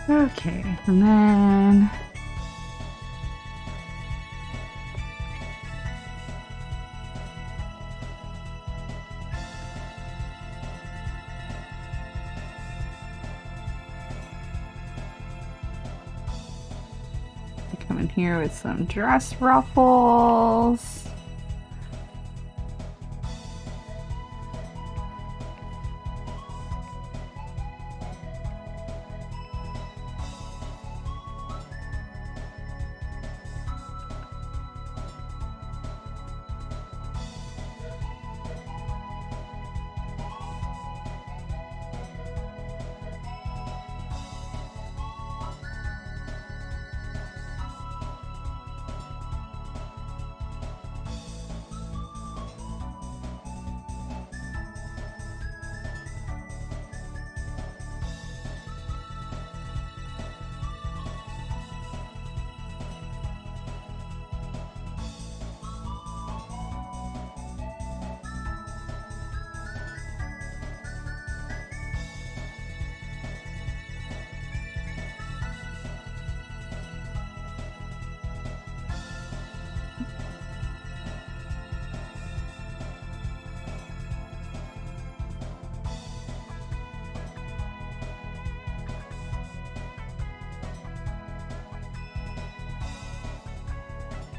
Okay, and then come in here with some dress ruffles.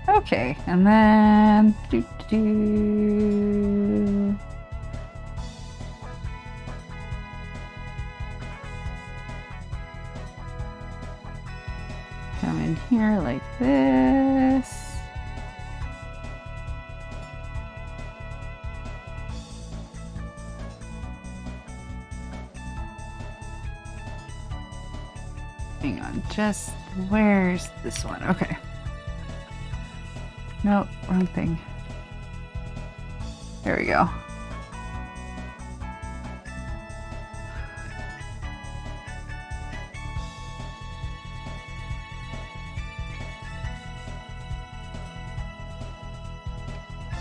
Okay, and then do. Come in here like this. Hang on, just where's this one? Okay. Nope, wrong thing. There we go.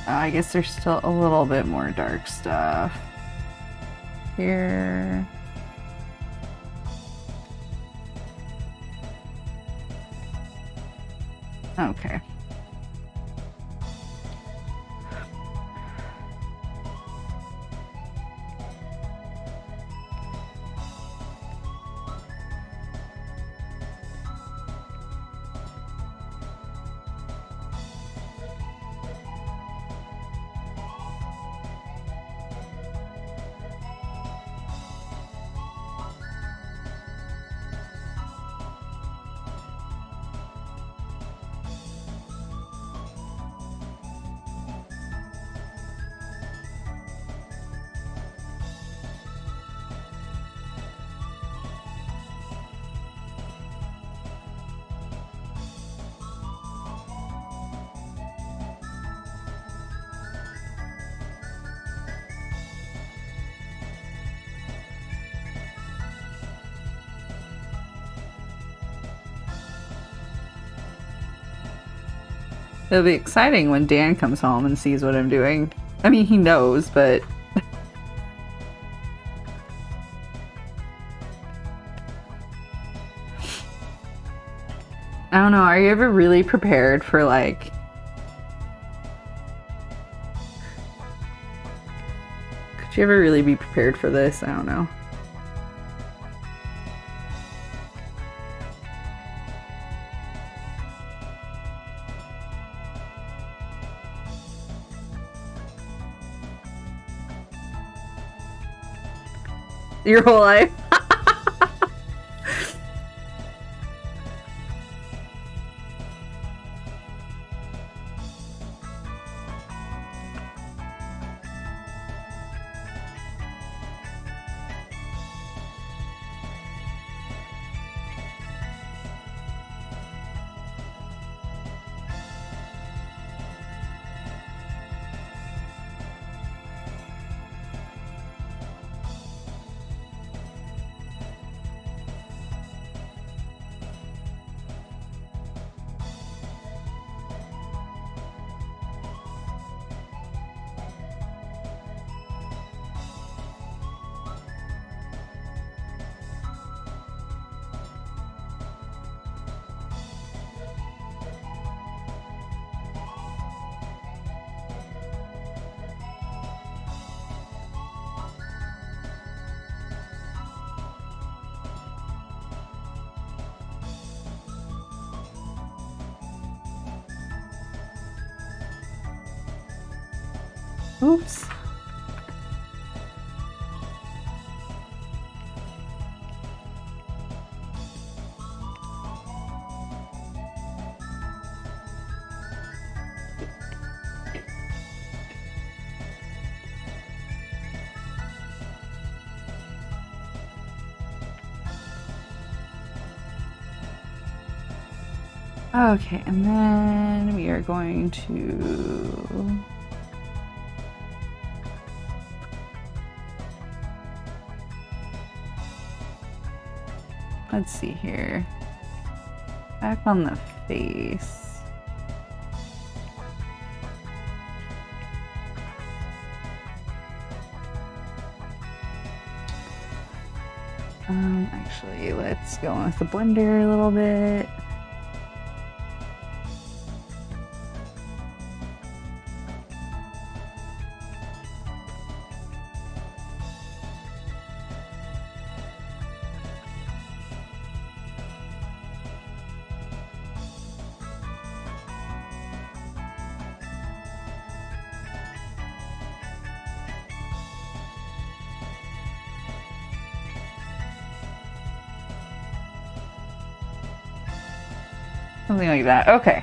I guess there's still a little bit more dark stuff here. Okay. It'll be exciting when Dan comes home and sees what I'm doing. I mean, he knows, but... I don't know, are you ever really prepared for, like... Could you ever really be prepared for this? I don't know. Your whole life? Oops. Okay, and then we are going to... Let's see here. Back on the face. Actually, let's go with the blender a little bit. Something like that. Okay.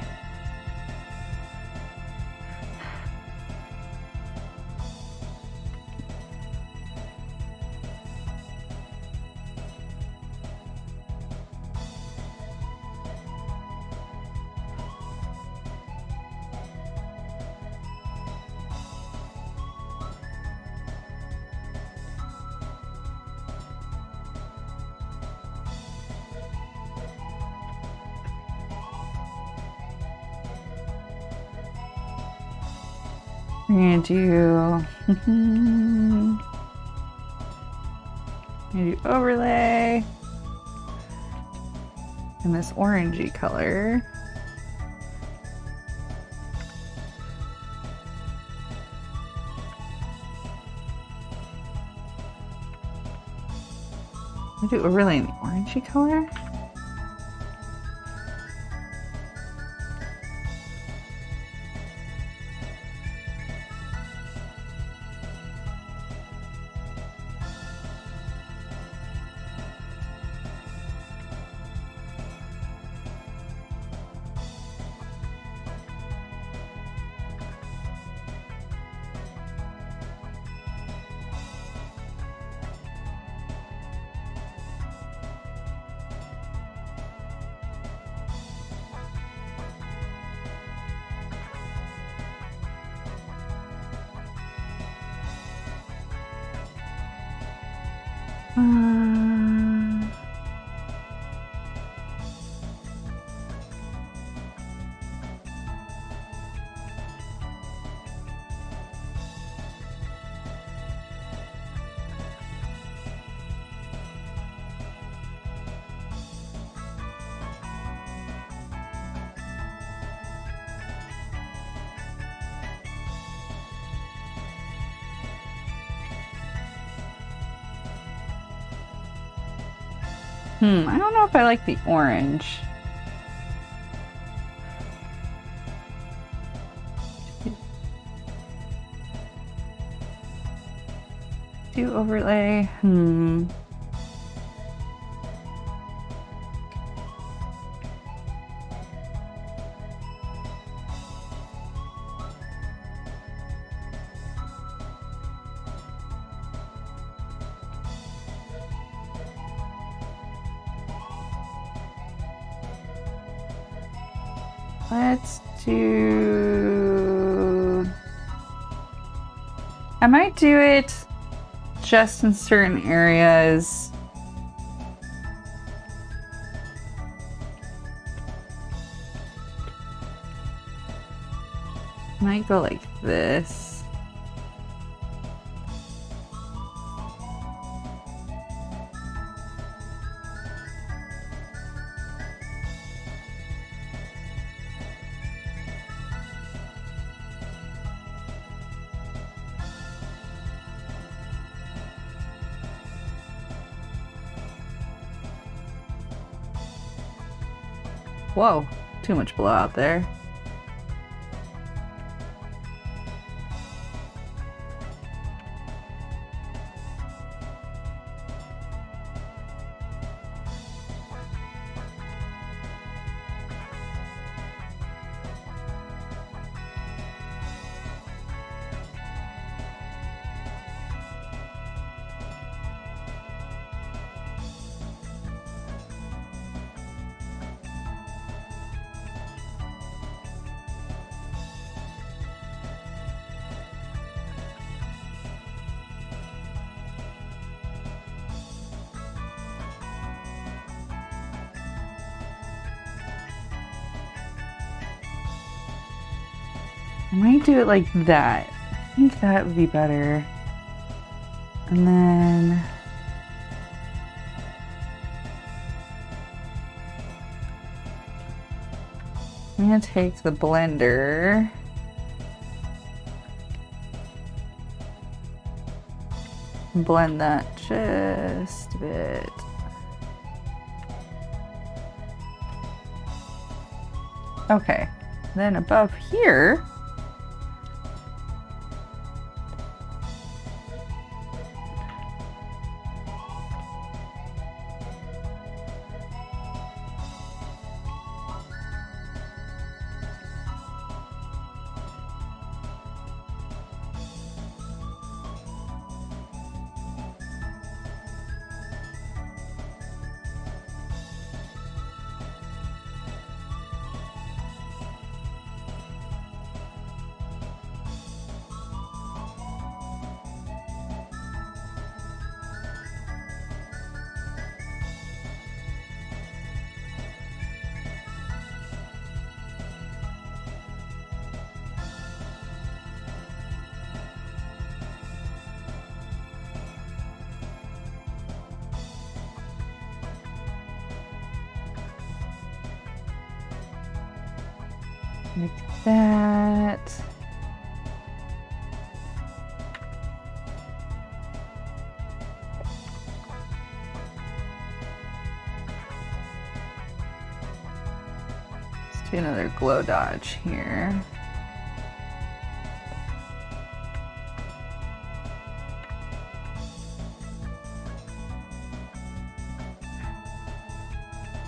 We're gonna do overlay in this orangey color. I'll do overlay in the orangey color. I don't know if I like the orange. Do overlay. Let's do... I might do it just in certain areas. Might go like this. Whoa, too much blowout there. I might do it like that. I think that would be better. And then I'm gonna take the blender and blend that just a bit. Okay, then above here, Like that. Let's do another glow dodge here.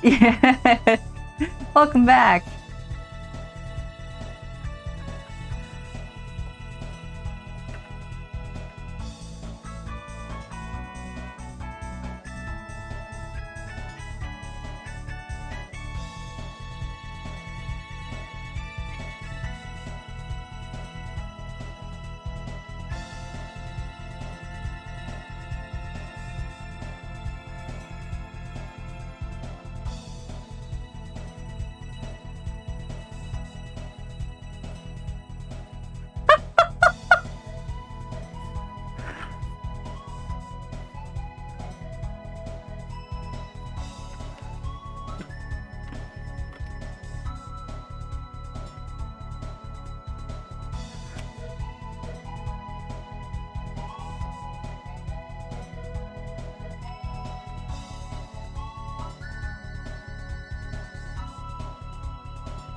Yeah. Welcome back.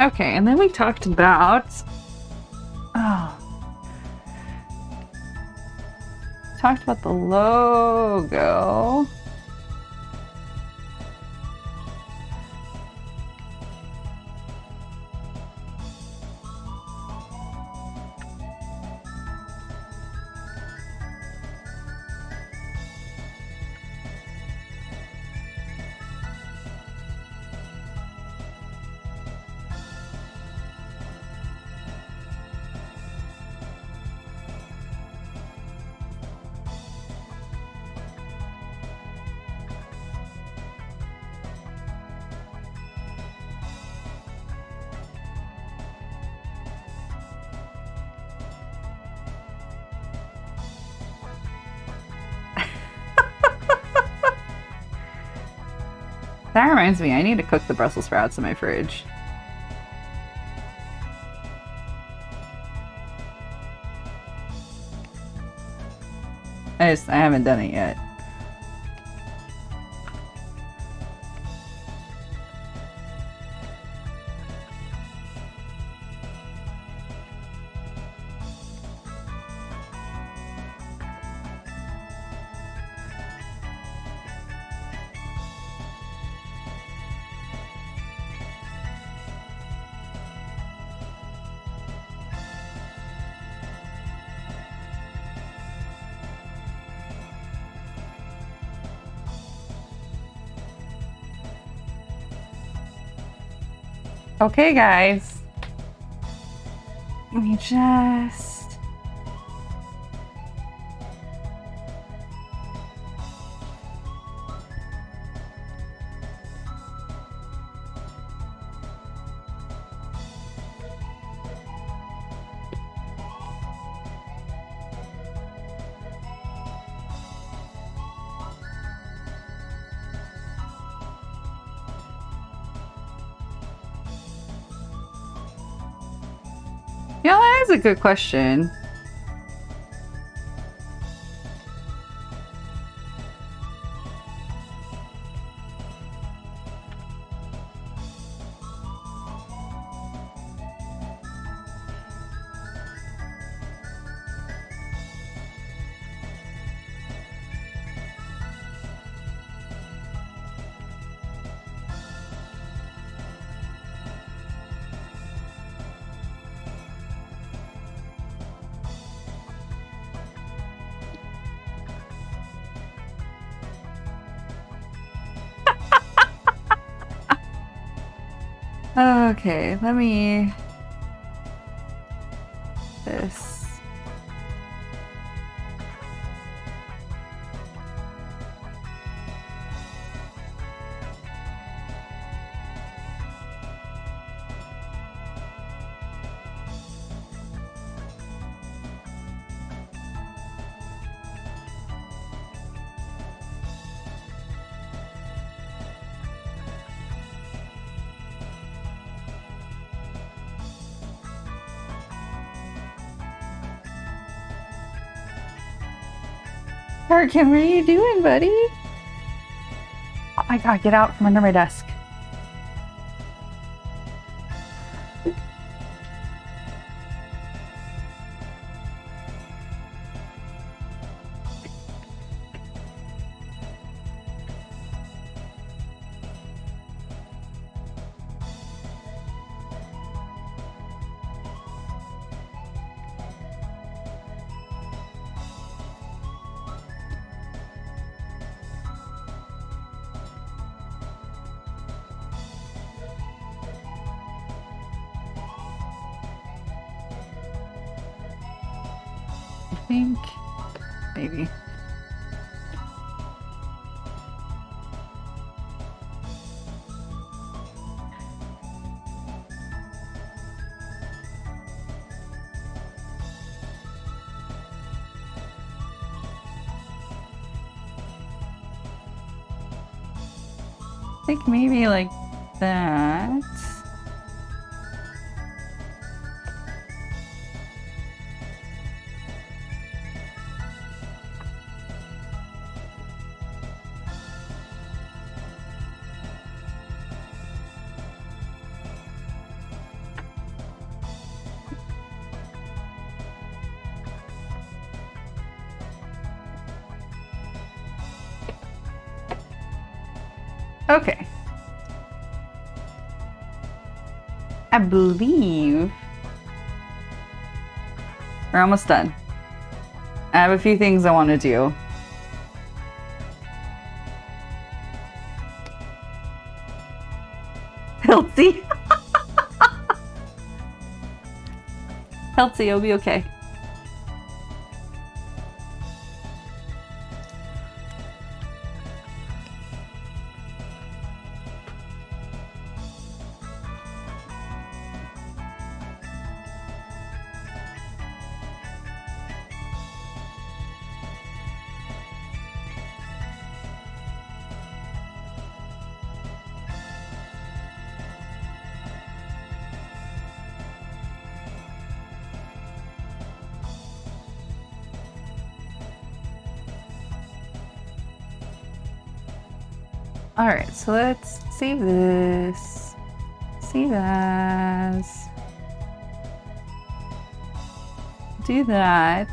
Okay, and then we talked about the logo. That reminds me, I need to cook the Brussels sprouts in my fridge. I haven't done it yet. Okay, guys. Let me just... Yeah, that is a good question. Okay, let me... This. Hurricane, what are you doing, buddy? Oh my god, get out from under my desk. I think maybe. I think maybe like that. Okay. I believe we're almost done. I have a few things I want to do. Healthy. Healthy, you'll be okay. Alright, so let's save this. Save as. Do that.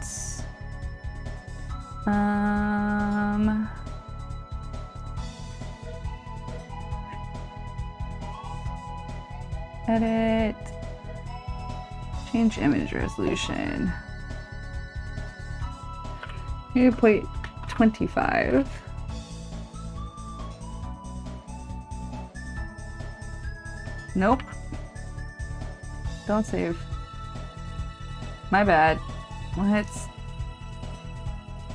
Edit. Change image resolution. 2.25. Nope. Don't save. My bad. Let's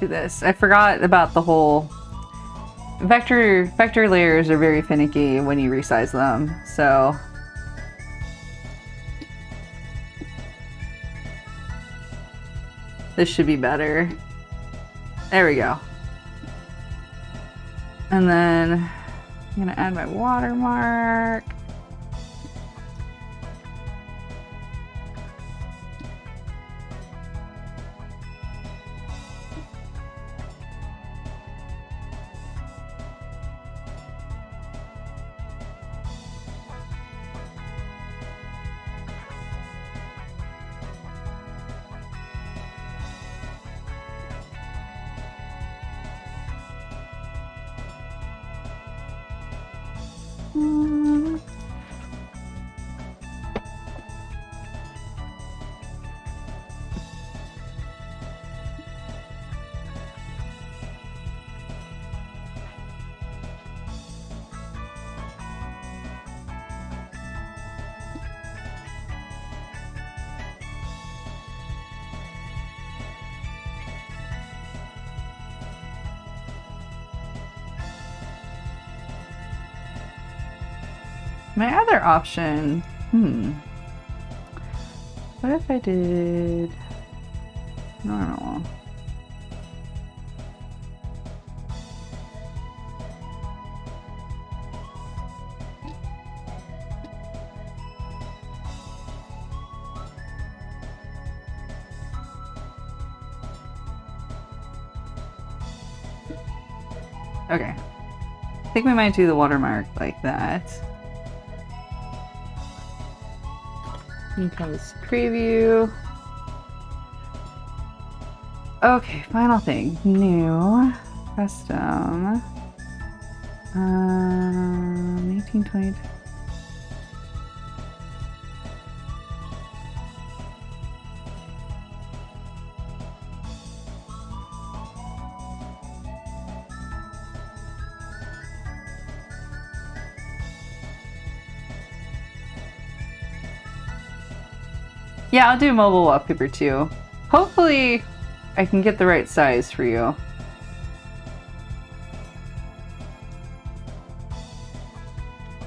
do this. I forgot about the whole vector layers are very finicky when you resize them. So this should be better. There we go. And then I'm gonna add my watermark. My other option, what if I did normal? Okay. I think we might do the watermark like that. Because preview. Okay, final thing. New. Custom. 1820. Yeah, I'll do mobile wallpaper too. Hopefully I can get the right size for you.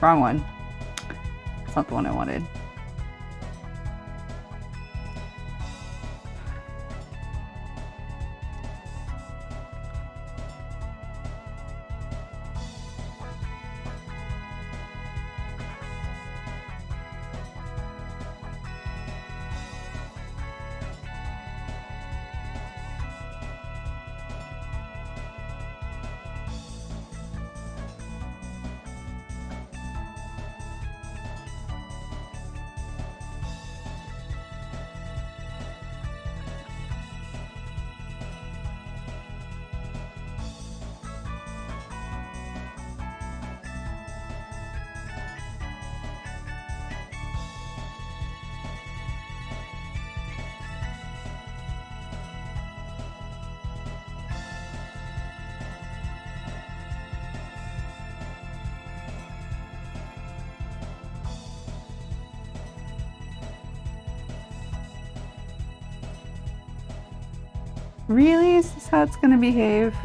Wrong one. It's not the one I wanted. Really? Is this how it's gonna behave?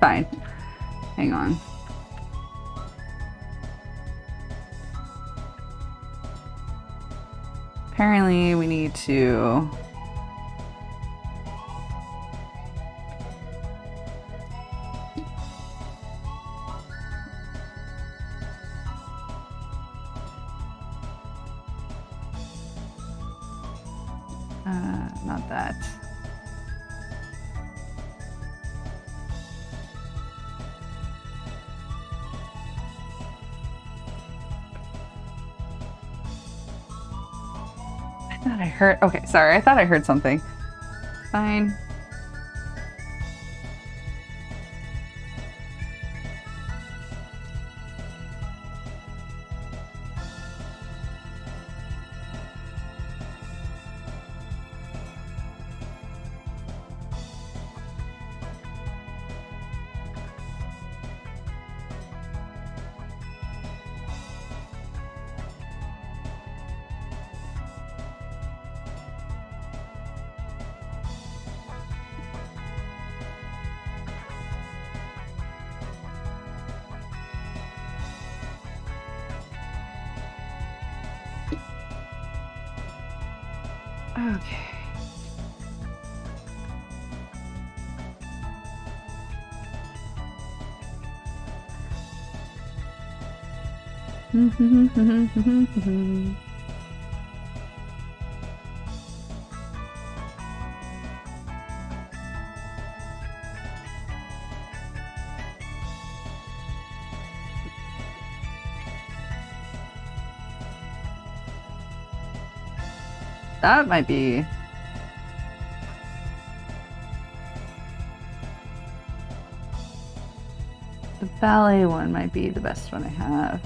Fine. Hang on. Apparently we need to... not that. I thought I heard... Okay, sorry. I thought I heard something. Fine. Okay. That might be... The ballet one might be the best one I have.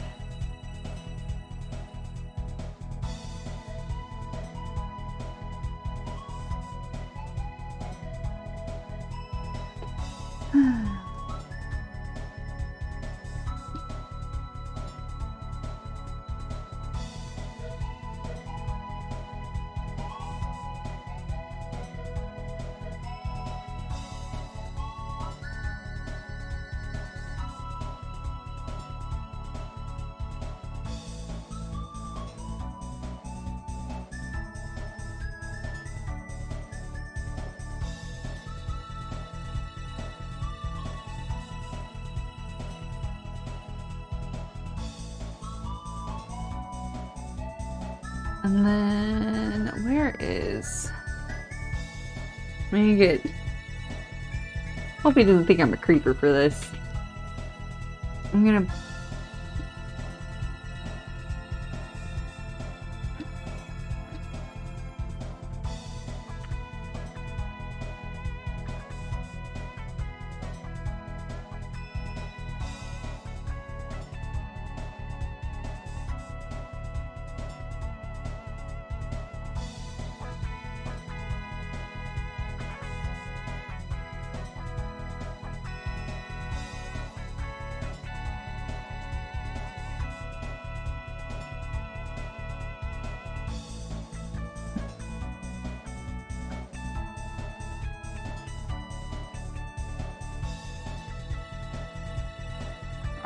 And then where is... Let me get Hope he doesn't think I'm a creeper for this. I'm gonna...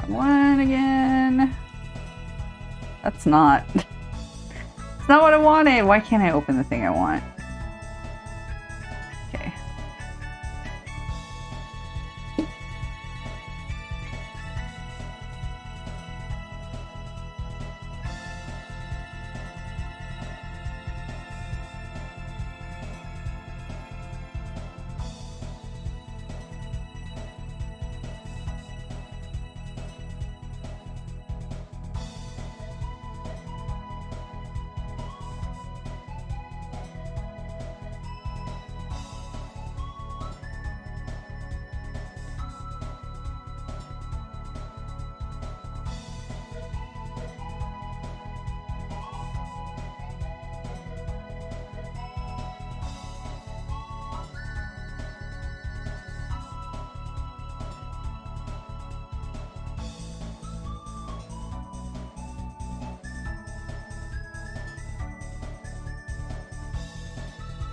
One again. That's not... It's not what I wanted. Why can't I open the thing I want? Okay.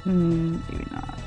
Maybe not.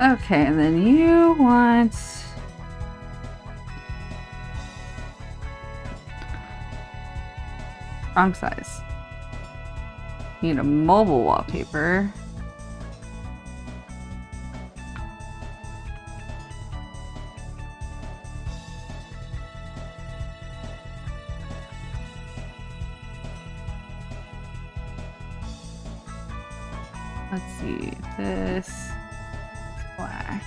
Okay, and then you want... Wrong size. Need a mobile wallpaper. Let's see, this black.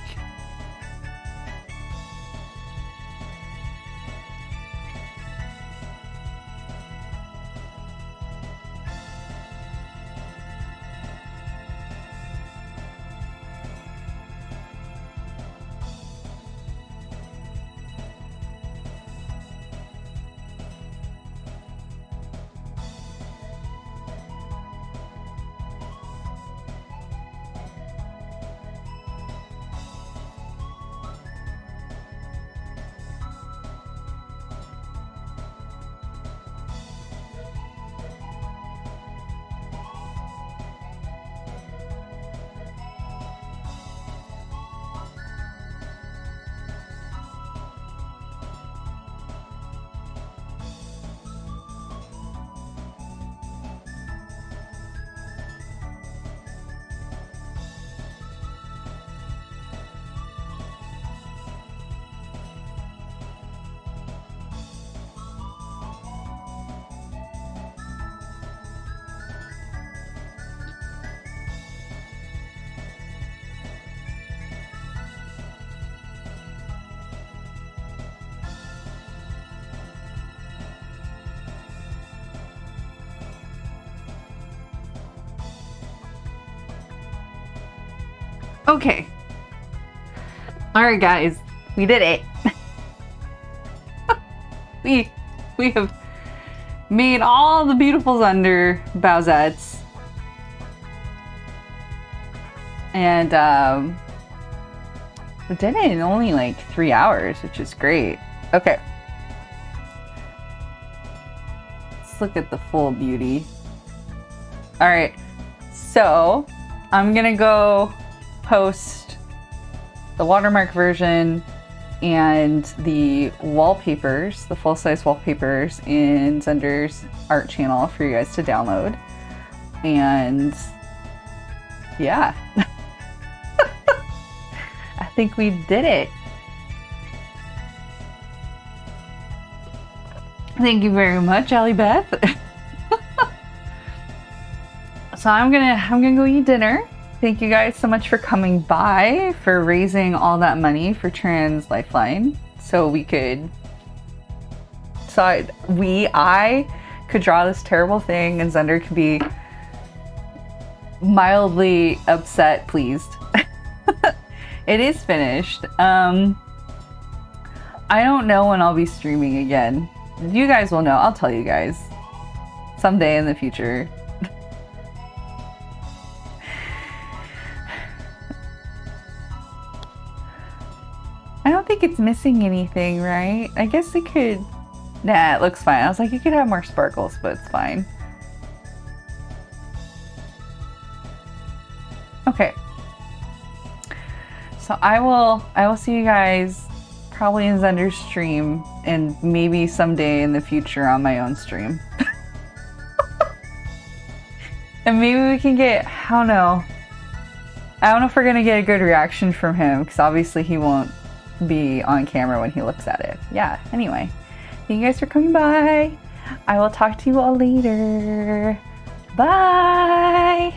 Okay. Alright guys, we did it. we have made all the beautiful Zunder Bowsettes. And we did it in only like 3 hours, which is great. Okay. look at the full beauty. All right, so I'm gonna go post the watermark version and the wallpapers, the full-size wallpapers in Zunder's art channel for you guys to download. And yeah, I think we did it. Thank you very much, Allie Beth. So I'm gonna go eat dinner. Thank you guys so much for coming by, for raising all that money for Trans Lifeline, so I could draw this terrible thing, and Zunder could be mildly upset, pleased. It is finished. I don't know when I'll be streaming again. You guys will know. I'll tell you guys someday in the future. I don't think it's missing anything, right? I guess it could... Nah, it looks fine. I was like, you could have more sparkles, but it's fine. Okay. So I will see you guys probably in Zunder's stream, and maybe someday in the future on my own stream. And maybe we can get, I don't know if we're gonna get a good reaction from him, because obviously he won't be on camera when he looks at it. Yeah, anyway, thank you guys for coming by. I will talk to you all later. Bye.